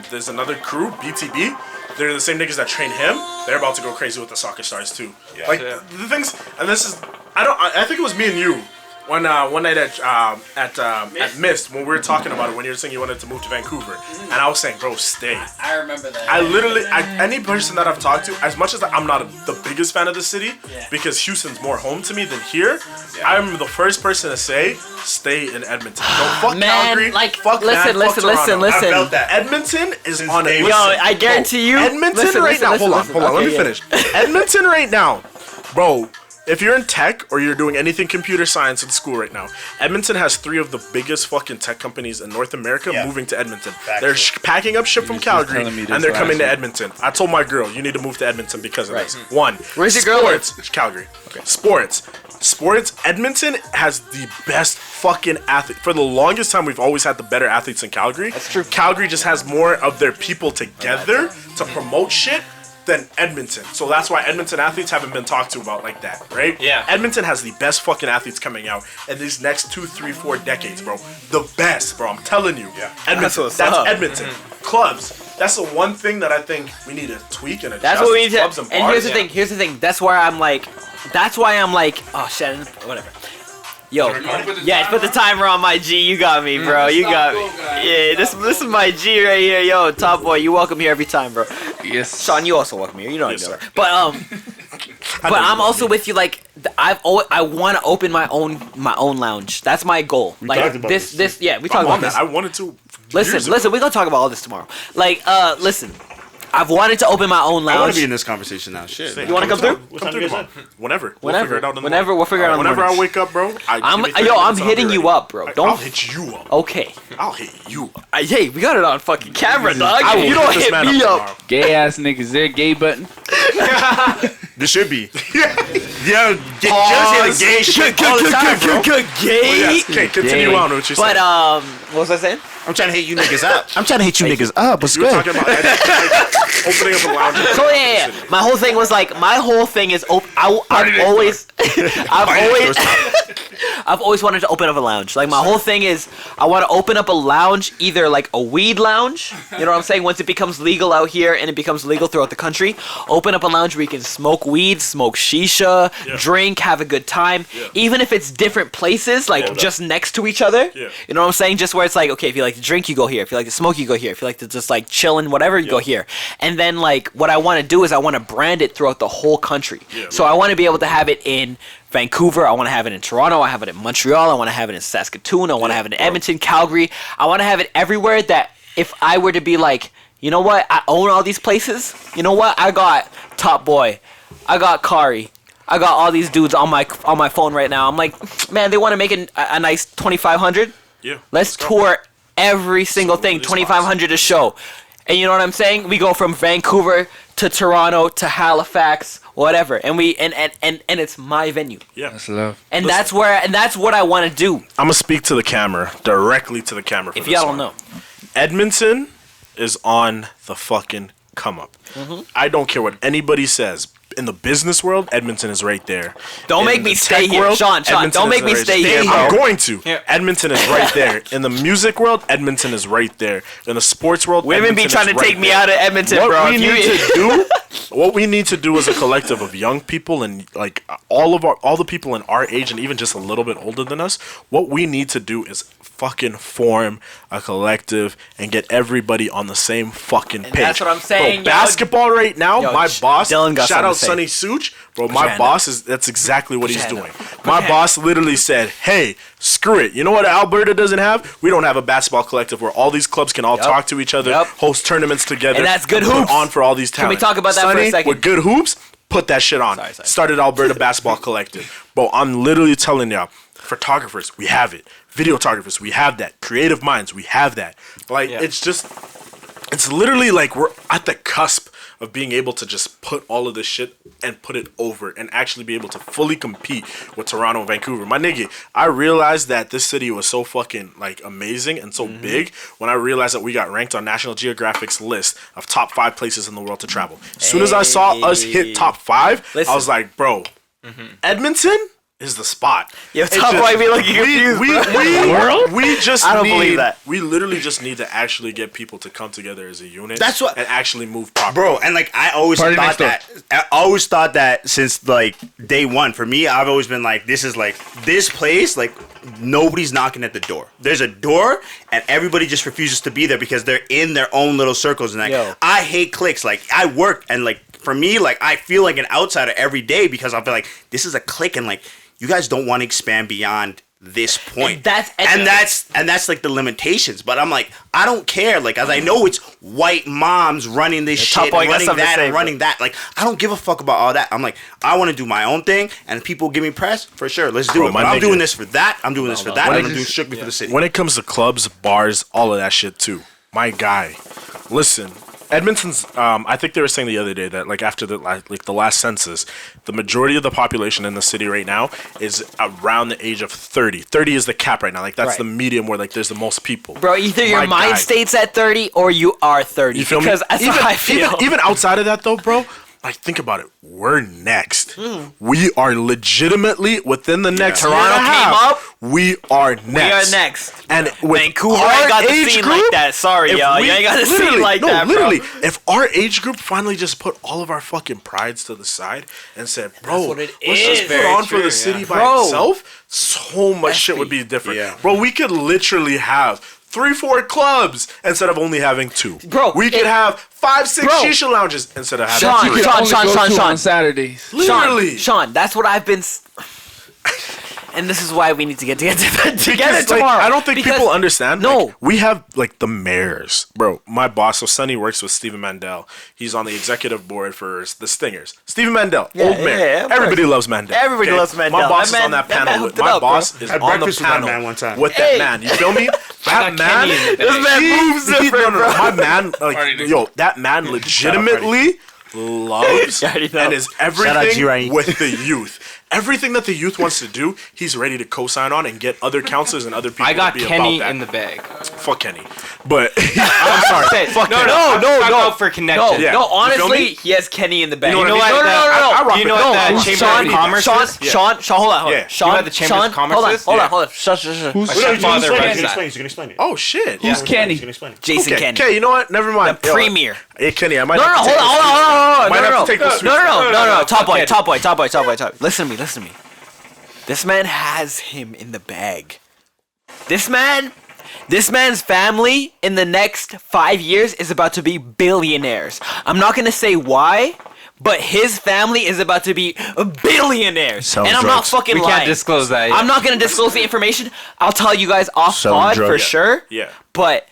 There's another crew, BTB. They're the same niggas that train him. They're about to go crazy with the soccer stars too. Yeah. Like Yeah. the things, and this is, I think it was me and you. One night at Mist when we were talking about it, when you were saying you wanted to move to Vancouver, and I was saying, bro, stay. I remember that. I literally, any person that I've talked to, as much as I'm not the biggest fan of the city, because Houston's more home to me than here, I'm the first person to say, stay in Edmonton. Don't fuck Man, Calgary. like, fuck listen, fuck Toronto. I felt that. Edmonton is Since on day it. one. Yo, I guarantee you. Edmonton Listen, right listen, now. listen, Hold on. listen. Let Okay, me yeah. finish. Edmonton right now, bro. If you're in tech or you're doing anything computer science in school right now, Edmonton has 3 of the biggest fucking tech companies in North America Yeah. moving to Edmonton. Factual. They're packing up shit from was just Calgary telling me this and they're last coming to week. Edmonton. I told my girl, you need to move to Edmonton because of Right. this. One, Where's your girl live? Sports, Calgary. Okay. Sports. Edmonton has the best fucking athlete. For the longest time, we've always had the better athletes in Calgary. That's true. Calgary just has more of their people together to promote shit than Edmonton. So that's why Edmonton athletes haven't been talked to about like that, right? Yeah. Edmonton has the best fucking athletes coming out in these next 2, 3, 4 decades, bro. The best, bro. I'm telling you. Yeah. Edmonton. what's That's up. Edmonton. Clubs. That's the one thing that I think we need to tweak and adjust. That's what we need to. Clubs And bars. here's the thing. That's why I'm like, oh shit, whatever. Yo, yeah, put the timer on my G. You got me, bro. You got me. Yeah, this is my G right here. Yo, Top Boy, you welcome here every time, bro. Yes. Sean, you also welcome here. You know Yes, I know. sir. But I'm also with you. Like, I want to open my own lounge. That's my goal. Like talked about this. Yeah, we I talked about want this. that. I wanted to. Listen, we're gonna talk about all this tomorrow. Like, listen, I've wanted to open my own I want lounge. to be in this conversation now. Shit. You wanna come through? What Come time you through guys tomorrow. Whenever. We'll Whenever. figure it out in the Whenever, morning. we'll figure it out in the Whenever I morning. wake up, bro. Give me 30 I'm minutes, I'll hitting be you ready. up, bro. Don't. I'll hit you up. Okay. I'll hit you up. Hey, we got it on fucking camera, dog. I will If you don't hit this hit man me up up, tomorrow. Gay ass niggas there, gay button. There should be. Yeah, just gay shit all the time, bro. gay. Yes. Okay, continue Gay. on with what you But said. what was I saying? I'm trying to hit you niggas up. I'm trying to hit you niggas up. What's You were talking about opening up a lounge. So yeah. My whole thing was like, my whole thing is I've always I've always wanted to open up a lounge. Like my whole thing is, I want to open up a lounge, either like a weed lounge. You know what I'm saying? Once it becomes legal out here and it becomes legal throughout the country, open up a lounge where you can smoke weed, smoke shisha, drink, have a good time. Even if it's different places, like just next to each other. You know what I'm saying? Just where it's like, okay, if you like to drink, you go here. If you like to smoke, you go here. If you like to just like chill and whatever, you go here. And then like what I want to do is I want to brand it throughout the whole country. So I want to be able to have it in Vancouver, I want to have it in Toronto, I have it in Montreal, I want to have it in Saskatoon, I want to have it in Edmonton, Calgary. I want to have it everywhere that if I were to be like, you know what, I own all these places. You know what, I got Top Boy, I got Kari, I got all these dudes on my phone right now. I'm like, man, they want to make a nice 2,500. Let's tour every single thing, 2,500 a show. And you know what I'm saying? We go from Vancouver to Toronto to Halifax, whatever, and we and it's my venue. That's love. And that's what I want to do. I'm gonna speak to the camera, directly to the camera. If y'all don't know, Edmonton is on the fucking come up. I don't care what anybody says. In the business world, Edmonton is right there. Don't make me stay here, Sean. Don't make me stay here, bro. I'm going to. Edmonton is right there. In the music world, Edmonton is right there. In the sports world, women be trying to take me out of Edmonton, bro. What we need to do as a collective of young people and like all the people in our age and even just a little bit older than us, what we need to do is fucking form a collective and get everybody on the same fucking page. That's what I'm saying. Bro, basketball right now, my boss, shout out Sonny Such, bro, my boss that's exactly what he's doing. My boss literally said, hey, screw it. You know what Alberta doesn't have? We don't have a basketball collective where all these clubs can all talk to each other, host tournaments together. And that's good hoops. Put on for all these talents. Can we talk about that for a second? With good hoops, put that shit on. Started Alberta Basketball Collective. Bro, I'm literally telling y'all, photographers, we have it. Videographers, we have that. Creative minds, we have that. Like, it's literally like we're at the cusp of being able to just put all of this shit and put it over and actually be able to fully compete with Toronto and Vancouver. My nigga, I realized that this city was so fucking like amazing and so big when I realized that we got ranked on National Geographic's list of top 5 places in the world to travel. As soon as I saw us hit top 5, I was like, bro, Edmonton is the spot. Yo, Top Boy be looking confused. We just I don't believe that. We literally just need to actually get people to come together as a unit. That's what, and actually move properly. Bro, and like I always thought that since like day one. For me, I've always been like, this is like this place, like nobody's knocking at the door. There's a door and everybody just refuses to be there because they're in their own little circles. And like, I hate cliques. Like I work and like for me, like I feel like an outsider every day because I'll be like, this is a clique and like you guys don't want to expand beyond this point. And that's like the limitations. But I'm like, I don't care. Like, as I know it's white moms running this shit, running that, and running that. Like, I don't give a fuck about all that. I'm like, I want to do my own thing, and if people give me press, for sure, let's do it. But I'm doing this for that. I'm doing this for that. I'm doing strictly for the city. When it comes to clubs, bars, all of that shit too, my guy, listen. Edmonton's, I think they were saying the other day that like after the last census, the majority of the population in the city right now is around the age of 30. 30 is the cap right now. Like that's the medium where like there's the most people. Bro, either your mind state's at 30 or you are 30. You feel me? Because that's how I feel. Even outside of that though, bro, like think about it. We're next. We are legitimately within the next Toronto came up. We are next. We are next. And with Vancouver ain't got the scene like that. Sorry, y'all. You ain't got the scene like that, bro. Literally, if our age group finally just put all of our fucking prides to the side and said, bro, let's just put on for the city by itself, so much shit would be different. Bro, we could literally have 3-4 clubs instead of only having 2. Bro, we could have 5-6 shisha lounges instead of having 3. Sean on Saturdays. Literally. Sean, that's what I've been. And this is why we need to get together tomorrow. Like, I don't think people understand. No. Like, we have, like, the mayors. Bro, my boss, so Sonny works with Stephen Mandel. He's on the executive board for the Stingers. Stephen Mandel, old mayor. Everybody loves Mandel. Everybody loves Mandel. My boss is on that panel. My boss is on the panel with that man. You feel me? That man. This man moves different, bro. My man, like, yo, that man legitimately loves and is everything with the youth. Everything that the youth wants to do, he's ready to co-sign on and get other counselors and other people I got to be Kenny about that. in the bag. Fuck Kenny. But I'm sorry. Fuck Kenny. No. For connection. No, honestly, he has Kenny in the bag. You know what I mean? I rock Do you know with what that. the Chamber of Commerce is? Sean, hold on. Yeah. Sean, You know what the Chamber of Commerce is? Hold Yeah. on. Shush. Who's My stepfather runs that. He's gonna explain it. Oh shit. Who's Kenny? He's gonna explain it. Jason Okay, Kenny. okay, you know what? Never mind. The premier. Hey, Kenny, I might No, have to hold take on. this- Might have No. to take this No. Top boy. Okay. Listen to me. This man has him in the bag. This man's family in the next 5 years is about to be billionaires. I'm not gonna say why, but his family is about to be billionaires. Selling And I'm not drugs. fucking We lying. can't disclose that. I'm not gonna disclose the information. I'll tell you guys off Selling pod for drugs. sure. Yeah. But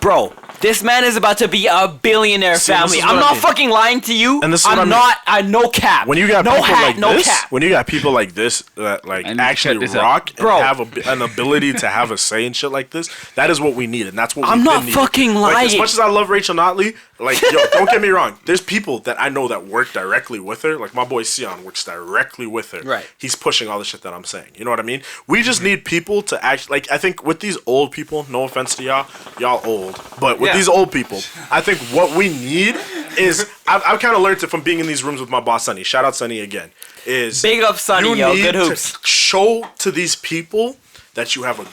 bro, this man is about to be a billionaire See, this family. is what I'm I not mean. fucking lying to you. And this is what I I'm mean. not. I no cap. When you got no people hat, like no this, cap. when you got people like this that like I need to actually cut this out. rock and Bro. have an ability to have a say and shit like this, that is what we need, and that's what I'm we've not been needing. fucking Like, as lying. much as I love Rachel Notley, like yo, don't get me wrong. There's people that I know that work directly with her. Like my boy Sion works directly with her. Right. He's pushing all the shit that I'm saying. You know what I mean? We just need people to act. Like I think with these old people, no offense to y'all old, but with Yeah. these old people, I think what we need is I've kind of learned it from being in these rooms with my boss Sonny. Shout out Sonny again. Is Big up Sonny, you yo. need Good to hoops. show to these people that you have a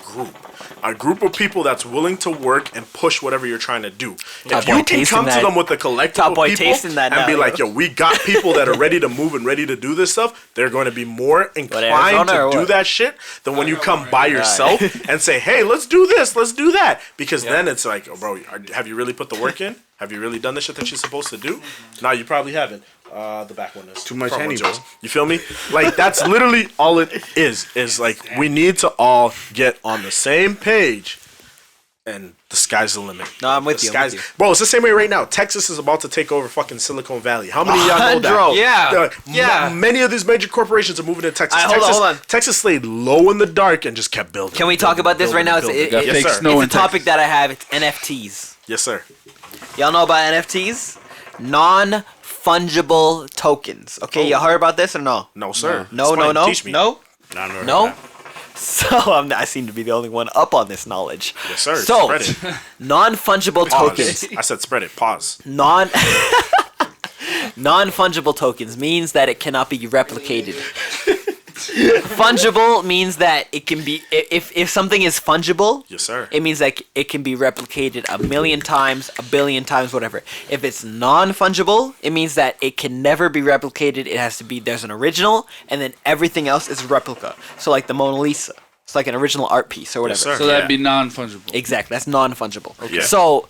group of people that's willing to work and push whatever you're trying to do. Top If boy you can tasting come to that. them with a collective Top of boy people tasting that and now, be yo. like, yo, we got people that are ready to move and ready to do this stuff, they're going to be more inclined Arizona to or do what? that shit than when you come by yourself and say, hey, let's do this, let's do that. Because then it's like, oh, bro, have you really put the work in? Have you really done the shit that you're supposed to do? No, you probably haven't. The back one is Too much front one's Henny, yours. You feel me? Like that's literally all it is. Is like we need to all get on the same page, and the sky's the limit. No, I'm with The you. I'm sky's- with you. Bro, it's the same way right now. Texas is about to take over fucking Silicon Valley. How many of y'all know that? Alejandro. Yeah. Yeah. Many of these major corporations are moving to Texas. Hold on, Texas, hold on. Texas stayed low in the dark and just kept building. Can we talk about this right now? It's Got Yes, fake sir. snow in a topic Texas. that I have. It's NFTs. Yes, sir. Y'all know about NFTs? Non-fungible tokens. Okay, y'all heard about this or no? No, sir. No. Explain. Teach me. No. No. So I seem to be the only one up on this knowledge. Yes, sir. So Spread it. non-fungible tokens. Pause. I said spread it. Pause. Non-fungible tokens means that it cannot be replicated. Fungible means that it can be if something is fungible. Yes, sir. It means that it can be replicated 1,000,000 times, 1,000,000,000 times, whatever. If it's non-fungible, it means that it can never be replicated. It has to be there's an original, and then everything else is replica. So like the Mona Lisa, it's like an original art piece or whatever. Yes, sir. So that'd be non-fungible. Exactly, that's non-fungible. Okay. So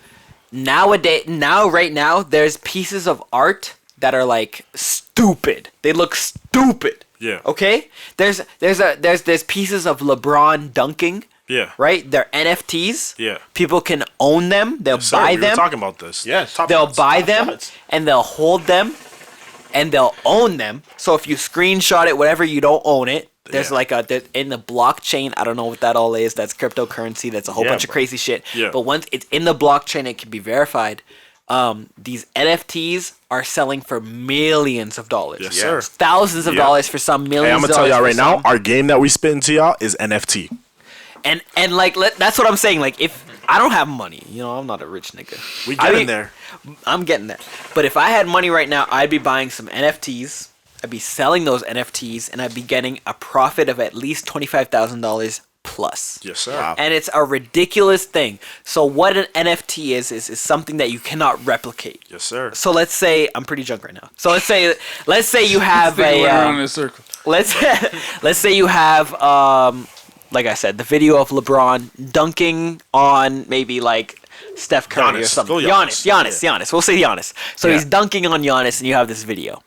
right now, there's pieces of art that are like stupid. They look stupid. Yeah. Okay. There's pieces of LeBron dunking. Yeah. Right. They're NFTs. Yeah. People can own them. They'll Sir, buy we were them. talking about this. Yes. Top They'll shots. buy Top them shots. and they'll hold them and they'll own them. So if you screenshot it, whatever, you don't own it. There's Yeah. in the blockchain. I don't know what that all is. That's cryptocurrency. That's a whole Yeah, bunch of bro. crazy shit. Yeah. But once it's in the blockchain, it can be verified. These NFTs are selling for millions of dollars. Yes, sir. Thousands of Yeah. dollars for some, millions. Hey, I'm gonna of tell y'all dollars right for now, some. our game that we spitting to y'all is NFT. And like that's what I'm saying. Like if I don't have money, I'm not a rich nigga. We I get mean, in there. I'm getting there. But if I had money right now, I'd be buying some NFTs. I'd be selling those NFTs, and I'd be getting a profit of at least $25,000 plus. Yes, sir. Wow. And it's a ridiculous thing. So what an NFT is something that you cannot replicate. Yes, sir. So let's say I'm pretty drunk right now. So let's say you have Think a around in a circle. let's say you have like I said, the video of LeBron dunking on maybe like Steph Curry or Giannis. something. Go Giannis. Giannis. We'll say Giannis. So he's dunking on Giannis, and you have this video.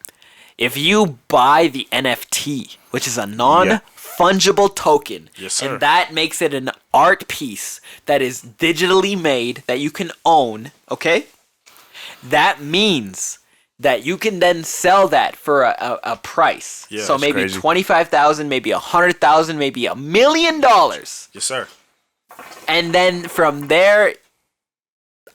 If you buy the NFT, which is a non-fungible token, Yes, sir. and that makes it an art piece that is digitally made that you can own, okay? That means that you can then sell that for a price. Yeah, so that's maybe crazy. 25,000, maybe 100,000, maybe $1 million. Yes, sir. And then from there,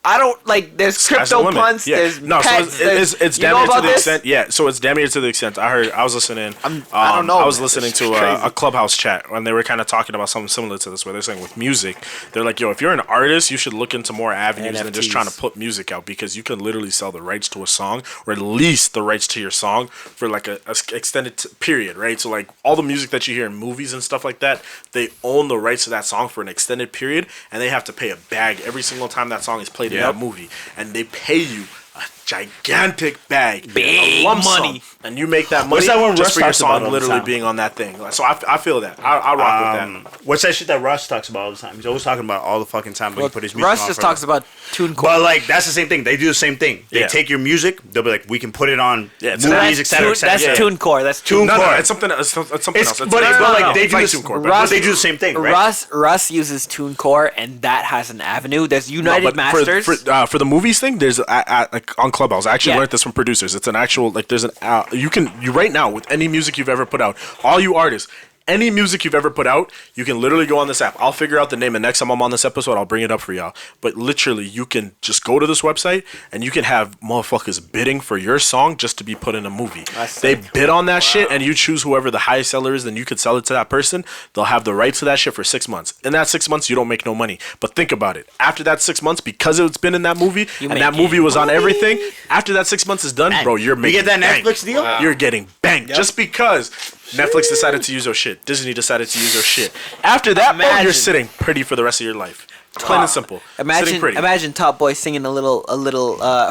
I don't like. There's Sky's the crypto limit. punts. Yeah. There's no, pets. so it's you damn know near to about the this? extent. Yeah, so it's damn near to the extent. I was listening. I don't know. I was man. listening It's to crazy. a Clubhouse chat when they were kind of talking about something similar to this, where they're saying with music, they're like, yo, if you're an artist, you should look into more avenues than just NFTs. trying to put music out, because you can literally sell the rights to a song, or at least the rights to your song for like a extended period, right? So like all the music that you hear in movies and stuff like that, they own the rights to that song for an extended period, and they have to pay a bag every single time that song is played in that movie, and they pay you a gigantic bag, Big a lump money. sum, and you make that money What's that one just Russ for your talks about all song the literally time? being on that thing. So I feel that. I rock with that. What's that shit that Russ talks about all the time? He's always talking about all the fucking time when he put his music Russ on just for talks them. about TuneCore. But like that's the same thing. They do the same thing. They Yeah. take your music. They'll be like, we can put it on it's movies, an- etc. That's TuneCore. That's TuneCore. No, it's something. It's something else. But like they it's do like this, TuneCore, but they do the same thing, right? Russ uses TuneCore, and that has an avenue. There's United Masters. For the movies thing, there's like on Clubhouse. I actually Yeah. learned this from producers. It's an actual like there's an you right now with any music you've ever put out, all you artists. Any music you've ever put out, you can literally go on this app. I'll figure out the name, and next time I'm on this episode, I'll bring it up for y'all. But literally, you can just go to this website, and you can have motherfuckers bidding for your song just to be put in a movie. They bid on that shit, and you choose whoever the highest seller is, then you could sell it to that person. They'll have the rights to that shit for 6 months. In that 6 months, you don't make no money. But think about it. After that 6 months, because it's been in that movie, and that movie was on everything, after that 6 months is done, bro, you're You making get that bank. Netflix deal? You're getting banked just because Netflix decided to use your shit. Disney decided to use your shit. After that, bro, Imagine. you're sitting pretty for the rest of your life. Plain and simple. Sitting Imagine, pretty. imagine Top Boy singing a little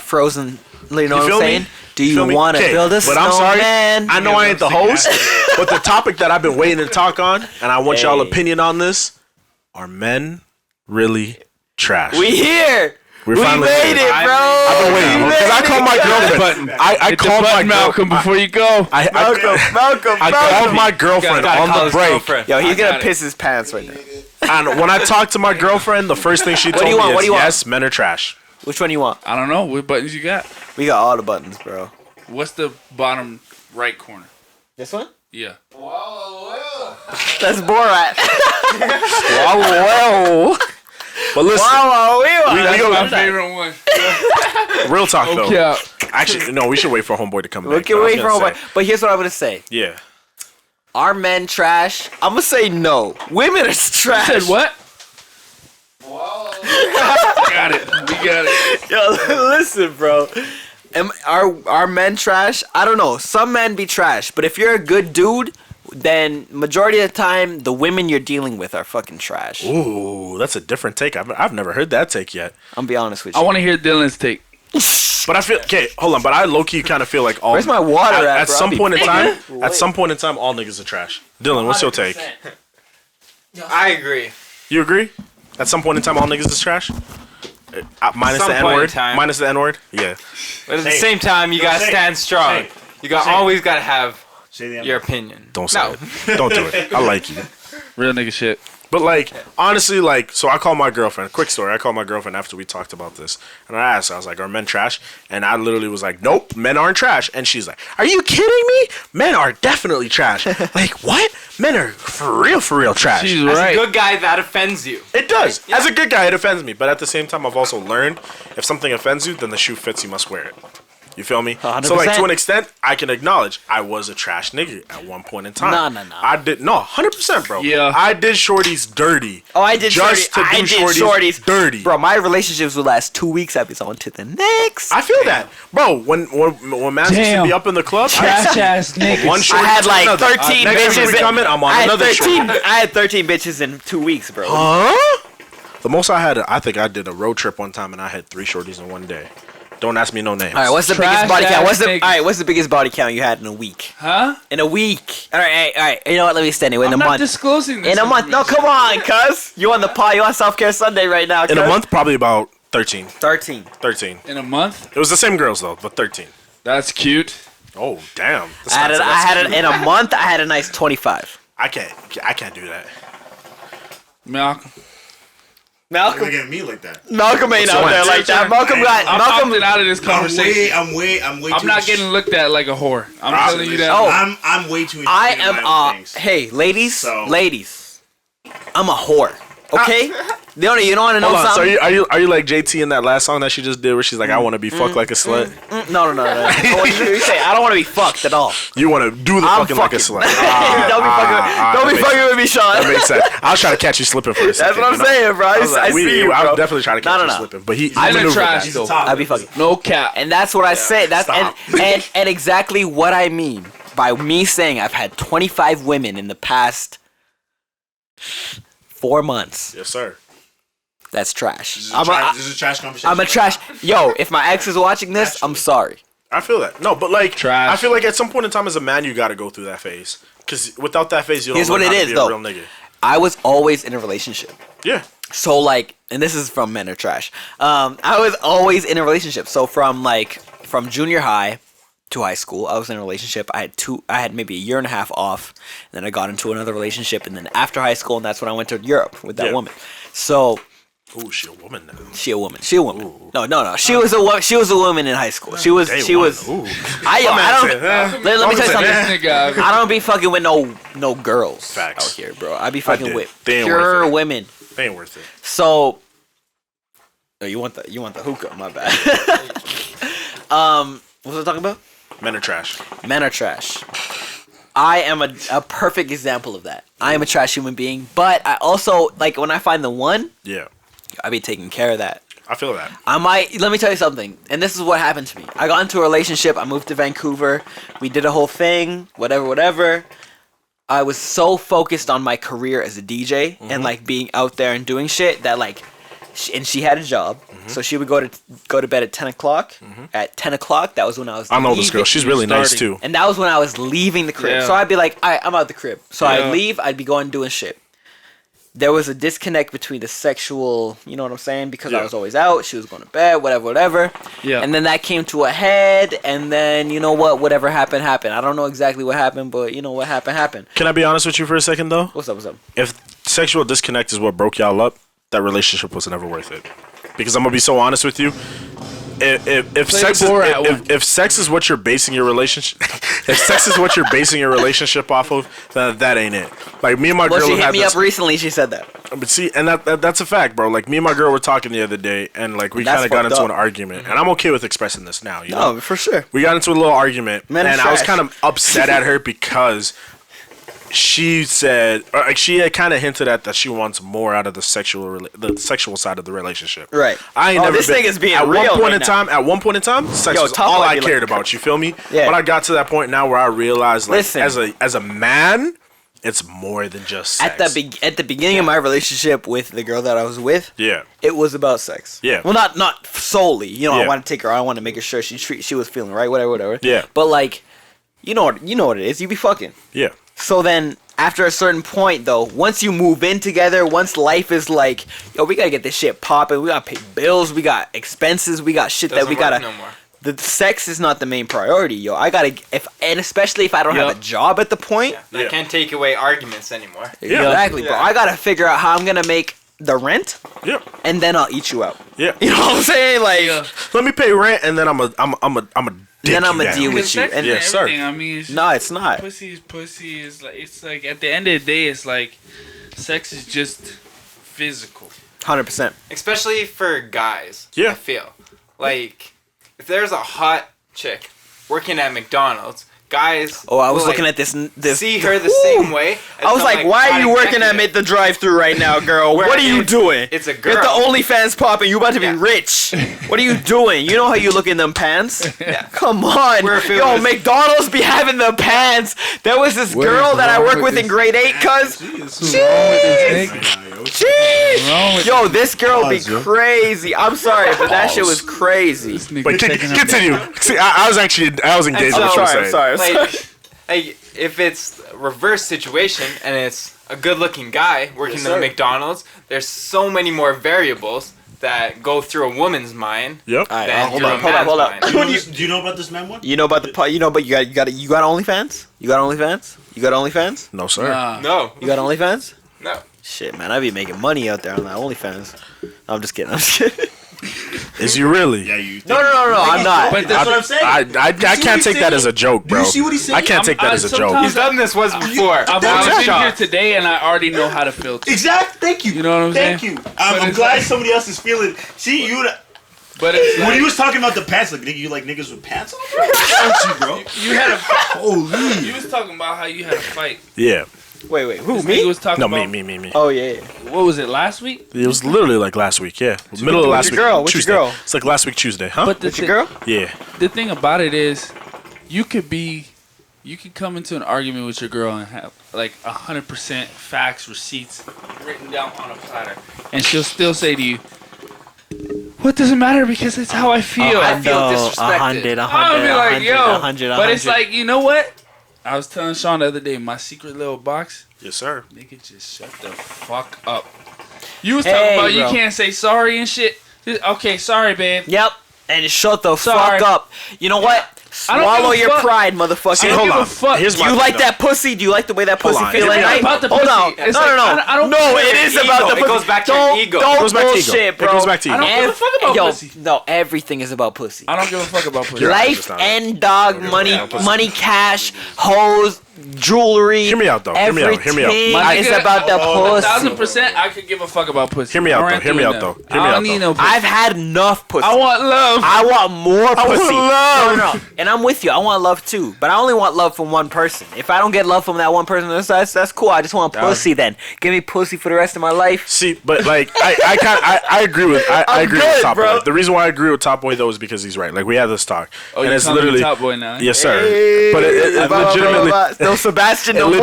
Frozen. You know what feel I'm me? saying? Do Feel you me? want to Okay, build a but I'm sorry. snowman? I know I ain't the host, but the topic that I've been waiting to talk on, and I want y'all Hey. opinion on this: are men really trash? We here. We're We finally made here. it, bro. I've been waiting because I called my girlfriend. I called my Malcolm before you go. Malcolm. I called my girlfriend on the break. Yo, he's got gonna it. piss his pants right now. And when I talked to my girlfriend, the first thing she do told you me want? What is, do you want? yes, men are trash. Which one you want? I don't know what buttons you got. We got all the buttons, bro. What's the bottom right corner? This one? Yeah. That's Borat. But listen, That's go- my favorite one. real talk though. Yeah. Actually, no, we should wait for Homeboy to come back. We can but I was wait for gonna Homeboy. But here's what I'm gonna say. say, Yeah. Are men trash? I'm gonna say no. Women are trash. Said what? Got it. We got it. Yo, listen, bro. Are men trash? I don't know. Some men be trash, but if you're a good dude, then majority of the time the women you're dealing with are fucking trash. Ooh, that's a different take. I've never heard that take yet. I'm be honest with I you. want to hear Dylan's take. But I feel okay. Hold on. But I low key kind of feel like all. Where's my water at, At bro? some I'll be point in time, fucking at some point in time, all niggas are trash. Dylan, what's your take? I agree. You agree? At some point in time, all niggas is trash. Minus Some the N point in word. time. Minus the N word. Yeah. But at the same time, you gotta say it. stand strong. Say it. You got always gotta have Say the your opinion. Don't say it. Don't do it. I like you. Real nigga shit. But like honestly, like so I called my girlfriend. Quick story. I called my girlfriend after we talked about this, and I asked her, I was like, "Are men trash?" And I literally was like, "Nope, men aren't trash." And she's like, "Are you kidding me? Men are definitely trash." Like what? Men are for real trash. She's As right. a good guy, that offends you. It does. As a good guy, it offends me. But at the same time, I've also learned if something offends you, then the shoe fits. You must wear it. You feel me? 100%. So like to an extent, I can acknowledge I was a trash nigga at one point in time. No. I did 100%, bro. Yeah. I did shorties dirty. Oh, I did just shorty. to I do did shorties shorties dirty. Bro, my relationships would last 2 weeks. I'd be on to the next. I feel that, bro. When man used to Damn. be up in the club, Trash ass niggas. one I shorty had to like another. 13 Next time bitches. we come in, I'm on I had another 13. shorty. I had 13 bitches in 2 weeks, bro. Huh? The most I had, I think I did a road trip one time, and I had 3 shorties in one day. Don't ask me no names. All right, what's the Trash biggest body count? ass What's the niggas. what's the biggest body count you had in a week? Huh? In a week. All right. You know what? Let me extend it. In I'm a not month. disclosing this. In a month. No, information. come on, cuz. You on the pod? You on Self Care Sunday right now? In a cuz? month, probably about 13. 13. 13. In a month? It was the same girls though, but 13. That's cute. Oh damn! I had it in a month. I had a nice 25. I can't do that. Malcolm. Malcolm Look at me like that. ain't out there like that. Malcolm I'm Malcolm. opting out of this conversation. I'm way I'm too. not getting looked at like a whore. I'm telling you that. Oh. I'm way too. I interested in am my own things. hey, ladies, So- ladies. I'm a whore. Okay? You don't want to know Hold on. So something? are you like JT in that last song that she just did where she's like, I want to be fucked like a slut? No. What you say? I don't want to be fucked at all. You want to do the fucking like a slut? Don't be fucking with me, Sean. That makes sense. I was trying to catch you slipping for a second. That's what I'm saying, bro. I see you, bro. I was definitely trying to catch you slipping, but he I'm in maneuvered trash that. though. I'd be fucking. No cap. And that's what I say. That's Stop. and exactly what I mean by me saying I've had 25 women in the past 4 months. Yes, sir. That's trash. This is a trash conversation. I'm a trash. Yo, if my ex is watching this, I'm sorry. I feel that. No, but like, Trash. I feel like at some point in time as a man, you got to go through that phase. Because without that phase, you don't Here's learn what it how is, to be though. a real nigga. I was always in a relationship. Yeah. So like, and this is from Men Are Trash. I was always in a relationship. So from junior high to high school, I was in a relationship. I had maybe a year and a half off, and then I got into another relationship, and then after high school, and that's when I went to Europe with that woman. So. Ooh, she a woman now. She a woman. No. She was a woman. She was a woman in high school. She was. Let I don't. Let me tell you something. I don't be fucking with no girls Facts. out here, bro. I be fucking did. with They ain't pure worth it. women. They ain't worth it. So, oh, you want the hookah? My bad. What was I talking about? Men are trash. Men are trash. I am a perfect example of that. I am a trash human being, but I also like when I find the one. Yeah. I be taking care of that. I feel that. Let me tell you something, and this is what happened to me. I got into a relationship, I moved to Vancouver, we did a whole thing, whatever. I was so focused on my career as a DJ and like being out there and doing shit that like, she had a job, so she would go to bed at 10 o'clock. At 10 o'clock, that was when I was I know this girl. She's really nice too. and that was when I was leaving the crib. Yeah. So I'd be like, I'm out the crib. So I'd leave, I'd be going doing shit. There was a disconnect between the sexual, you know what I'm saying? Because I was always out, she was going to bed, whatever. Yeah. And then that came to a head, and then, you know what? Whatever happened. I don't know exactly what happened, but you know what happened. Can I be honest with you for a second though? What's up? If sexual disconnect is what broke y'all up, that relationship was never worth it. Because I'm gonna be so honest with you. If sex is what you're basing your relationship, if sex is what you're basing your relationship off of, then that ain't it. Like me and my girl Well, she hit had me this, up recently, she said that. but see, and that's a fact, bro. Like me and my girl were talking the other day, and like we That's kind of got fucked into up. an argument, and I'm okay with expressing this now. You know, No, for sure. we got into a little argument, Men are and I was trash. kind of upset at her because she said, or like she had kind of hinted at that she wants more out of the sexual side of the relationship. Right. I ain't never this been, thing is being at real one point right in now. time. At one point in time, sex was Top all Boy I be like- cared about. You feel me? Yeah. But I got to that point now where I realized, like, Listen. as a man, it's more than just sex. At the beginning of my relationship with the girl that I was with, Yeah. it was about sex. Yeah. Well, not solely. You know, Yeah. I want to take her. I want to make sure she was feeling right. Whatever. Yeah. But like, you know what it is. You be fucking. Yeah. So then, after a certain point, though, once you move in together, once life is like, yo, we gotta get this shit popping. We gotta pay bills. We got expenses. We got shit that we Doesn't work gotta. no more. The sex is not the main priority, yo. I gotta and especially if I don't have a job at the point. I can't take away arguments anymore. Exactly, bro. Yeah. I gotta figure out how I'm gonna make the rent, Yeah. and then I'll eat you out. Yeah. You know what I'm saying? Like, Let me pay rent, and then I'm a then I'm a gonna deal with you. Sex And and Yes, sir. everything. I mean, no, it's not. pussy is like, it's like at the end of the day, it's like sex is just physical. 100%. Especially for guys. Yeah. I feel. Like, if there's a hot chick working at McDonald's, guys. Oh, I was will, looking like, at this. see her the Woo! same way. as I was some, like, why are you hot working at executive. the drive-thru right now, girl? Where What are you it's- doing? it's a Get girl. the OnlyFans popping. You about to be Yeah. rich. What are you doing? You know how you look in them pants? Yeah. Come on. Where if it Yo, was- McDonald's be having the pants. There was this girl that I work with in grade 8, cuz. Jeez. Yo, this girl be crazy. I'm sorry, but that shit was crazy. But continue. See, I was engaged with what you were saying. Sorry. Like, if it's a reverse situation and it's a good-looking guy working at McDonald's, there's so many more variables that go through a woman's mind. Yep. All right, than hold through up, a hold up, man's hold up. mind. Do you know about this man one? You know about the but you got OnlyFans? You got OnlyFans? You got OnlyFans? No, sir. Nah. No. You got OnlyFans? No. Shit, man, I be making money out there on that OnlyFans. I'm just kidding. I'm just kidding. Is you really? Yeah, you. No, I'm not. But That's what I'm saying. I can't take that as a joke, bro. Do you see what he's saying? I can't take that as a joke. sometimes- He's done this once before. I've Now only I'm been here shocked. today, and I already know how to filter. Exactly. Thank you. You know what I'm saying? Thank you. I'm it's glad like- somebody else is feeling. See, you. But it's When like, he was talking about the pants, like nigga, you like niggas with pants on, bro? you had a. Holy. You was talking about how you had a fight. Yeah. Wait, who This me? nigga was talking No, about. me. Oh yeah. What was it last week? It was literally like last week, yeah. Middle of last your week. girl? With your Tuesday. girl? It's like last week Tuesday, huh? But the With your girl? yeah. The thing about it is, you could come into an argument with your girl and have like 100% facts, receipts written down on a platter, and she'll still say to you, "What does it matter? Because it's how I feel." I feel disrespected. 100, I'll be like, 100, yo, 100, but it's like, you know what? I was telling Shawn the other day, my secret little box, Yes, sir. nigga, just shut the fuck up. You was Hey, talking about you bro. can't say sorry and shit. Okay, sorry, babe. Yep. And shut the Sorry. fuck up. You know what? I don't Swallow give a your fuck. pride, motherfucker. See, I don't hold give a on. fuck. Here's Do my you like thing, though. that pussy? Do you like the way that Hold pussy on. feel It's at not night? about the Hold pussy. on. It's No, like, no. I don't No, care. it is Ego. about the It pussy. goes back to your Don't, ego. Don't It goes back to ego. bullshit, bro. It goes back to ego. I don't give a fuck about Yo, pussy. no, everything is about pussy. I don't give a fuck about pussy. You're right. Life Understand. and dog money, cash, hoes, jewelry. Hear me out, though. Hear me out. Hear me out. My Everything is nigga, about the pussy. 1,000% I could give a fuck about pussy. Hear me out, I though. ain't Hear me doing out, that. though. Hear me I out, don't need though. no pussy. I've had enough pussy. I want love. I want more pussy. love. No. And I'm with you. I want love too. But I only want love from one person. If I don't get love from that one person, that's cool. I just want pussy then. Give me pussy for the rest of my life. See, but like I agree with I agree with good, Top bro. Boy. The reason why I agree with Top Boy though is because he's right. Like we had this talk, Oh, and you it's calling me literally Top Boy now? yes, sir. But it legitimately. No Sebastian, It no more.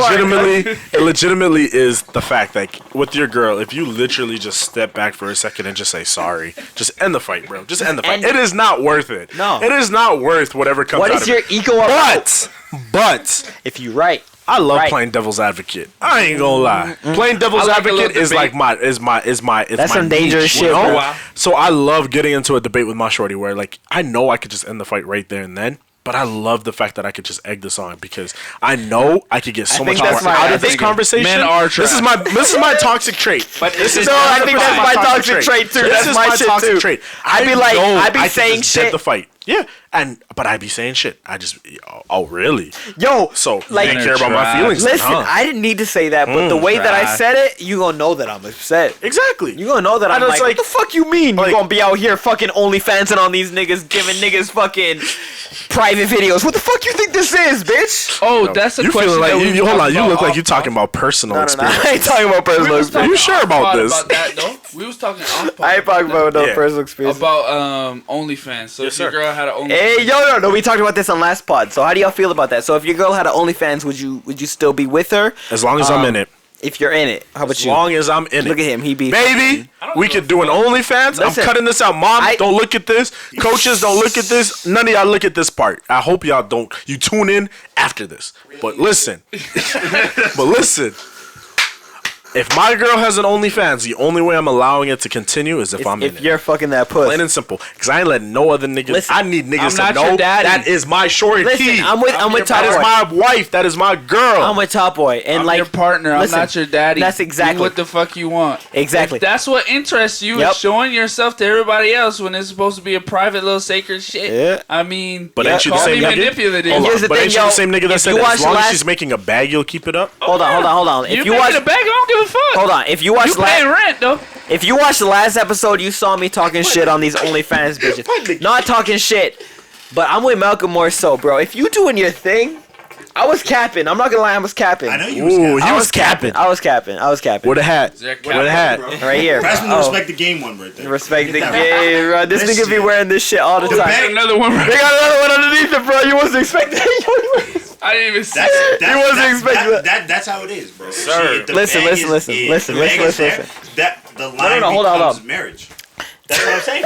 legitimately is the fact that with your girl, if you literally just step back for a second and just say sorry, just end the fight, bro. Just end the fight. And- It is not worth it. No. It is not worth whatever comes What out is of your it. ego about? But If you right. I love Right. playing devil's advocate. I ain't gonna lie. Playing devil's I like a little advocate is debate. like it's That's my some dangerous niche, shit, you know? bro. Wow. So I love getting into a debate with my shorty where like I know I could just end the fight right there and then. But I love the fact that I could just egg this on because I know I could get so much think more that's my- out I of this think conversation. men are this is my toxic trait. But This is No, I think 100% that's my toxic trait too. This That's is my my shit toxic too. trait. I be know I could saying just dead shit. the fight. Yeah, but I be saying shit. I just oh really? Yo, So like, you didn't care about my trash. feelings? then, listen, huh? I didn't need to say that, but the way that I trash. said it, you gonna know that I'm upset. Exactly. You gonna know that I'm And like, it's what the fuck you mean? like- You gonna be out here fucking OnlyFansing on these niggas, giving niggas fucking private videos. What the fuck you think this is, bitch? Oh, that's a You question. feeling like that we you hold talked on? You about look like off- you talking about personal No, experience. I ain't talking about personal We was experience. You sure about off this? About that though. We was talking off. I ain't talking about no Yeah. personal experience. about OnlyFans. So Yes, if your sir. girl had an OnlyFans, Hey, no, we talked about this on last pod. So how do y'all feel about that? So if your girl had an OnlyFans, would you still be with her? As long as I'm in it. If you're in it, how about As you? long as I'm in Look it. at him, he be Baby, we could do an OnlyFans. Listen, I'm cutting this out. Mom, I- don't look at this. Coaches, don't look at this. None of y'all look at this part. I hope y'all don't. You tune in after this. But listen. If my girl has an OnlyFans, the only way I'm allowing it to continue is if I'm in if it. you're fucking that puss. Plain and simple. Because I ain't letting no other niggas. Listen, I need niggas I'm to not know your daddy. that is my shorty. Listen, I'm with Top That is Boy. my wife. That is my girl. I'm with Top Boy, and I'm like your partner. listen, I'm not your daddy. that's exactly- Do what the fuck you want. Exactly. If that's what interests you. Yep. Is showing yourself to everybody else when it's supposed to be a private little sacred shit. Yeah. I mean, But ain't you the call same me nigga? manipulative. Hold on, here's the but thing, ain't you yo, the same nigga that if said you that watch as the long as last- she's making a bag, you'll keep it up? hold on. You If you making watch, a bag, I don't give a fuck. hold on. If you watch, You paying rent though. if you watch the last episode, you saw me talking shit on these OnlyFans bitches. Not talking shit, but I'm with Malcolm more so, bro. If you doing your thing, I was capping. I'm not gonna lie, I was capping. I know you was Ooh, capping. he I was was capping. I was capping. With a hat. there With a hat. Right here. That's bro. respect the game one right there. Respect the Get that game, bro. This This nigga be shit. wearing this shit all the The time. bag- Another one. They got another one underneath it, bro. You wasn't expecting it. I didn't even see That's, it. that's, He wasn't that's, expecting that's how it is, bro. Sir. If the Listen, bag listen, is- listen, if listen, the bag listen, is there, listen. That the line no, hold on, hold becomes on. marriage. That's what I'm saying.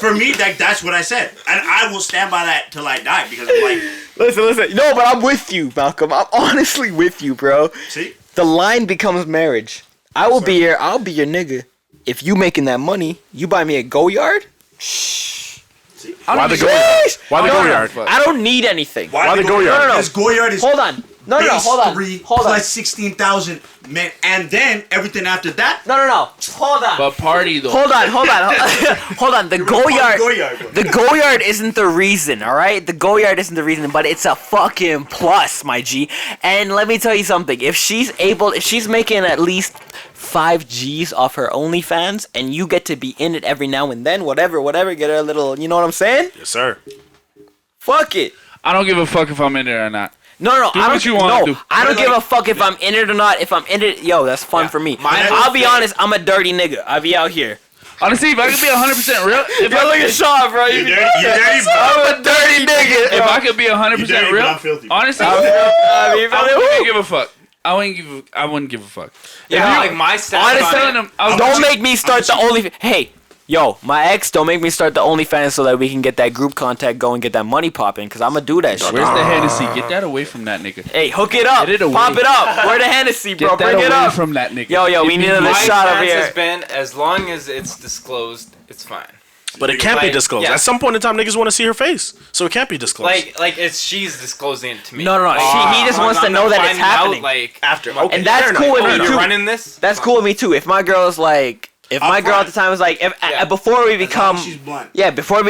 For me, that's what I said, and I will stand by that till I die because I'm like, Listen. No, but I'm with you, Malcolm. I'm honestly with you, bro. see, The line becomes marriage. I'll be your nigga. If you making that money, you buy me a go yard. Why the go Sheesh. Why the No, go no, yard? I don't need anything. Why the go No, yard? no, no. Because Goyard is Hold on. No, base hold on. 3 Hold on. plus 16,000, man, and then everything after that. No. Hold on. But party though. Hold on. Hold on. The Goyard. Bro. The Goyard isn't the reason, all right? The Goyard isn't the reason, but it's a fucking plus, my G. And let me tell you something. If she's making at least 5 G's off her OnlyFans, and you get to be in it every now and then, whatever, get her a little, you know what I'm saying? Yes, sir. Fuck it. I don't give a fuck if I'm in there or not. No, Do what you wanna do. I don't give a fuck if I'm in it or not. If I'm in it, yo, that's fun for me. I'll be honest, I'm a dirty nigga. I'll be out here. Honestly, if I could be 100% real, Look at Shawn, bro. You're dirty, bro. I'm a dirty nigga. if I could be 100% real, I'm filthy. honestly, I mean, I wouldn't give a fuck. I wouldn't give a fuck. Yeah, like my stats I was on telling it. him, I was Don't make me start the OnlyFans. Hey, yo, my ex, don't make me start the OnlyFans so that we can get that group contact going, get that money popping, because I'm going to do that shit. Where's the Hennessy? Get that away from that nigga. Hey, hook it up. Get it away. Pop it up. Where the Hennessy, bro? Get that Bring away it up. from that nigga. Yo, we need another My shot over stance here. has been, as long as it's disclosed, it's fine. But it can't be Like, disclosed. yeah. At some point in time, niggas want to see her face, so it can't be disclosed. Like she's disclosing it to me. No. He just wants to know that it's happening. Like after, okay, And that's fair cool enough. with me, you're too. running this. That's cool with me, too. If my girl is like... If my girl at the time was like... Before we become... She's blunt. Yeah, before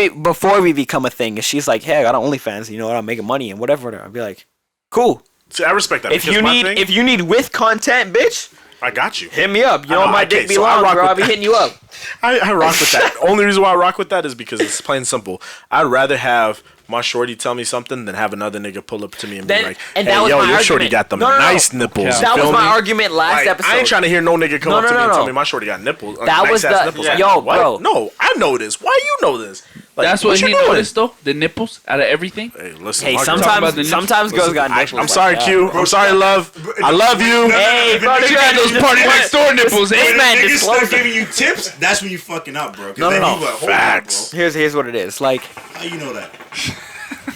we become a thing, if she's like, hey, I got an OnlyFans, you know what, I'm making money and whatever, I'd be like, cool. See, I respect that. If because you my need thing, if you need with content, bitch, I got you. hit me up. You know I know, my okay, dick be so I long, rock bro. with I'll be that. hitting you up. I rock with that. Only reason why I rock with that is because it's plain simple. I'd rather have my shorty tell me something than have another nigga pull up to me and be Then- like, and hey, that was yo, my your shorty argument. got them No. nice nipples. You That was feel my me? argument last Like, episode. I ain't trying to hear no nigga come No, up to no, me and no. tell me my shorty got nipples. That was nice-ass the- nipples. yeah. Like, Yo, what? bro. No, I know this. Why you know this? Like, That's what you he doing? noticed though. The nipples out of everything. Hey, listen. Hey, my girl- Talk about the sometimes girls got nipples. I'm like sorry, that. Q. I'm sorry, love. I love you. Hey, bro, You got those party next door nipples, This eh? man Niggas start disclosing. giving you tips. That's when you fucking up, bro. 'Cause No. then you like, hold on, Facts. Here's what it is. Like, bro. How you know that?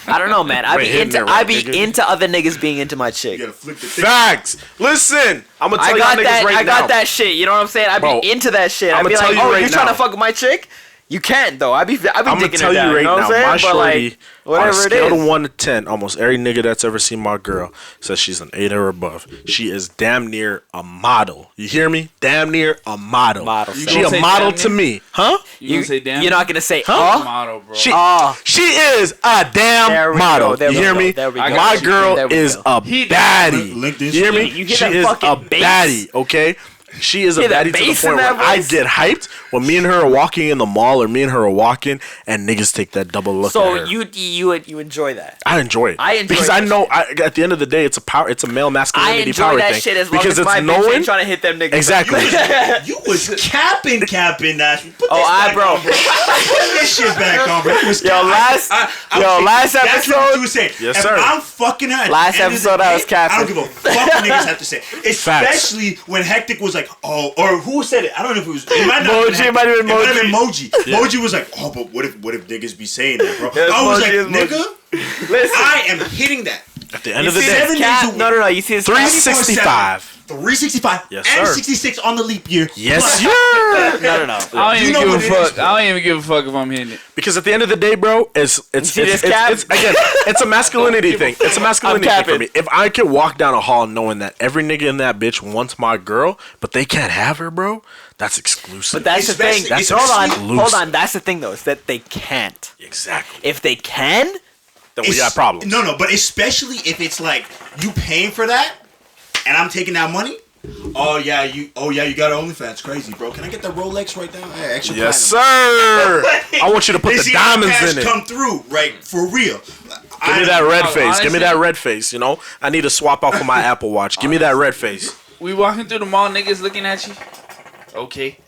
I don't know, man. I Right be in into there, I right, be nigga. into other niggas being into my You chick. gotta flip the thing. Facts. Listen, I'm gonna tell I y'all got niggas that. right I got now. that shit. You know what I'm saying? I Bro, be into that shit. I I'ma be tell like, you oh, right you trying to now. fuck with my chick? You can't though. I be I'm gonna dicking tell her you down. right You know now, what I'm my saying? But shorty, like, whatever on a it scale is. of 1 to 10, almost every nigga that's ever seen my girl says she's an 8 or above. She is damn near a model. You hear me? Damn near a model. Model, She so- a say model damn to near? me, huh? You gonna say damn? You're not gonna say, model, bro. She Oh. she is a There damn we model. go, there You we hear go, me? there we go. My There girl we is go. a baddie. Link this You hear me? shit. You hear She that is a fucking bass? baddie. Okay. She is a Hear that baddie to the bass in point where that I voice? get hyped when me and her are walking in the mall or me and her are walking and niggas take that double look So at her. you enjoy that? I enjoy it. I enjoy because that I know at the end of the day it's a male I masculinity enjoy power that thing. shit as long because as my it's bitch knowing ain't trying to hit them niggas. exactly. You was capping that. Put Oh, this I back bro. on, bro. Put this shit back on, bro. You was Yo, capping. last That's what episode. you was saying. Yes, If sir. I'm fucking her. at Last the end of the episode, I day, was capping. I don't give a fuck what niggas have to say. Especially when Hectic was like, oh, or who said it? I don't know if it was. It might not Moji, have been it might have been Hectic. It might have been Moji. Moji was like, oh, but what if niggas be saying that, bro? Yeah, I was Moji like, is Moji. nigga, Listen, I am hitting that. At the end of the see, day, 7 days a Cap, week. no. You see this? 365. 365 Yes, and sir. 66 on the leap year. Yes, Plus- sir. No. I don't You even know give a what it fuck. is, bro. I don't even give a fuck if I'm hitting it. Because at the end of the day, bro, it's see this cap? again, it's a masculinity thing. It's a masculinity thing for capping. me. If I could walk down a hall knowing that every nigga in that bitch wants my girl, but they can't have her, bro, that's exclusive. But that's the thing. Especially- it's Hold on. That's the thing though. Is that they can't. exactly. If they can, Then we got problems. No, but especially if it's like you paying for that, and I'm taking that money. Oh yeah, you got OnlyFans, crazy, bro. Can I get the Rolex right now? Hey, extra Yes, platinum. sir. I want you to put They the see diamonds cash in it. come through, right? For real. Give me that red face. honestly- Give me that red face. You know, I need to swap out for my Apple Watch. Give me that red face. We walking through the mall, niggas looking at you. Okay.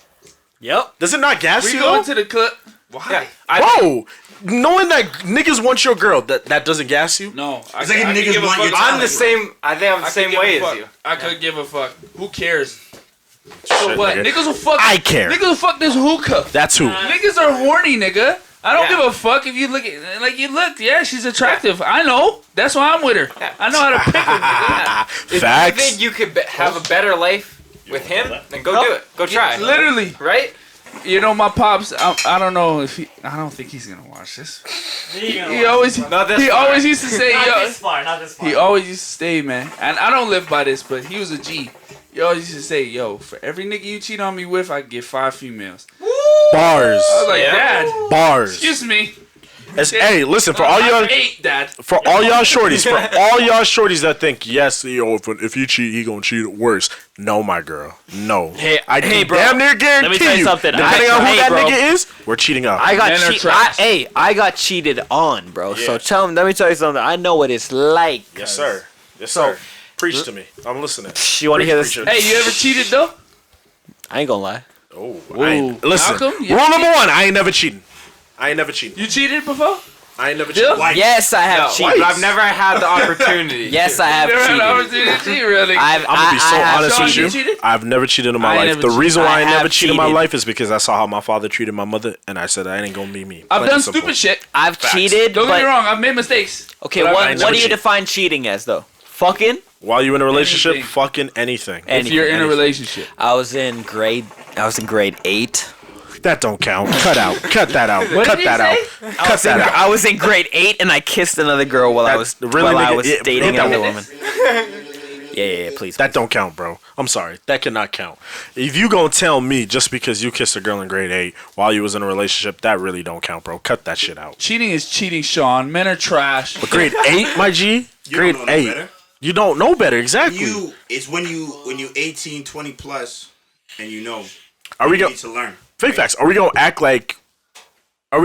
yep. Does it not gas We you? going though? to the club. Why? Bro, knowing that niggas want your girl, that doesn't gas you? No. I It's like if could niggas give a want fuck. your I'm talent. the same. I think I'm the I same could give way a as fuck. you. I could give a fuck. Who cares? So Shit, what? nigga. Niggas will fuck. I care. Niggas will fuck this hookah. That's who. Niggas are horny, nigga. I don't Yeah. give a fuck if you look at like you looked. Yeah, she's attractive. I know. That's why I'm with her. I know how to pick her. Nigga. If you Facts. think you could have a better life with him, then go do it. Go try. Literally. Right? You know, my pops. I don't know if he. I don't think he's gonna watch this. He always used to say, Not this far. He always used to say, man, and I don't live by this, but he was a G. He always used to say, yo, for every nigga you cheat on me with, I get 5 females. Bars. I was like, Dad. Bars. Excuse me. Hey, listen, for all y'all, Dad. for all y'all shorties that think, yes, yo, if you cheat, he gonna cheat worse. No, my girl, no. Hey, I can bro. damn near guarantee Let me tell you something. depending on who that bro. nigga is, we're cheating up. I got Men are cheated. trash. I got cheated on, bro. So let me tell you something. I know what it's like. Yes, sir. Yes, So- sir. Preach to me. I'm listening. You want to hear this? Preach, Hey, you ever cheated though? I ain't gonna lie. Oh, listen. Malcolm, you Rule ever number cheated? 1: I ain't never cheating. I ain't never cheating. You cheated before? I ain't never Yeah. cheated. Yes, I have No, cheated. but I've never had the opportunity. Yes, I have Never had an cheated. opportunity to cheat, really. I'm gonna be so honest Sean, with you you. cheated? I've never cheated in my I ain't life. never The cheated. reason why I I never have cheated in my cheated. life is because I saw how my father treated my mother, and I said I ain't gonna be me. I've Plain done and simple. stupid shit. I've cheated. Don't get me but wrong. I've made mistakes. okay, But I what ain't do never you cheated. define cheating as though? Fucking. While you in a relationship, Anything. fucking anything. If you're in a Anything. relationship. I was in grade 8. That don't count. Cut out. Cut that out. What Cut did that he out. Cut that out. I was in grade 8 and I kissed another girl while I was really, I nigga, was it- dating that another one. woman. Yeah, please. That don't count, bro. I'm sorry. That cannot count. If you gonna tell me just because you kissed a girl in grade 8 while you was in a relationship, that really don't count, bro. Cut that shit out. Cheating is cheating, Sean. Men are trash. But grade 8, my G? Grade don't know 8. better. You don't know better, exactly. It's when you 18, 20 plus, and you know. Are we you going need to learn? fake facts? Are we gonna act like when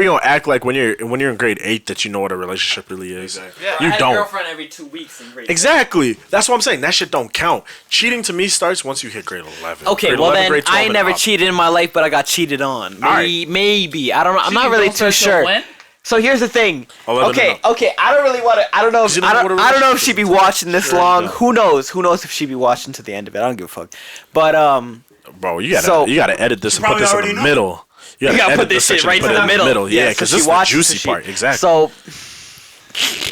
you're in grade 8 that you know what a relationship really is? Exactly. Yeah, You I had don't. a girlfriend every 2 weeks in grade. Exactly. That's what I'm saying. That shit don't count. Cheating to me starts once you hit grade 11. Okay, grade well 11, then grade 12 I ain't and never up. cheated in my life, but I got cheated on. Alright. Maybe. I don't know. I'm not Cheating really don't too start till sure. when? So here's the thing. 11 Okay, and up. okay. I don't really want to. I don't know. If, You don't know what a I don't know if relationship she'd be is. watching this Sure you long. don't. Who knows? Who knows if she'd be watching to the end of it? I don't give a fuck. But Bro, you So- gotta edit this and put probably this in already the know. middle. You you gotta edit put this shit section right and in put the it middle. Yeah, so because she this is the watches juicy the shit. part. Exactly. So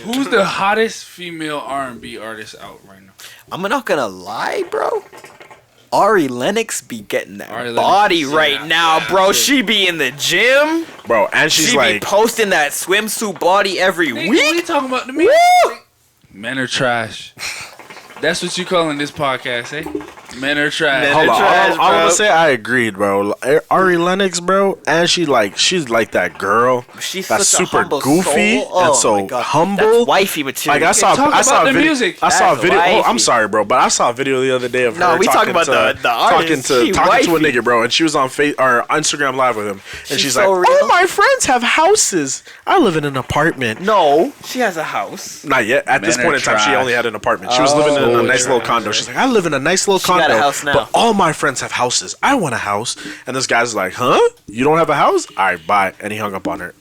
Who's the hottest female R&B artist out right now? I'm not gonna lie, bro. Ari Lennox be getting that Ari Lennox body is right that now, bro. shit. She be in the gym. Bro, and she's She like, be posting that swimsuit body every Nigga, week. what you talking about to me? Woo! Men are trash. That's what you calling this podcast, eh? Men are trash. Men hold are on. trash, All I'm bro. gonna say, I agreed, bro. Ari Lennox, bro, and she's like that girl. She's that's such a super humble goofy soul. Oh and so my God. humble. That's wifey material. Like I saw talk a about the video. music. I saw a That's video. Oh, I'm wifey. sorry, bro, but I saw a video the other day of No, her we talking talking about to, the artist. She talking to a wifey. nigga, bro, and she was on Instagram live with him, and she's so like, real. "Oh, my friends have houses. I live in an apartment." No, she has a house. Not yet. At this Men point are in time, she trash. only had an apartment. She was living in a nice little condo. She's like, I live in a nice little condo. got a house now. But all my friends have houses. I want a house. And this guy's like, huh? You don't have a house? All right, bye. And he hung up on her.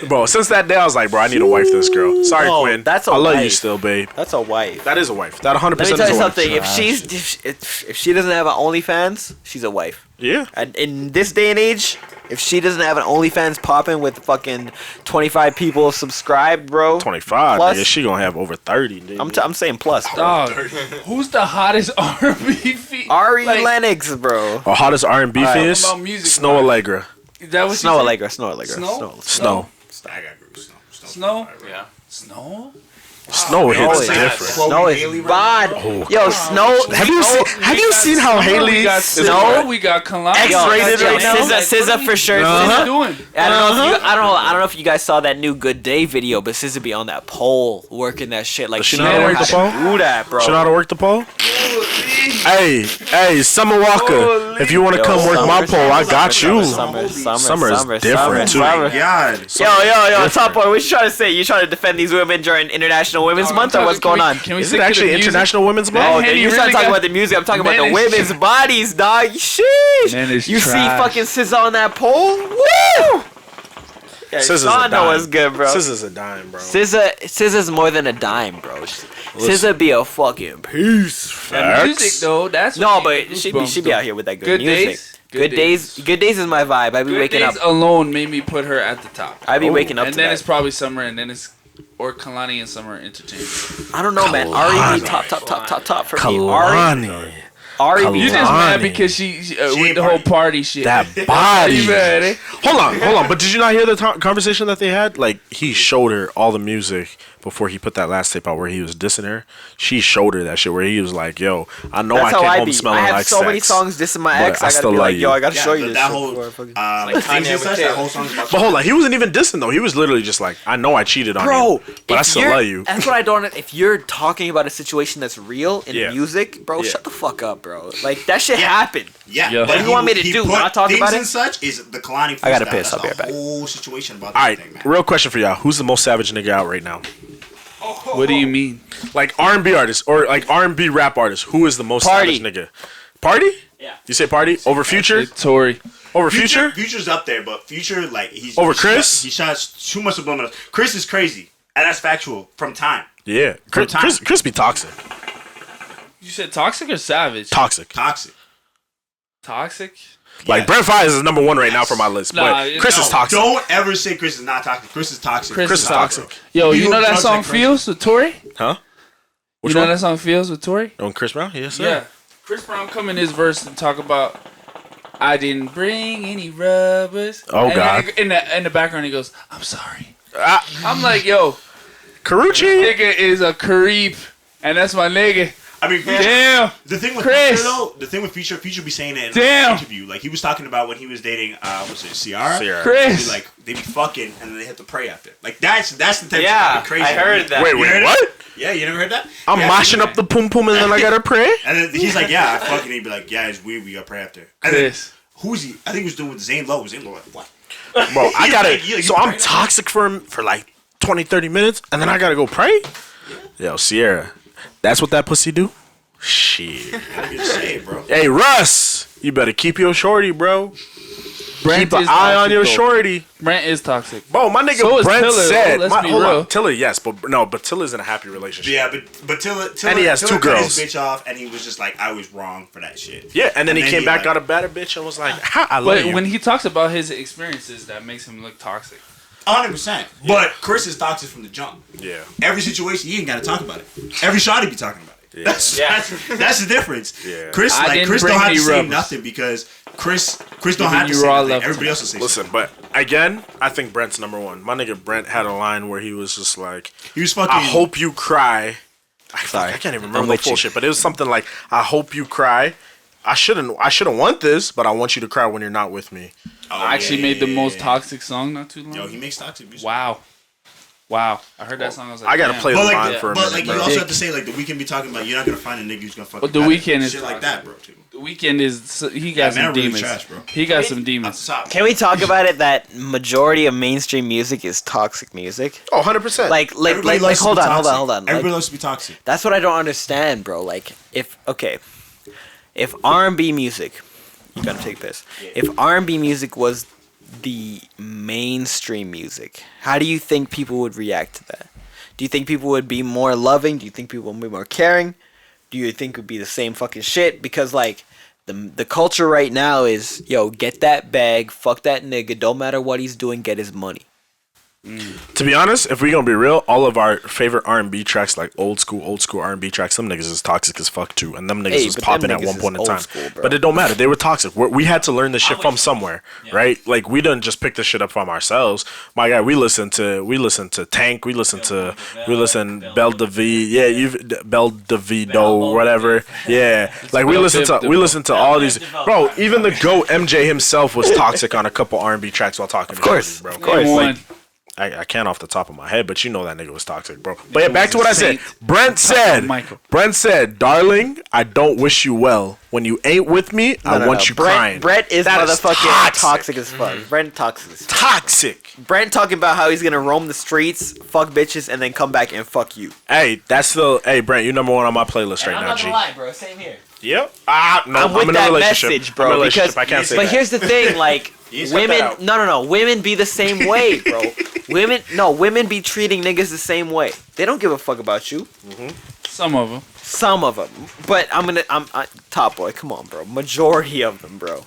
Bro, since that day, I was like, bro, I need to wife this girl. Sorry, No, Quinn. that's a I love you wife. still, babe. That's a wife. That is a wife. That 100% Let me is tell you a something. wife. If she doesn't have an OnlyFans, she's a wife. Yeah. And in this day and age, if she doesn't have an OnlyFans popping with fucking 25 people subscribed, bro. 25. Plus- Nigga, she gonna have over 30. Dude. I'm saying plus, bro. Dog, who's the hottest R&B Ari like, Lennox, bro. Or hottest R&B All right. fierce? What about music, Snow man? Allegra. Is that what Snow you Allegra, Snow Allegra. Snow? Snow. I got groups. Snow? Yeah. Snow? Snow hits is different. Snow is bad. Yo, Snow. Have you seen how Haley We got is Snow. We got Kalani. X-rated Yo, right now? SZA for sure. What SZA. are you doing? I don't know if you guys saw that new Good Day video, but SZA be on that pole working that shit like Does she she know how to know work how the pole? to do that, bro. She know how to work the pole? Hey, Summer Walker. If you want to Yo, come work my Summer, pole, I got you. Summer is different, too. Summer. God. Yo, Top Boy, what you trying to say? You trying to defend these women during International Women's Month, or what's going on? Can we Is stick it to actually the music? International Women's Man, Month? Oh, Henny you're really trying to talk got- about the music. I'm talking about Man the is women's bodies, dog. Sheesh. Man is You see trash. fucking SZA on that pole? Woo! Yeah, SZA's a Sean know dime. what's good, bro. SZA's a dime, bro. SZA's more than a dime, bro. SZA be a fucking piece. That music though, that's No, what but gave she goosebumps, be though. out here with that good, Good music. Days? Good days is my vibe. I be Good waking Days up. alone made me put her at the top. I be waking up and to then that. it's probably Summer, and then it's or Kalani and Summer interchange. I don't know, man. Ari be top for me. Ari. Kalani. R&B. You just mad because she with the whole party shit. That body. You mad, eh? Hold on. But did you not hear the conversation that they had? Like, he showed her all the music before he put that last tape out where he was dissing her. She showed her that shit where he was like, "Yo, I know That's I how came I home be. smelling I have like so sex, many songs dissing my but ex. I I gotta still be love like, yo, you." I gotta show you but this. that shit whole before I fucking- things Kanye and such, Mateo. that whole song's about. But hold on, he wasn't even dissing though. He was literally just like, "I know I cheated on Bro, you, but I if still you're- love you." That's what I don't. If you're talking about a situation that's real in Yeah. music, bro, Yeah. shut the fuck up, bro. Like that shit happened. Yeah, Yeah. but What do you want me to do? put Not talk things about it? and such is the Kalani. I gotta freestyle. piss. That's I'll be the right back. Whole situation about All this right, thing, man. real question for y'all: who's the most savage nigga out right now? What do you mean? Like R&B artists or like R&B rap artists? Who is the most Party. savage nigga? Party? Yeah. You say Party over Future? It's Tory. Over Future? Future's up there, but Future like he's Over he Chris? He shot too much subliminal. Chris is crazy, and that's factual from time. Yeah, From time. Chris be toxic. You said toxic or savage? Toxic. Toxic. Toxic? Like Yeah. Brent Fires is number one right now for my list, Nah, but Chris is toxic. Don't ever say Chris is not toxic. Chris is toxic. Chris is toxic. Yo, He you know hooked that drugs song like crazy. Feels with Tory? Huh? Which You know one? that song Feels with Tory? On Chris Brown? Yes, sir. Yeah. Chris Brown come in his verse and talk about I didn't bring any rubbers. Oh, And God. then in the background he goes, I'm sorry. Ah, I'm like, yo, Karuchi. nigga is a creep. And that's my nigga. I mean, Future, Damn. the thing with Chris. Future though, the thing with Future be saying it in Damn. an interview. Like he was talking about when he was dating, was it Ciara? Ciara. Chris. Like they be fucking and then they have to pray after. Like that's the type of shit Yeah, that be crazy. I heard that. Wait, You heard it? what? Yeah, you never heard that? I'm Yeah, mashing up the pum pum and then I gotta pray? And then he's like, yeah, I fucking. He'd be like, yeah, it's weird. We got pray after. And then, Chris. who's he? I think he was doing with Zane Lowe. Zane Lowe, like, what? Bro, I He's gotta. like, yeah, you so I'm pray. toxic for him for like 20, 30 minutes and then I gotta go pray? Yo, Sierra, that's what that pussy do? Shit. How do you say it, bro? Hey, Russ, you better keep your shorty, bro. Brent Keep an is eye on toxic, your though. shorty. Brent is toxic. Bro, my nigga So is Brent Tiller, said. let's be hold real. on, Tiller, yes, but Tiller's in a happy relationship. Yeah, but Tiller And he has Tiller two cut girls. his bitch off, and he was just like, I was wrong for that shit. Yeah, and then he came back, like- got a better bitch, and was like, "Ha, I love But you." when he talks about his experiences, that makes him look toxic. 100%. But Chris is toxic from the jump. Yeah. Every situation, you ain't got to talk about it. Every shot he be talking about it. Yeah. That's the difference. Yeah. Chris, I like didn't Chris, bring don't have to any say rubbers. nothing because Chris don't Giving have to you say raw nothing. love Everybody tonight. else will say Listen, something. but again, I think Brent's number one. My nigga Brent had a line where he was just like, He was fucking. "I hope you cry." I can't even remember the with full you. shit, but it was something like, "I hope you cry. I shouldn't want this, but I want you to cry when you're not with me." Oh, I actually yeah, made the yeah, most yeah. toxic song not too long. Yo, he makes toxic music. Wow. I heard that song. I was like, I gotta damn. play But the like, line for a but minute, like, you bro. also have to say like the Weeknd be talking about you're not gonna find a nigga who's gonna fuck. But you The better. Weeknd is shit like that, bro. Too. The Weeknd is he got Yeah, some man, really demons. trash, bro. He got some Off demons. the top. Can we talk about it? That majority of mainstream music is toxic music. Oh, 100%. Everybody Like loves to hold be on. toxic. Everybody Like, loves to be toxic. that's what I don't understand, bro. Like if R&B music, you gotta take this. If R&B music was the mainstream music, how do you think people would react to that? Do you think people would be more loving? Do you think people would be more caring? Do you think it would be the same fucking shit? Because like the culture right now is, yo, get that bag, fuck that nigga, don't matter what he's doing, get his money. To be honest, if we gonna be real, all of our favorite R&B tracks, like old school R&B tracks, them niggas is toxic as fuck too, and them niggas Hey, was but popping them at one niggas point is in time. old school, bro. But it don't matter; they were toxic. We had to learn this shit from somewhere, right? Like we didn't just pick this shit up from ourselves. My guy, we listened to Tank, we listened Belle David, yeah, Belle Davido, whatever, yeah. Like we listened to all these, bro. Even the GOAT MJ himself was toxic on a couple R&B tracks while talking. Of course, bro. of course. One. I can't off the top of my head, but you know that nigga was toxic, bro. But yeah, back to what I said. Brent said, "Darling, I don't wish you well. When you ain't with me, I want you crying." Brent is That is motherfucking toxic as fuck. Brent toxic as fuck. Toxic. Brent talking about how he's gonna roam the streets, fuck bitches, and then come back and fuck you. Hey, Brent, you number one on my playlist right now, G. bro. Same here. Yep. No, I'm with in a that relationship. message, I'm in a bro. relationship. Because I can't say but that. here's the thing, like You cut women. that out. No. Women be the same way, bro. Women be treating niggas the same way. They don't give a fuck about you. Some of them. Some of them, but I'm Top Boy. Come on, bro. Majority of them, bro.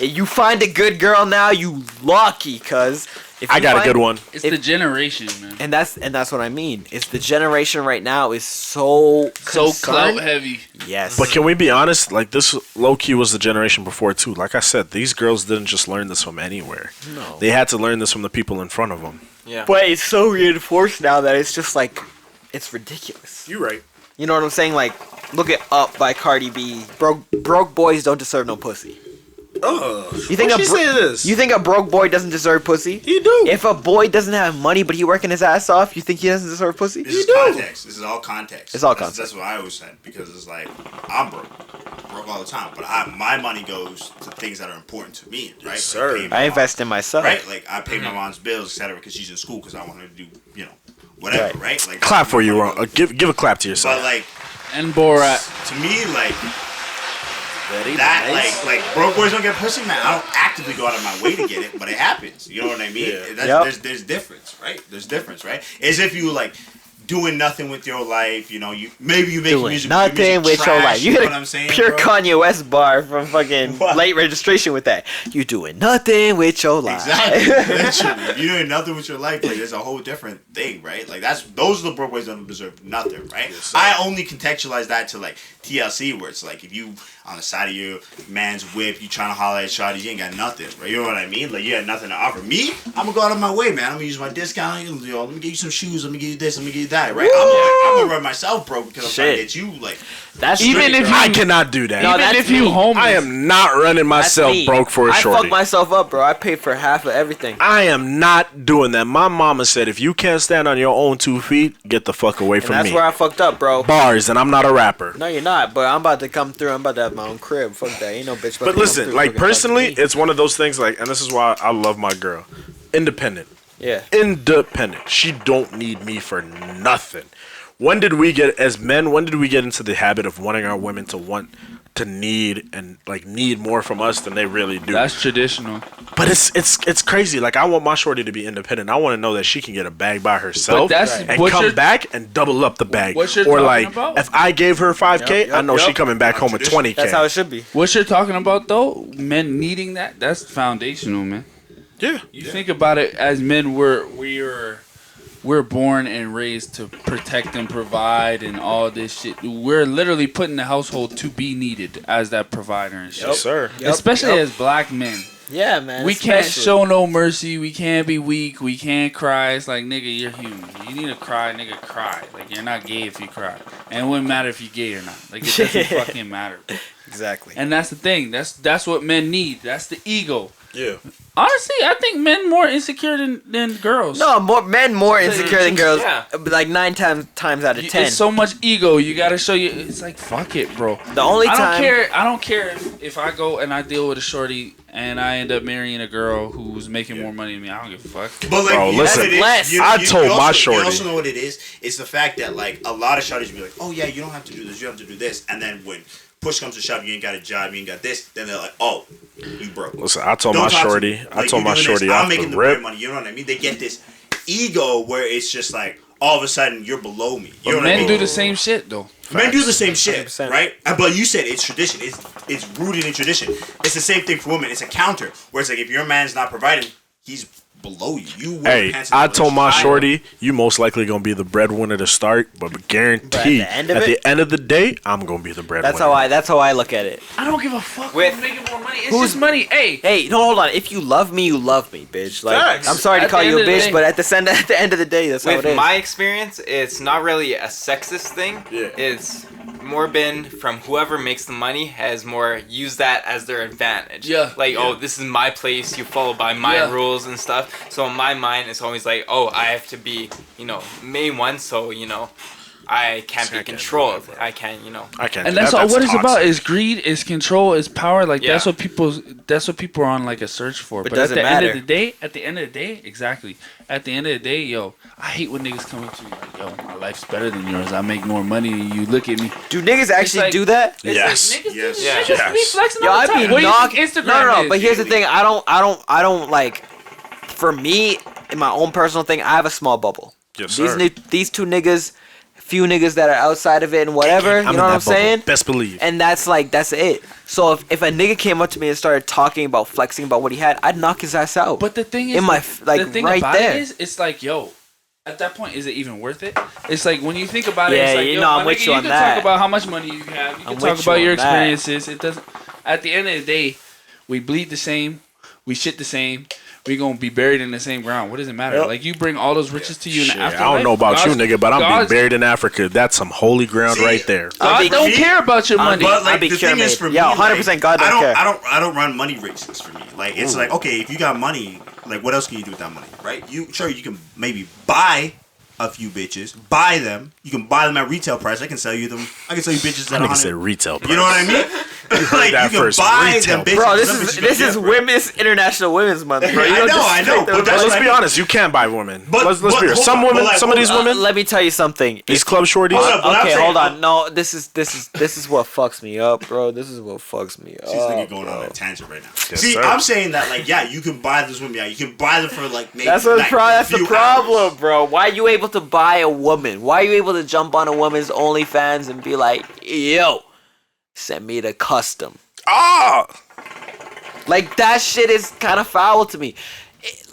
If you find a good girl now, you lucky, cuz If I you got a find- good one. It's the generation, man. And that's what I mean. It's the generation right now is so So clout concerned. heavy. Yes. But can we be honest? Like, this low key was the generation before too. Like I said, these girls didn't just learn this from anywhere. No. They had to learn this from the people in front of them. Yeah. But it's so reinforced now that it's just like, it's ridiculous. You right. You know what I'm saying? Like, look at Up by Cardi B. Broke boys don't deserve no pussy. You think you think a broke boy doesn't deserve pussy? He do. If a boy doesn't have money but he working his ass off, you think he doesn't deserve pussy? This is context. This is all context. It's all That's- context. That's what I always said because it's like I'm broke all the time, but my money goes to things that are important to me, right? Yes, sir. Like paying my I mom, invest in myself. right? Like I pay my mom's bills, etc. Because she's in school because I want her to do, whatever, right? Like Clap that's for where you, my Ron. money goes. Give a clap to yourself. But like And Borat. to me, like that, like broke boys don't get pussy, man. I don't actively go out of my way to get it, but it happens. You know what I mean? Yeah. There's difference, right? There's difference, right? As if you like doing nothing with your life, you maybe you make Doing music. nothing with your trash, life. You know get what I'm saying? pure bro? Kanye West bar from fucking What? late registration with that. You doing nothing with your life. Exactly. Literally. If you're doing nothing with your life, like there's a whole different thing, right? Like those are the broke boys that don't deserve nothing, right? Yes, I only contextualize that to like TLC, where it's like if you on the side of your man's whip, you trying to holler at shawty, you ain't got nothing, right? You know what I mean? Like you got nothing to offer. Me, I'm gonna go out of my way, man. I'm gonna use my discount. Let me get you some shoes. Let me give you this. Let me give you that, right? I'm gonna run myself broke because I'm trying to get you like. That's Even straight, if bro. you- I cannot do that. No, Even that's if you me. homeless. I am not running That's myself me. broke for a I shorty. fuck myself up, bro. I pay for half of everything. I am not doing that. My mama said, if you can't stand on your own 2 feet, get the fuck away And from that's me. where I fucked up, bro. Bars, and I'm not a rapper. No, you're not. But I'm about to come through. I'm about to have my own crib. Fuck that. Ain't no bitch. about But to come listen, through like fucking talk to personally, me. it's one of those things. Like, and this is why I love my girl. Independent. Yeah. Independent. She don't need me for nothing. When did we get, as men, when did we get into the habit of wanting our women to need and like need more from us than they really do? That's traditional. But it's crazy. Like, I want my shorty to be independent. I want to know that she can get a bag by herself But that's and what come you're- back and double up the bag. what you're or talking like, about? if I gave her 5K, I know she coming back home with 20K. That's how it should be. What you're talking about though, men needing that's foundational, man. Yeah. You think about it as men, we're born and raised to protect and provide and all this shit. We're literally put in the household to be needed as that provider and shit. Yes, sir. Especially as black men. Yeah, man. We can't especially. show no mercy. We can't be weak. We can't cry. It's like, nigga, you're human. You need to cry, nigga, cry. Like, you're not gay if you cry. And it wouldn't matter if you're gay or not. Like, it doesn't fucking matter. Exactly. And that's the thing. That's what men need. That's the ego. Yeah. Honestly, I think men more insecure than girls. No, men more insecure than girls. Yeah. Like 9 times out of 10. It's so much ego. You gotta show you. It's like, fuck it, bro. The only I time. don't care if I go and I deal with a shorty and I end up marrying a girl who's making more money than me. I don't give a fuck. But like, Bro, you know listen, what it is? Bless. You- I you- told you my also- shorty. You also know what it is? It's the fact that like a lot of shorties be like, oh yeah, you don't have to do this, you have to do this, and then when push comes to shove, you ain't got a job, you ain't got this, then they're like, oh, you broke. Listen, I told Don't my talk to shorty. me. I Like, told you my doing shorty this, I'm off making the the bread rip. money. You know what I mean? They get this ego where it's just like all of a sudden you're below me. You know But what I men mean? do the same shit though. Men do the same shit, 100%. right? But you said it's tradition. It's rooted in tradition. It's the same thing for women. It's a counter where it's like if your man's not providing, he's below you. You wear Hey, pants in the I told my relationship. shorty, you most likely gonna be the breadwinner to start, but guarantee But at the end of at it- the end of the day, I'm gonna be the breadwinner. That's how I look at it. I don't give a fuck. With- Who's making more money? It's Who's- just money. Hey, Hey, no, hold on. If you love me, you love me, bitch. Like, Facts. I'm sorry to At call the you a end of the bitch, day- but at the end of the day, that's how With it is. my experience, it's not really a sexist thing. Yeah. It's more been from whoever makes the money has more used that as their advantage. Yeah. Like, oh, this is my place. You follow by my Yeah. rules and stuff. So in my mind, it's always like, oh, I have to be, main one. So I can't be controlled. I can't, I can't. and do that's that. all. What it's toxic. about is greed, is control, is power. Like Yeah. that's what people are on like a search for. But But at doesn't the end matter. of the day, exactly. At the end of the day, yo, I hate when niggas come up to me like, yo, my life's better than yours. I make more money than you. Look at me. Do niggas actually like- do that? It's Yes. Like, niggas, Yes. Yeah. niggas be flexing Yo, all I the be time. What do you knocking. think Instagram No. is? But here's the thing. I don't like. For me, in my own personal thing, I have a small bubble. Yes, These sir. these two niggas few niggas that are outside of it and whatever. You know what I'm saying? Best believe. And that's it. So if a nigga came up to me and started talking about flexing about what he had, I'd knock his ass out. But the thing is, the thing right about there it is, it's like, yo, at that point, is it even worth it? It's like when you think about it, Yeah, it's like, you yo, know, my I'm with nigga, you on can that. talk about how much money you have. You can I'm talk with you about your on that. experiences. It doesn't. At the end of the day, we bleed the same, we shit the same. We gonna be buried in the same ground. What does it matter? Like you bring all those riches to you in the Shit, afterlife. I don't know about you, nigga, but I'm being God's- buried in Africa. That's some holy ground right there. God don't care about your money. But like I'd be the thing is, for me, 100% God don't care. I don't run money races for me. Like it's like, okay, if you got money, like what else can you do with that money, right? You can maybe buy a few bitches, buy them. You can buy them at retail price. I can sell you bitches at I nigga 100. said retail price. You know what I mean? Like that you can first, buy retail them bitches. Bro, Some bitches this is yeah. Women's International Women's Month, bro. You I don't know. disrespect But that's Let's what be I mean. honest, you can buy women. But- let's but be real. hold Some on, women, but like, some of these women, Let me tell you something. these club shorties. Hold up, what I'm Okay, saying- hold on. No, this is what fucks me up, bro. This is what fucks me up. This nigga going on a tangent right now. Yes, See, sir. I'm saying that like, yeah, you can buy this woman. Yeah, you can buy them for like maybe. That's like, that's a the few problem, hours. bro. Why are you able to buy a woman? Why are you able to jump on a woman's OnlyFans and be like, yo, send me the custom? Ah, Like, that shit is kind of foul to me.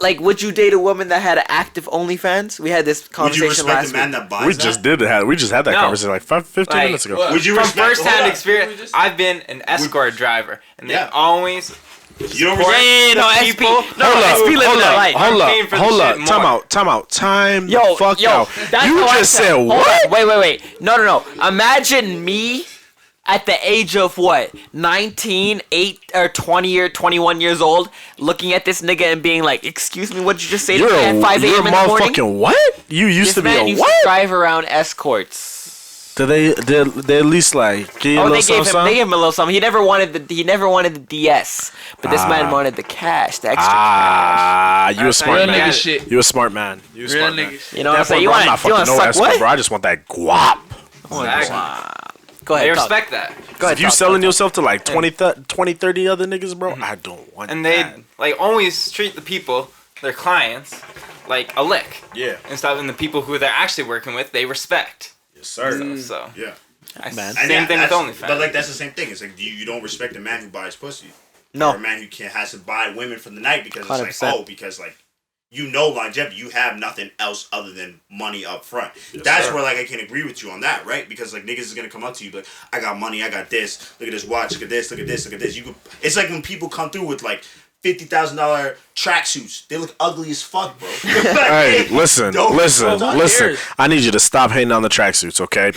Like, would you date a woman that had an active OnlyFans? We had this Would you conversation respect last a man week. that buys we that? just had that No. conversation like 15 Like, minutes ago. what? Would you From respect? first-hand hold on. experience, I've been an escort driver, and they Yeah. always You don't support respect. no, the SP. people. No, SP living that life. Hold paying for up, the hold shit up, more. time Yo, the fuck yo, out. that's You how I just felt. said Hold what? on, wait. No. Imagine me at the age of what, 19, 8 or 20 or 21 years old, looking at this nigga and being like, "Excuse me, what did you just say to You're me at 5 you're a.m. in the morning?" motherfucking what? You used This to be man a used what? to drive around escorts. Did they at least like give you a Oh, little they gave something? him a little something. He never wanted the DS, but this man wanted the cash, the extra Ah, you a That's smart Real man. nigga shit. You a smart man. You a Real smart man. nigga cash. shit. You know what I'm That saying? point, You bro, I'm want not you want fucking to no suck escort, what? bro. I just want that guap. Go ahead. They talk. respect that, Go ahead. If you talk, selling talk. yourself to like 20, 30 other niggas, bro, I don't want and they that. like always treat the people, their clients, like a lick, Yeah. and stuff. And the people who they're actually working with, they respect. Yes, sir. So Yeah. Man. same And thing with that's- OnlyFans. But like that's the same thing. It's like you don't respect a man who buys pussy. No. Or a man who has to buy women for the night because it's 100%. like, because like you know longevity, you have nothing else other than money up front. That's where like I can agree with you on that, right? Because like niggas is gonna come up to you like, I got money, I got this, look at this watch, look at this, look at this, look at this. You could, it's like when people come through with like $50,000 tracksuits. They look ugly as fuck, bro. Hey, listen. cares? I need you to stop hating on the tracksuits, okay?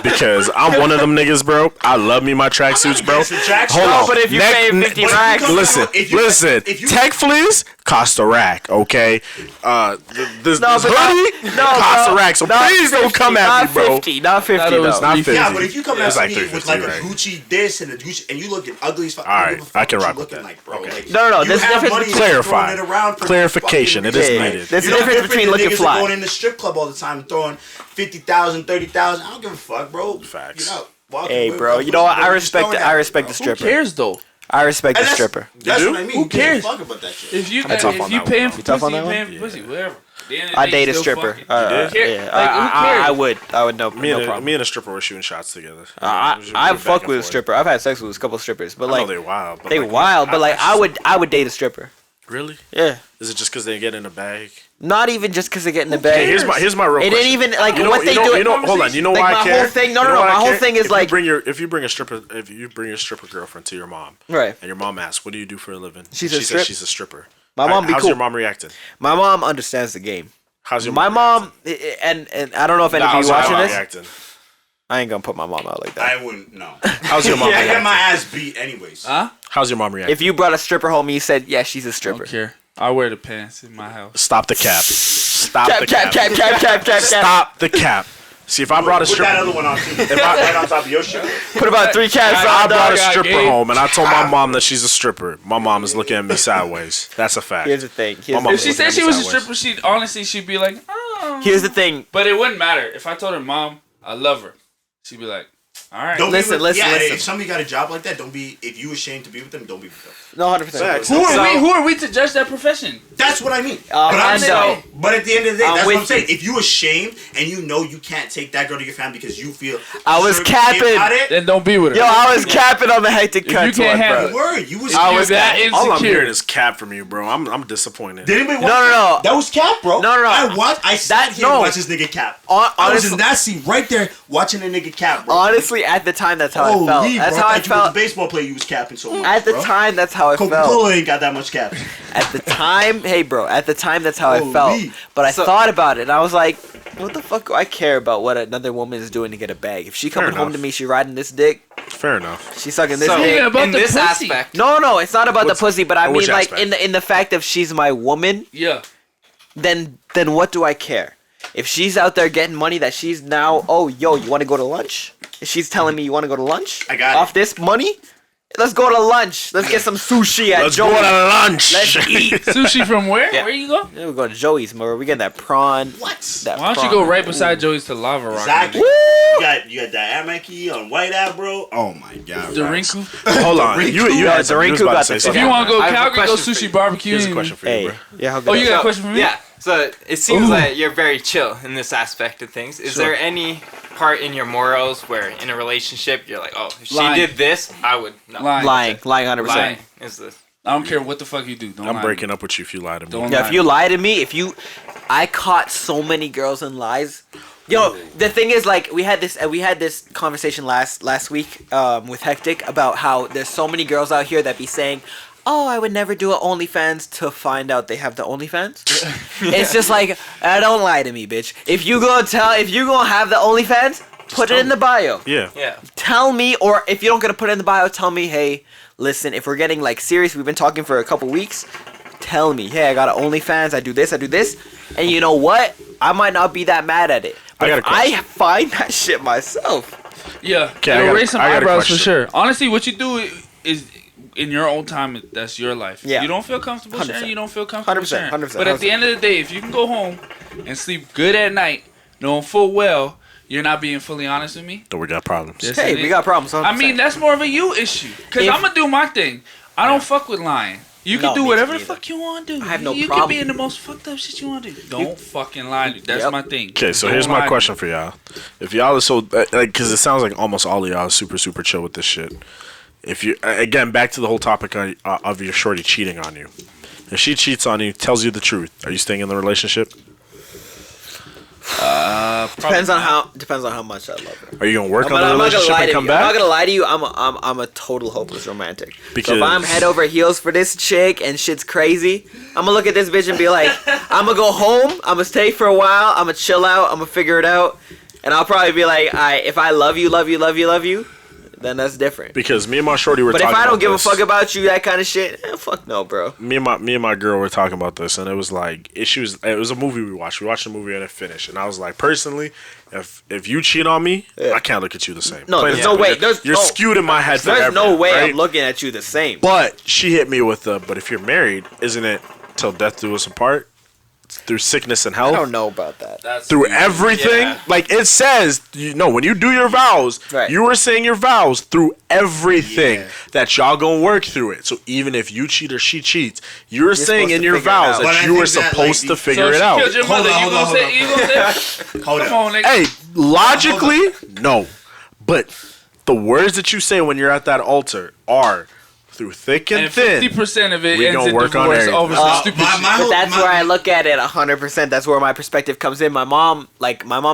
Because I'm one of them niggas, bro. I love me my tracksuits, bro. against the tracksuit. Hold No, on. but if you pay 50 But racks, come- Listen, if you- listen. if you- Tech fleas cost a rack, okay? This No, but hoodie not- costs no, a rack, so not please don't 50, come at not me, bro. 50, not 50 Thought it was though. Not 350. 50. Yeah, but if you come It's at like me with 350, like a right? Gucci this and a Gucci and you looking ugly as fuck, All I don't right, give a fuck I can what rock you with looking that. like, bro. Okay. Like, No, you there's a have difference money between- and you're throwing Clarify. it around for Clarification, fucking it is reasons, needed. right? There's a You're no difference different between than looking niggas fly. that going in the strip club all the time throwing 50,000, 30,000. I don't give a fuck, bro. Facts. You know, walking Hey, with- bro, you know what? I you're respect throwing the that, I respect bro. the Who stripper. cares though? I respect the And stripper. That's do? what I mean. Who You can't cares? fuck about that shit. If you tough on if you that paying one, for tough on pussy, that you one? paying for pussy, whatever. At the end of the I day, date a still stripper. fucking. did? Yeah, Like, who cares? I would no problem. Me and a stripper were shooting shots together. I fuck with a stripper. I've had sex with a couple of strippers, but I know like they're wild. But they like, wild. But like I would date a stripper. Really? Yeah, Is it just because they get in a bag? not even just because they get in the Okay, bag. here's my real It question. didn't even like You know, what they do. hold on. You know Like, why my I care? whole thing- no, You no, know no, why I my whole care? thing is if like- if you bring a stripper girlfriend to your mom, Right. and your mom asks, "What do you do for a living?" She's she a says strip- she's a stripper. My mom be How's cool. your mom reacting? My mom understands the game. How's your My mom? mom and I don't know if anybody How's your watching mom this. reacting? I ain't gonna put my mom out like that. I wouldn't. No. How's your mom I get reacting? my ass beat anyways. Huh? How's your mom reacting? If you brought a stripper home and you said, yeah, she's a I stripper. don't care. I wear the pants in my house. Stop the cap. Stop Cap, the cap, cap. cap, cap, cap, cap, cap. Stop the cap. See, if I brought a Put that stripper, other one on too. Right on top of your shit. Put about 3 caps I on, brought a dog. stripper gay. home, and I told my mom that she's a stripper. My mom is looking at me sideways. That's a fact. Here's the thing. My mom If she looking said at she me was a sideways. stripper, she'd be like, oh. Here's the thing. But it wouldn't matter if I told her, Mom, I love her. She'd be like, All right. Don't Listen, be with, listen. If somebody got a job like that, don't be. If you ashamed to be with them, don't be with them. No, 100%. Who are we to judge that profession? That's what I mean. But I I'm know. saying. But at the end of the day, that's what I'm with saying. If you ashamed and you know you can't take that girl to your family because you feel I was sure capping. about it, Then don't be with her. Yo, I was capping on the hectic If cut. you can't handle it. word, you was. I was that All I'm insecure. hearing is cap from you, bro. I'm disappointed. Did anybody watch No. that? That was cap, bro. No. I sat here and watched this nigga cap. I was Honestly, in that seat right there watching a nigga cap, bro. honestly, at the time, that's how I felt. Holy, That's bro, how I thought you was a felt. baseball player, you was capping so much. At the bro. time, that's how I felt. Coca-Cola ain't got that much cap. At the time, hey, bro. At the time, that's how I Holy. felt. But I thought about it, and I was like, what the fuck do I care about what another woman is doing to get a bag? If she coming home enough. to me, she riding this dick, Fair enough. she sucking this So dick. Yeah, about in the this pussy. aspect, No, it's not about the What's- pussy, but I mean which like aspect? in the fact of she's my woman. Yeah. Then what do I care? If she's out there getting money that she's now, oh yo, you want to go to lunch? If she's telling me you want to go to lunch, I got off this money. Let's go to lunch. Let's get some sushi at Let's go Joey's. to lunch. Let's eat. Sushi from where? Yeah. Where you go? Yeah, we're going to Joey's, bro. We getting that prawn. What? That Why don't you prawn. go right beside Joey's to Lava Rock? Exactly. Woo! You got that Amaki on White Out, bro. Oh my god. The bro. Rinku. Hold on. You No, had something. You was Rinku about got to say the If something. you want to go I have a Calgary, go question for sushi barbecue. Here's a question for you, Hey, bro. yeah, how Oh, good you got a question for me? yeah. So it seems Ooh. like you're very chill in this aspect of things. Is there any part in your morals where in a relationship you're like, oh, if she Lying. did this, I would no. Lying. lying 100%. Lying is this. I don't care what the fuck you do. Don't I'm lie. breaking up with you if you lie to me. Don't Yeah, lie. if you lie to me, I caught so many girls in lies. Yo, the thing is, like, we had this conversation last week with Hectic about how there's so many girls out here that be saying, oh, I would never do an OnlyFans to find out they have the OnlyFans. It's just like, don't lie to me, bitch. If you gonna have the OnlyFans, put it in the bio. Yeah. Yeah. Tell me, or if you don't gonna put it in the bio, tell me, hey, listen, if we're getting like serious, we've been talking for a couple weeks. Tell me, hey, I got an OnlyFans, I do this, and you know what? I might not be that mad at it. But I got a if I question. find that shit myself. Yeah, Okay, I it'll got a- raise some I got a eyebrows for question. sure. Honestly, what you do is in your own time. That's your life. Yeah. You don't feel comfortable 100%. sharing. You don't feel comfortable 100%, sharing. 100%, But at the end of the day, if you can go home and sleep good at night, knowing full well you're not being fully honest with me. Then we got problems. Yes, Hey, it we is. got problems. 100%. I mean, that's more of a you issue. Cause If- I'm gonna do my thing. I don't fuck with lying. You can No, do me whatever the neither. fuck you want to do. I have no you problem. can be in the most fucked up shit you want to do. Don't fucking lie. That's Yep. my thing. Okay, so Don't here's lie my to me. question for y'all. If y'all are so like, because it sounds like almost all of y'all are super chill with this shit. If you again back to the whole topic of your shorty cheating on you. If she cheats on you, tells you the truth, are you staying in the relationship? depends on how much I love her. Are you gonna work I'm on the not gonna relationship lie and to come you. I'm not back? gonna lie to you. I'm a total hopeless romantic. So Because- if I'm head over heels for this chick and shit's crazy, I'm gonna look at this bitch and be like, I'm gonna go home. I'm gonna stay for a while. I'm gonna chill out. I'm gonna figure it out, and I'll probably be like, if I love you, then that's different. Because me and my shorty were But if talking I don't about give this. a fuck about you, that kind of shit, fuck no, bro. Me and my girl were talking about this, and it was like issues. It was a movie we watched. We watched the movie and it finished, and I was like, personally, if you cheat on me, Yeah. I can't look at you the same. No, Plain there's and no way. simple. There's You're no- skewed in my head. There's forever, no way right? I'm looking at you the same. But she hit me with the. But if you're married, isn't it till death do us apart? Through sickness and I health. don't know about that. That's Through weird. everything, Yeah. like it says, when you do your vows, Right. you are saying your vows through everything Yeah. that y'all gonna work through it. So even if you cheat or she cheats, you're saying supposed in to your figure it vows out. But that I you were think that, supposed like, to figure So if it she out. killed your Hold mother, on, you hold gonna on, say? hold You gonna say? Hold Come up. on, nigga. Hey, logically, no. But the words that you say when you're at that altar are through thick and And thin. 50% of it We ends gonna in work on divorce everything. over some stupid my shit. whole- But that's my- where I look at it 100%. That's where my perspective comes in. My mom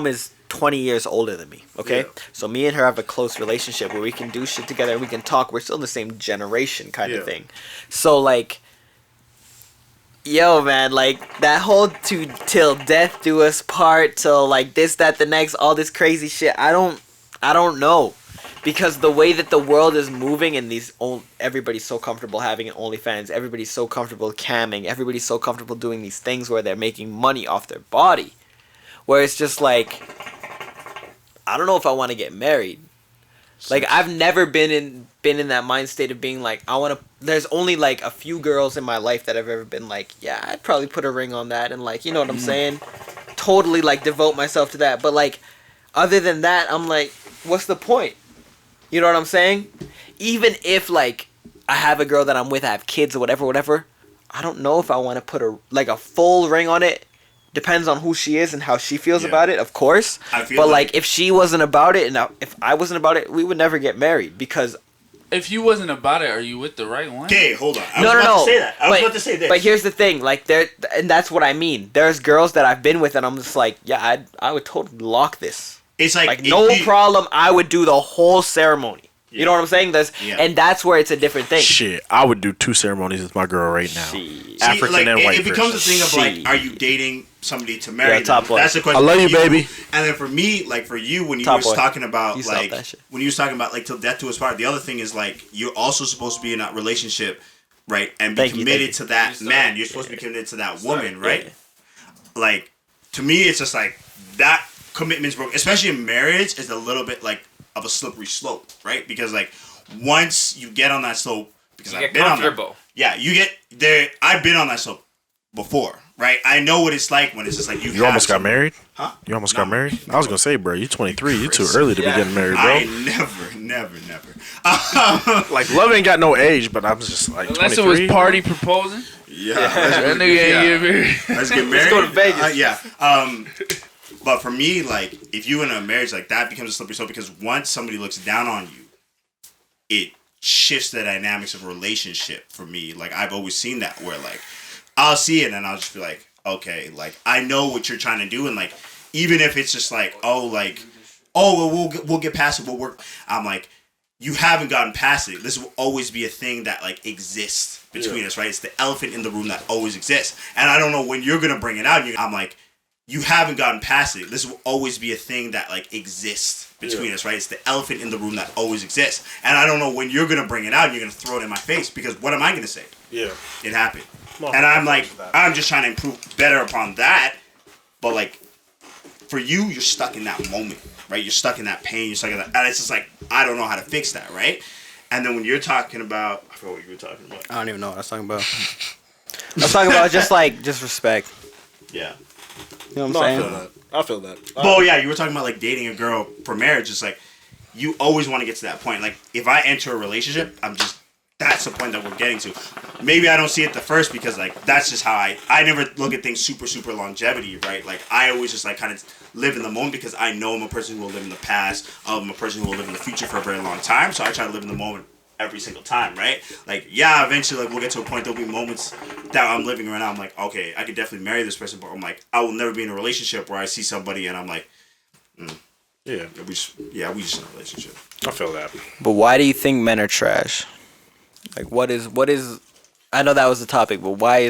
is 20 years older than me. Okay, Yeah. so me and her have a close relationship where we can do shit together. We can talk. We're still in the same generation, kind Yeah. of thing. So like, yo, man, like that whole till death do us part, till like this, that, the next, all this crazy shit. I don't know. Because the way that the world is moving and everybody's so comfortable having an OnlyFans, everybody's so comfortable camming, everybody's so comfortable doing these things where they're making money off their body. Where it's just like, I don't know if I want to get married. Like I've never been in that mind state of being like, there's only like a few girls in my life that I've ever been like, yeah, I'd probably put a ring on that and like, you know what I'm saying? Totally like devote myself to that. But like, other than that, I'm like, what's the point? You know what I'm saying? Even if like I have a girl that I'm with, I have kids or whatever. I don't know if I want to put a full ring on it. Depends on who she is and how she feels about it, of course. But like if she wasn't about it and if I wasn't about it, we would never get married because. If you wasn't about it, are you with the right one? Okay, hold on. I was about to say that. I was about to say this. But here's the thing, like and that's what I mean. There's girls that I've been with, and I'm just like, yeah, I would totally lock this. It's like no problem. I would do the whole ceremony. You know what I'm saying? And that's where it's a different thing. Shit, I would do 2 ceremonies with my girl right now. African and white. It becomes a thing of like, are you dating somebody to marry? Top boy. That's the question. I love you, baby. And then for me, like for you, when you Top was boy. talking about like when you was talking about like till death do us part. The other thing is like you're also supposed to be in that relationship, right? And be committed to that man. You're supposed to be committed to that woman, right? Like to me, it's just like that commitment's broken, especially in marriage. Is a little bit like of a slippery slope, right? Because like once you get on that slope, because I've been on that, you get there. I've been on that slope before, right? I know what it's like when it's just like you almost got married. Huh? You almost got married? I was gonna say, bro, you're 23. You're too early to be getting married, bro. I never. Like love ain't got no age, but I'm just like. Unless 23? it was party proposing. Yeah, that nigga ain't get married. Let's get married. Let's go to Vegas. But for me, like if you in a marriage like that becomes a slippery slope because once somebody looks down on you, it shifts the dynamics of a relationship for me. Like I've always seen that where like I'll see it and I'll just be like, okay, like I know what you're trying to do, and like even if it's just like, well, we'll get past it, we'll work. I'm like, you haven't gotten past it. This will always be a thing that like exists between us, right? It's the elephant in the room that always exists, and I don't know when you're gonna bring it out. I'm like, you haven't gotten past it. This will always be a thing that like exists between us, right? It's the elephant in the room that always exists, and I don't know when you're gonna bring it out and you're gonna throw it in my face because what am I gonna say? Yeah, it happened. And I'm like, I'm just trying to improve better upon that. But like, for you, you're stuck in that moment, right? You're stuck in that pain. You're stuck in that, and it's just like, I don't know how to fix that, right? And then when you're talking about, I forgot what you were talking about. I don't even know what I was talking about. I was talking about just respect. Yeah. You know what I'm saying? I feel that. Well, yeah, you were talking about like dating a girl for marriage. It's like, you always want to get to that point. Like, if I enter a relationship, that's the point that we're getting to. Maybe I don't see it the first because like that's just how I never look at things super longevity, right? Like I always just like kind of live in the moment because I know I'm a person who will live in the past. I'm a person who will live in the future for a very long time. So I try to live in the moment every single time, right? Like yeah, eventually like we'll get to a point there'll be moments that I'm living right now. I'm like, okay, I could definitely marry this person, but I'm like, I will never be in a relationship where I see somebody and I'm like, we just in a relationship. I feel that. But why do you think men are trash? Like, what is? I know that was the topic, but why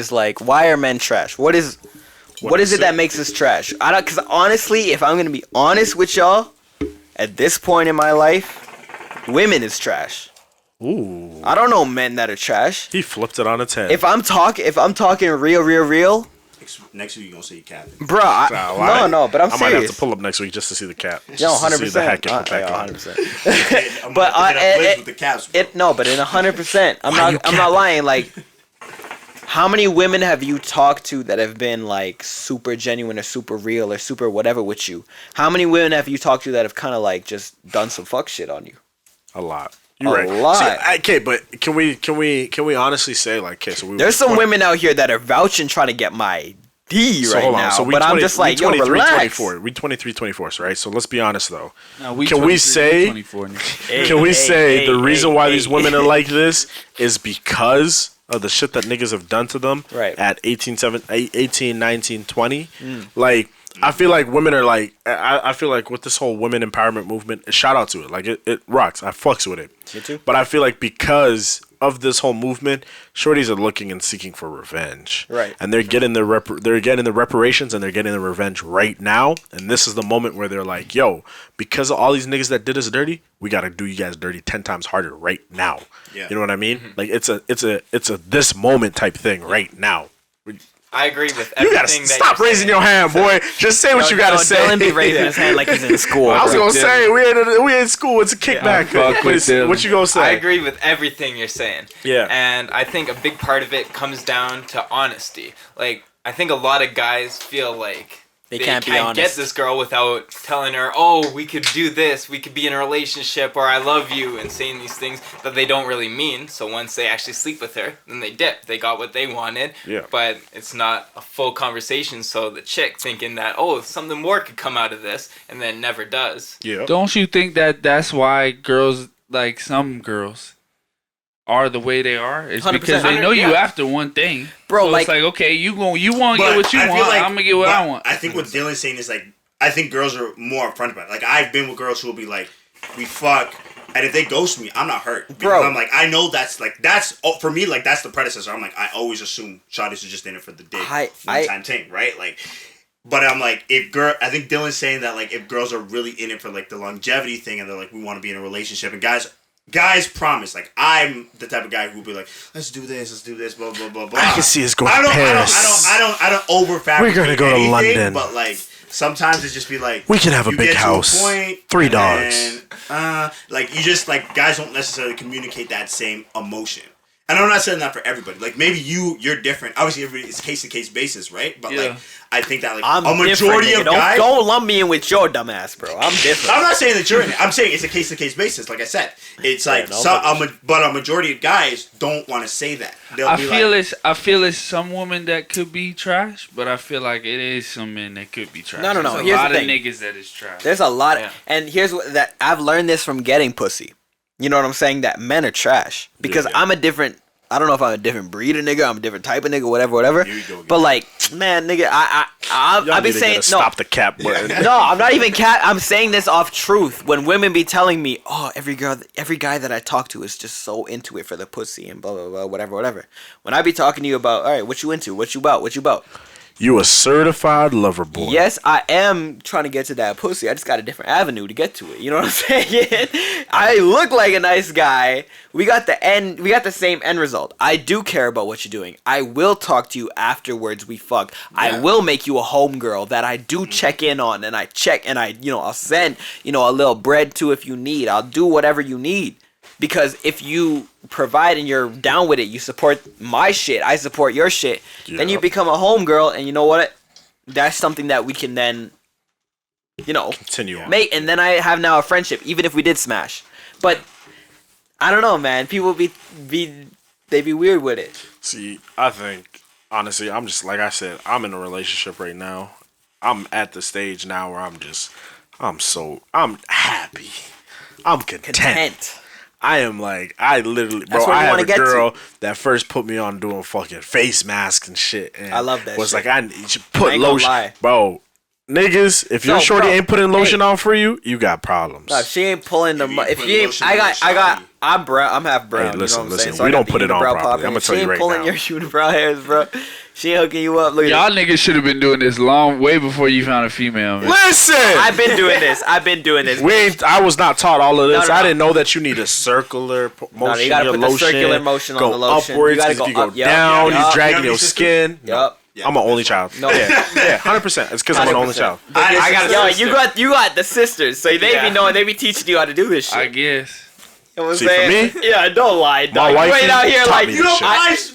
are men trash? What is it that makes us trash? Because honestly, if I'm gonna be honest with y'all, at this point in my life, women is trash. Ooh. I don't know men that are trash. He flipped it on its head. If I'm talking real. Next week you gonna see cap. Bro, no, but I'm serious. I might have to pull up next week just to see the cap. Yo, 100%. 100%. But no, but in 100%, I'm not lying. Like, how many women have you talked to that have been like super genuine or super real or super whatever with you? How many women have you talked to that have kind of like just done some fuck shit on you? A lot. You're right. Lot. See, okay, but can we honestly say like, okay, so there's some women out here that are vouching trying to get my D so right hold on. now, So but I'm just like, yo, relax. 24. We 23, 24, right? So let's be honest though. No, we can we say? Can we say the reason why these women are like this is because of the shit that niggas have done to them at 18, 19, 20? Like. I feel like women are like, I feel like with this whole women empowerment movement, shout out to it. Like, it rocks. I fucks with it. Me too. But I feel like because of this whole movement, shorties are looking and seeking for revenge. Right. And they're getting the reparations and they're getting the revenge right now. And this is the moment where they're like, yo, because of all these niggas that did us dirty, we got to do you guys dirty 10 times harder right now. Yeah. You know what I mean? Like, it's a this moment type thing right now. I agree with everything. You gotta stop raising your hand, boy. Just say what you gotta say. Dylan be raising his hand like he's in school. I was gonna say we in school. It's a kickback. What you gonna say? I agree with everything you're saying. Yeah. And I think a big part of it comes down to honesty. Like, I think a lot of guys feel like They can't be get honest. this girl without telling her, oh, we could do this, we could be in a relationship, or I love you, and saying these things that they don't really mean. So once they actually sleep with her, then they dip. They got what they wanted, but it's not a full conversation. So the chick thinking that, oh, something more could come out of this, and then never does. Yeah. Don't you think that that's why girls, like some girls, are the way they are? It's 100%. because they know you after one thing. Bro, so like, it's like, okay, you want to get what you I feel want, like- I'm going to get what I want. I think what Dylan's saying is like, I think girls are more upfront about it. Like, I've been with girls who will be like, we fuck, and if they ghost me, I'm not hurt. Because Bro. I'm like, I know that's for me, like, that's the predecessor. I'm like, I always assume shawty's are just in it for the dick. One time thing, right? Like, but I'm like, I think Dylan's saying that, like, if girls are really in it for, like, the longevity thing, and they're like, we want to be in a relationship, and guys promise, like, I'm the type of guy who will be like, let's do this, blah blah blah blah. I can see us going to Paris. I don't over fabricate. We're gonna go to anything, London. but like sometimes it's just be like, we can have a you big get to house, point, 3 and dogs. then, like you just like guys don't necessarily communicate that same emotion. And I'm not saying that for everybody. Like maybe you're different. Obviously, it's case to case basis, right? But like I think that like I'm a majority different, of nigga. guys. Don't lump me in with your dumb ass, bro. I'm different. I'm not saying that you're in it. I'm saying it's a case to case basis. Like I said, it's like but a majority of guys don't want to say that. They'll I be feel it's some women that could be trash, but I feel like it is some men that could be trash. No. There's a Here's lot the of thing. niggas that is trash. There's a lot, and here's what that I've learned this from getting pussy. You know what I'm saying? That men are trash because I'm a different. I don't know if I'm a different breed of nigga. I'm a different type of nigga. Whatever. But like, man, nigga, I've been saying no. Stop the cap word. No, I'm not even cat. I'm saying this off truth. When women be telling me, "Oh, every guy that I talk to is just so into it for the pussy and blah blah blah, whatever." When I be talking to you about, all right, what you into? What you about? You a certified lover boy. Yes, I am trying to get to that pussy. I just got a different avenue to get to it. You know what I'm saying? I look like a nice guy. We got the same end result. I do care about what you're doing. I will talk to you afterwards we fuck. Yeah. I will make you a homegirl that I do check in on and I check and I'll send, a little bread to if you need. I'll do whatever you need. Because if you provide and you're down with it, you support my shit, I support your shit, then you become a homegirl, and you know what? That's something that we can then, continue on. Mate, and then I have now a friendship, even if we did smash. But I don't know, man. People be weird with it. See, I think honestly, I'm just like I said, I'm in a relationship right now. I'm at the stage now where I'm happy. I'm content. I am like, I literally, bro, I have a girl that first put me on doing fucking face masks and shit. And I love that was shit. like, you should put lotion. Lie. Bro, niggas, if your shorty ain't putting lotion on for you, you got problems. No, if she ain't pulling the, if you ain't, I'm brown. I'm half brown. Hey, listen, you know what I'm saying? we So don't put it on properly. I'm gonna tell you right now. She ain't pulling your unibrow hairs, bro. She ain't hooking you up. Look Y'all at this. niggas should have been doing this way before you found a female, man. Listen! I've been doing this. I was not taught all of this. No. I didn't know that you need a circular motion. You gotta put the lotion, circular motion on the lotion. Upwards, You gotta 'cause go if you go up. Yep. down, Yep. you dragging your skin. Yep. I'm an only child. No. Yeah, 100%. It's because I'm an only child. I got you got the sisters, so they be knowing, they be teaching you how to do this shit. I guess. You know what I'm See, saying? for me, Yeah, don't lie, dog. my You wife ain't out here taught like me You this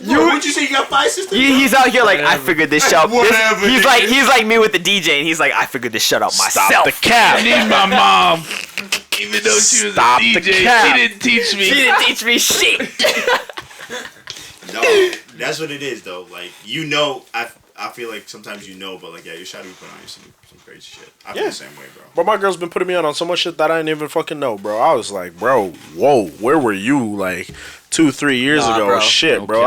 know, shit. would you say you got 5 sisters? he's out here like I figured this shit out. Whatever, He's nigga. like me with the DJ, and he's like I figured this shit out myself. Stop the cap. I need my mom. Even though she was Stop a the DJ, cap. she didn't teach me. She didn't teach me shit. No, that's what it is though. Like I feel like sometimes but like your shawty put on some crazy shit. I feel the same way, bro. But my girl's been putting me on so much shit that I didn't even fucking know, bro. I was like, bro, whoa, where were you like 2-3 years ago? bro. Shit, bro.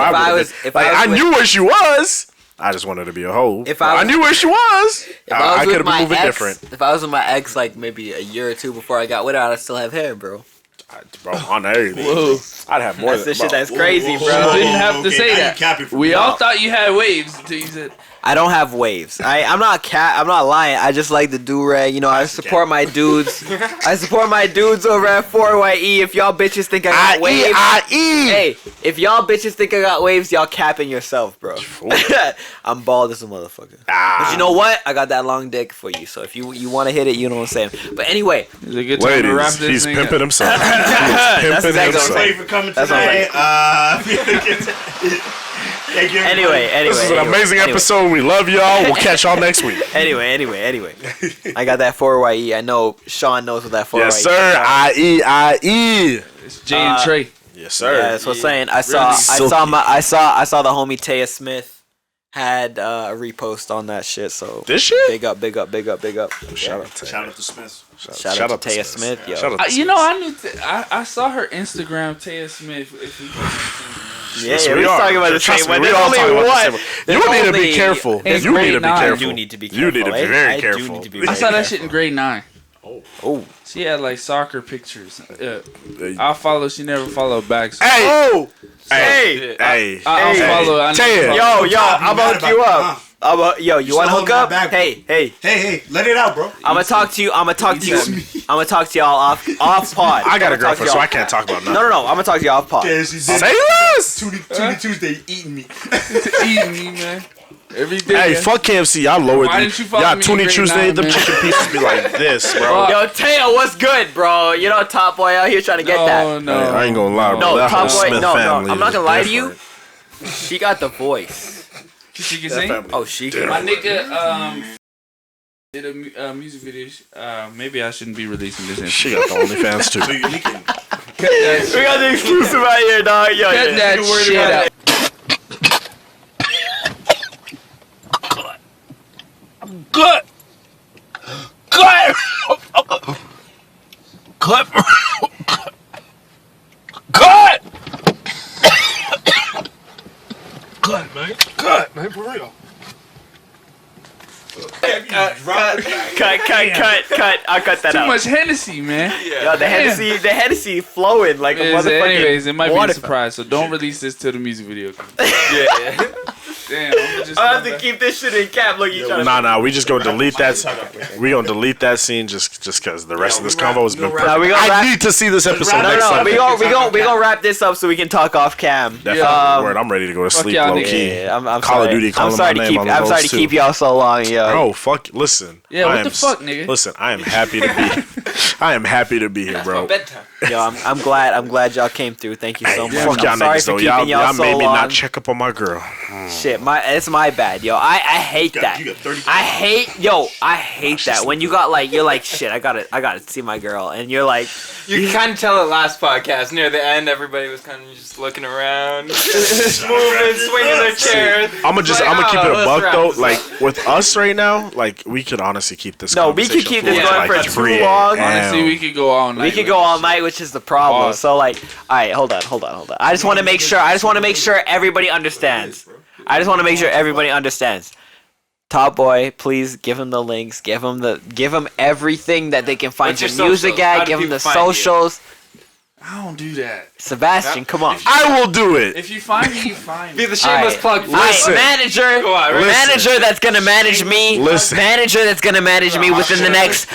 If I knew where she was. I just wanted to be a hoe. I knew where she was. I could have been moving different. If I was with my ex like maybe a year or two before I got with her, I'd still have hair, bro. Bro, on everything. Whoa. I'd have more That's than the shit that's Whoa, crazy, whoa, bro. whoa, You didn't have to okay, say now that. you capping for We me. all thought you had waves until you said. I don't have waves. I'm not lying. I just like the do-rag. I support my dudes. I support my dudes over at 4YE. If y'all bitches think I got waves. Hey, if y'all bitches think I got waves, y'all capping yourself, bro. I'm bald as a motherfucker. But you know what? I got that long dick for you. So if you want to hit it, you know what I'm saying. But anyway. It's a good time to wrap ladies, this he's thing pimping up. himself. That's He's pimping exactly what I'm himself. Thank you for coming That's tonight. Anyway, This is an amazing episode. We love y'all. We'll catch y'all next week. Anyway. I got that 4YE. I know Sean knows what that 4YE Yes, sir. IE. It's Jay and Trey. Yes, sir. Yeah, that's what I'm saying. I saw the homie Taya Smith had a repost on that shit. So This shit? big up. Shout out to Shout out to Smith. Shout out to Taya Smith, yo. Shout out to You know, I saw her Instagram, Taya Smith. If you Yeah, Yes, we're we are. talking about the Trust same me, one. we There's all only talking about the one. same one. There's You need to be only- careful. In You grade need to be 9. careful. I do need to be You need to careful, be eh? very I do careful. need to be I very saw that shit in grade 9. Oh. She had like soccer pictures. I'll follow. She never followed back. So Hey, Oh. hey, hey. I'll follow. I Taya. never Yo, follow. I'm gonna hook you up. Yo, you wanna hook up? back. Hey. Hey, let it out, bro. I'm gonna talk to you all off pod. I got a I'ma talk to girlfriend, so y'all- I can't talk about nothing. No, I'm gonna talk to you off pod. Say less. Tuesday eating me. Eating me, man. Every day. Hey, man. fuck KFC. Y'all lowered Why me. didn't you follow Y'all me in Toonie grade Tuesday, 9, them man? chicken pieces be like this, bro. Yo, Taya, what's good, bro? You know Top Boy out here trying to get that. No. I ain't gonna lie, bro. No, That Top whole Boy. Smith No. family I'm not is gonna lie to you. different. She got the voice. She can sing. Oh, she can. My nigga did a music video. Maybe I shouldn't be releasing this. She got the OnlyFans too. We got the exclusive out here, dog. Yo, Cut that shit out. Good. Good, man, for real. Cut. I'll cut that Too out. much Hennessy, man. Yo, the Hennessy flowing like a motherfucking. Anyways, it might be a waterfountain. surprise, so don't release this till the music video comes. Yeah. Damn, I'm just. I have to keep this shit in cap. Look, you trying to. Nah, we just gonna delete that. We gonna delete that scene just because the rest of this convo has been perfect. Nah, we gonna I wrap- need to see this episode No, next time. we gonna wrap this up so we can talk off cam. Definitely. Word, I'm ready to go to sleep, y'all low niggas. key. Yeah, I'm Call of sorry. Duty calling I'm sorry my to name keep. on I'm those sorry to too. keep y'all so long, yo. Bro, fuck. Listen. Yeah, what the fuck, nigga? Listen, I am happy to be. I am happy to be here, bro. Bedtime. Yo, I'm glad y'all came through. Thank you so much. Fuck y'all I'm sorry niggas for though. keeping Y'all so made me long. not check up on my girl. Shit, it's my bad, yo. I hate that. I hate that when you got like you're like shit. I gotta see my girl, and you're like, You can kind of tell it last podcast. Near the end, everybody was kind of just looking around, moving, swinging their chairs. I'm gonna keep it a let's buck wrap though. this Like up. with us right now, like we could honestly keep this. No, we could conversation keep this flowing going till, for like, too long. 3 a.m. Honestly, we could go all night. we could with go this all shit. night, which is the problem. Pause. So like, all right, hold on. I just want to make sure everybody understands. Top Boy, please give him the links. Give him everything that they can find What's your your music socials? How at. do Give him people the find you? socials. I don't do that. Sebastian, come on. I will do it. If you find me, you find Be me. the shameless plug. Listen. Manager, Go on, listen. manager that's gonna manage me. Listen. Manager that's gonna manage me within the next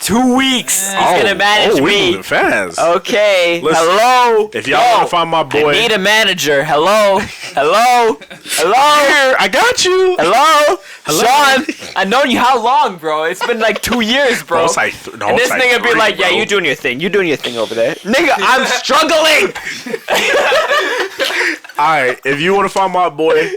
2 weeks. He's gonna manage we me. moving fast. Okay. Listen, Hello. if y'all Yo, wanna find my boy- I need a manager. Hello. Here, I got you. Hello. Sean, I've known you how long, bro? It's been like 2 years, bro. Bro, it's like and this nigga be like, yeah, you doing your thing. You doing your thing over there. Nigga, I'm struggling. Alright, if you want to find my boy,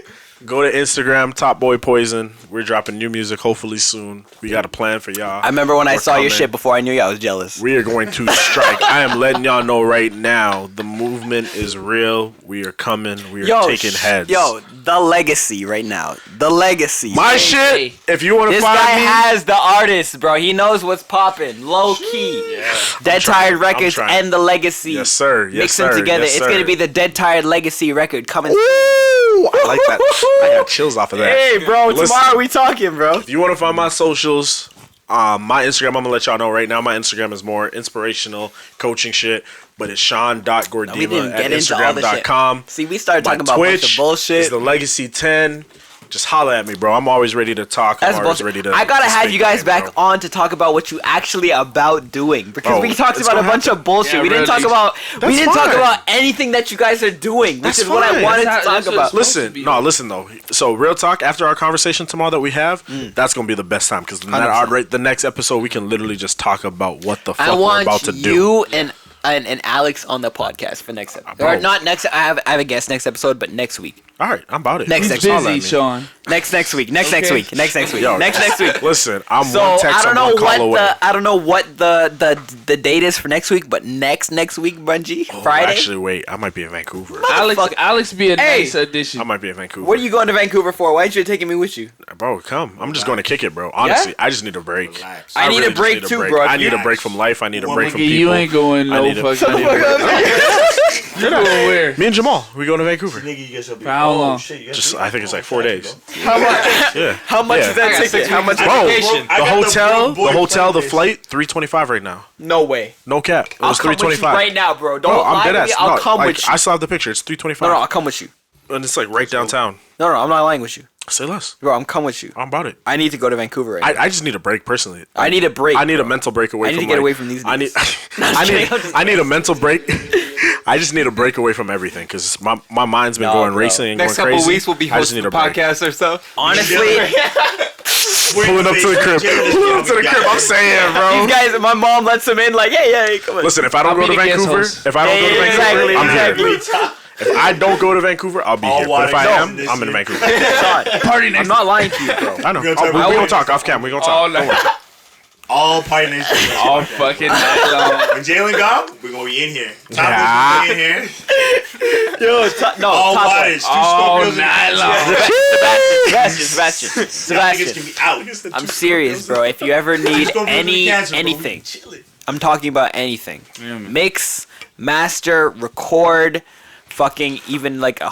go to Instagram, TopBoyPoison. We're dropping new music hopefully soon. We got a plan for y'all. I remember when I We're saw your coming. shit before I knew you, I was jealous. We are going to strike. I am letting y'all know right now. The movement is real. We are coming. We are taking heads. Yo, the legacy right now. The legacy. My shit. If you want to This find guy me, has the artist, bro. He knows what's popping. Low key. Dead Tired Records trying. and the Legacy. yes sir. Yes Mix sir. them together. Yes, It's sir. gonna be the Dead Tired Legacy record coming. Ooh, I like that. I got chills off of that. Hey, bro. Listen. Tomorrow we talking, bro. If you want to find my socials, my Instagram, I'm gonna let y'all know right now. My Instagram is more inspirational coaching shit, but it's Shawn.Goredema We didn't at get into all this shit. Instagram.com. See, we started My talking about a bunch of Twitch bullshit. is the Legacy 10. Just holla at me, bro. I'm always ready to talk. That's I'm always bullshit. ready to. I gotta to have speak you guys game, back bro. on to talk about what you actually about doing because Bro, we talked it's about a gonna bunch of bullshit. Yeah, we didn't really. talk about That's fine. anything that you guys are doing, which That's is what I fine. wanted That's to how- talk that's what about. it's- Listen, supposed to be. no, listen though. So real talk. After our conversation tomorrow that we have, that's gonna be the best time because 100%. the next episode we can literally just talk about what the fuck I we're want about to do. you and and Alex on the podcast for next episode. Or not next. I have a guest next episode, but next week. All right, I'm about it. Next He's episode. busy, Sean. Next week. Next week. Next week. Yo, Next week. Listen, I'm So one text, I don't I'm know one call away. I don't know what the date is for next week, but next week, Bungie, Friday. Actually, wait, I might be in Vancouver. Alex be a Hey. nice addition. I might be in Vancouver. What are you going to Vancouver for? Why aren't you taking me with you? Bro, come. I'm just going to kick it, bro. Honestly, I just need a break. Relax. I need really a just break need a too, break. bro. I need a break from life. I need a break from Nigga, people. you ain't going I no need a- fucking. You going where? Me and Jamal, we going to Vancouver. Nigga, you guys will be. For how long? Shit, you guys Just, be- I think it's like 4 days. How much? Yeah. How much Yeah. is that ticket? How much? Bro, Vacation. I the got the hotel, broke boy the flight. flight, $325 right now. No way. No cap. It I'll was come with you $325 right now, bro. Don't Bro, lie I'm to dead me. ass. I'll No, come like, with you. I still have the picture. It's $325 No, I'll come with you. and it's like right downtown. No, I'm not lying with you, Say less. bro. I'm coming with you. I'm about it. I need to go to Vancouver right now. I just need a break personally. I need a break. I need a mental break away. I need from to get like- away from these I need. niggas. I need a mental break. I just need a break away from everything because my mind's been No, going bro. racing and Next going couple crazy. weeks we'll be I just hosting need the a break. podcast ourselves. Honestly, Pulling up to the crib. Pulling up to the crib. I'm saying, bro. these guys, my mom lets them in. Like, hey, come on. Listen, if I don't I'll go to be the guest Vancouver, host. if I don't go to Vancouver, Exactly, I'm here. exactly. If I don't go to Vancouver, I'll be All here. But if I water am, this I'm in year. Vancouver. Party I'm next. not lying to you, bro. I know. We're gonna talk- We're gonna talk off cam. We're gonna All talk. Don't night. worry. All Party Nation. All fucking night long. When Jaylin gone, we're gonna be in here. Yeah. Top in here. Yo, no, All top waters. Two All Scorpios in night the Sebastian, long. Sebastian. Y'all niggas can be out. I'm serious, bro. If you ever need Scorpios in the cancer, bro. We anything, chilling. I'm talking about anything. Yeah, man. Mix, master, record, fucking even like a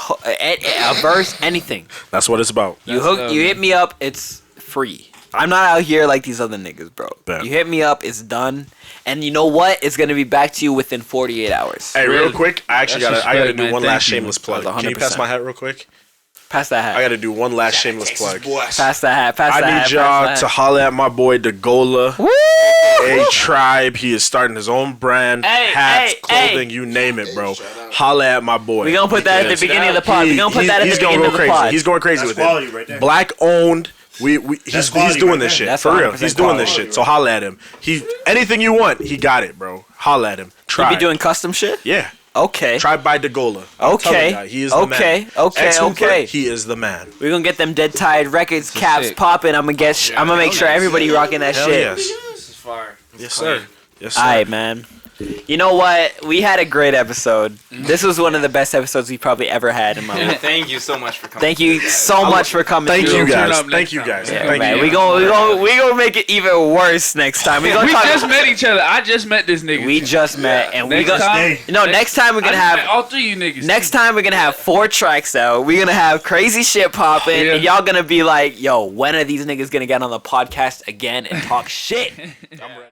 verse, anything. That's what it's about. You hit me up, it's free. I'm not out here like these other niggas, bro. Bet. You hit me up, it's done. And you know what? It's gonna be back to you within 48 hours. Hey, Really? real quick, I actually That's gotta respect, do man. one Thank last you. shameless plug. That's Can you pass 100%. my hat real quick? Pass that hat. I gotta do one last shameless Texas plug. boys. Pass that hat. Pass that I hat. need y'all to holla at my boy Degola. A Tribe. He is starting his own brand, Hey, hats, hey, clothing, you name it, bro. Holla at my boy. We're gonna put that at the beginning of the pod. We're gonna put that at the He's gonna beginning go of the crazy. pod. He's going crazy That's with quality it. right there. Black owned. He's quality doing right this there. shit That's for real. 100% He's doing this quality. shit. So holla at him. Anything you want, he got it, bro. Holla at him. You Try. be doing custom shit? Yeah. Okay. Tribe by Degola. I'm Okay. telling ya, he is the Okay. man. Okay. Ex-hooper, Okay. He is the man. We're gonna get them Dead Tide Records caps shit. popping. I'm gonna make sure everybody rocking that Hell shit. yes. This is fire. Yes, sir. Yes, sir. Alright, man. You know what? We had a great episode. This was one of the best episodes we probably ever had in my life. Thank you so much for coming. Thank you so much for coming. Thank through. you Turn guys. up Thank next you time. guys. Yeah, Thank man. you. We gonna make it even worse next time. We We gonna just talk. met each other. I just met this nigga. We just met, and we Next gonna. time. No, next time we're I gonna just met have. all three of you niggas. Next time we're gonna have 4 tracks out. We're gonna have crazy shit popping, Yeah. and y'all gonna be like, "Yo, when are these niggas gonna get on the podcast again and talk shit?"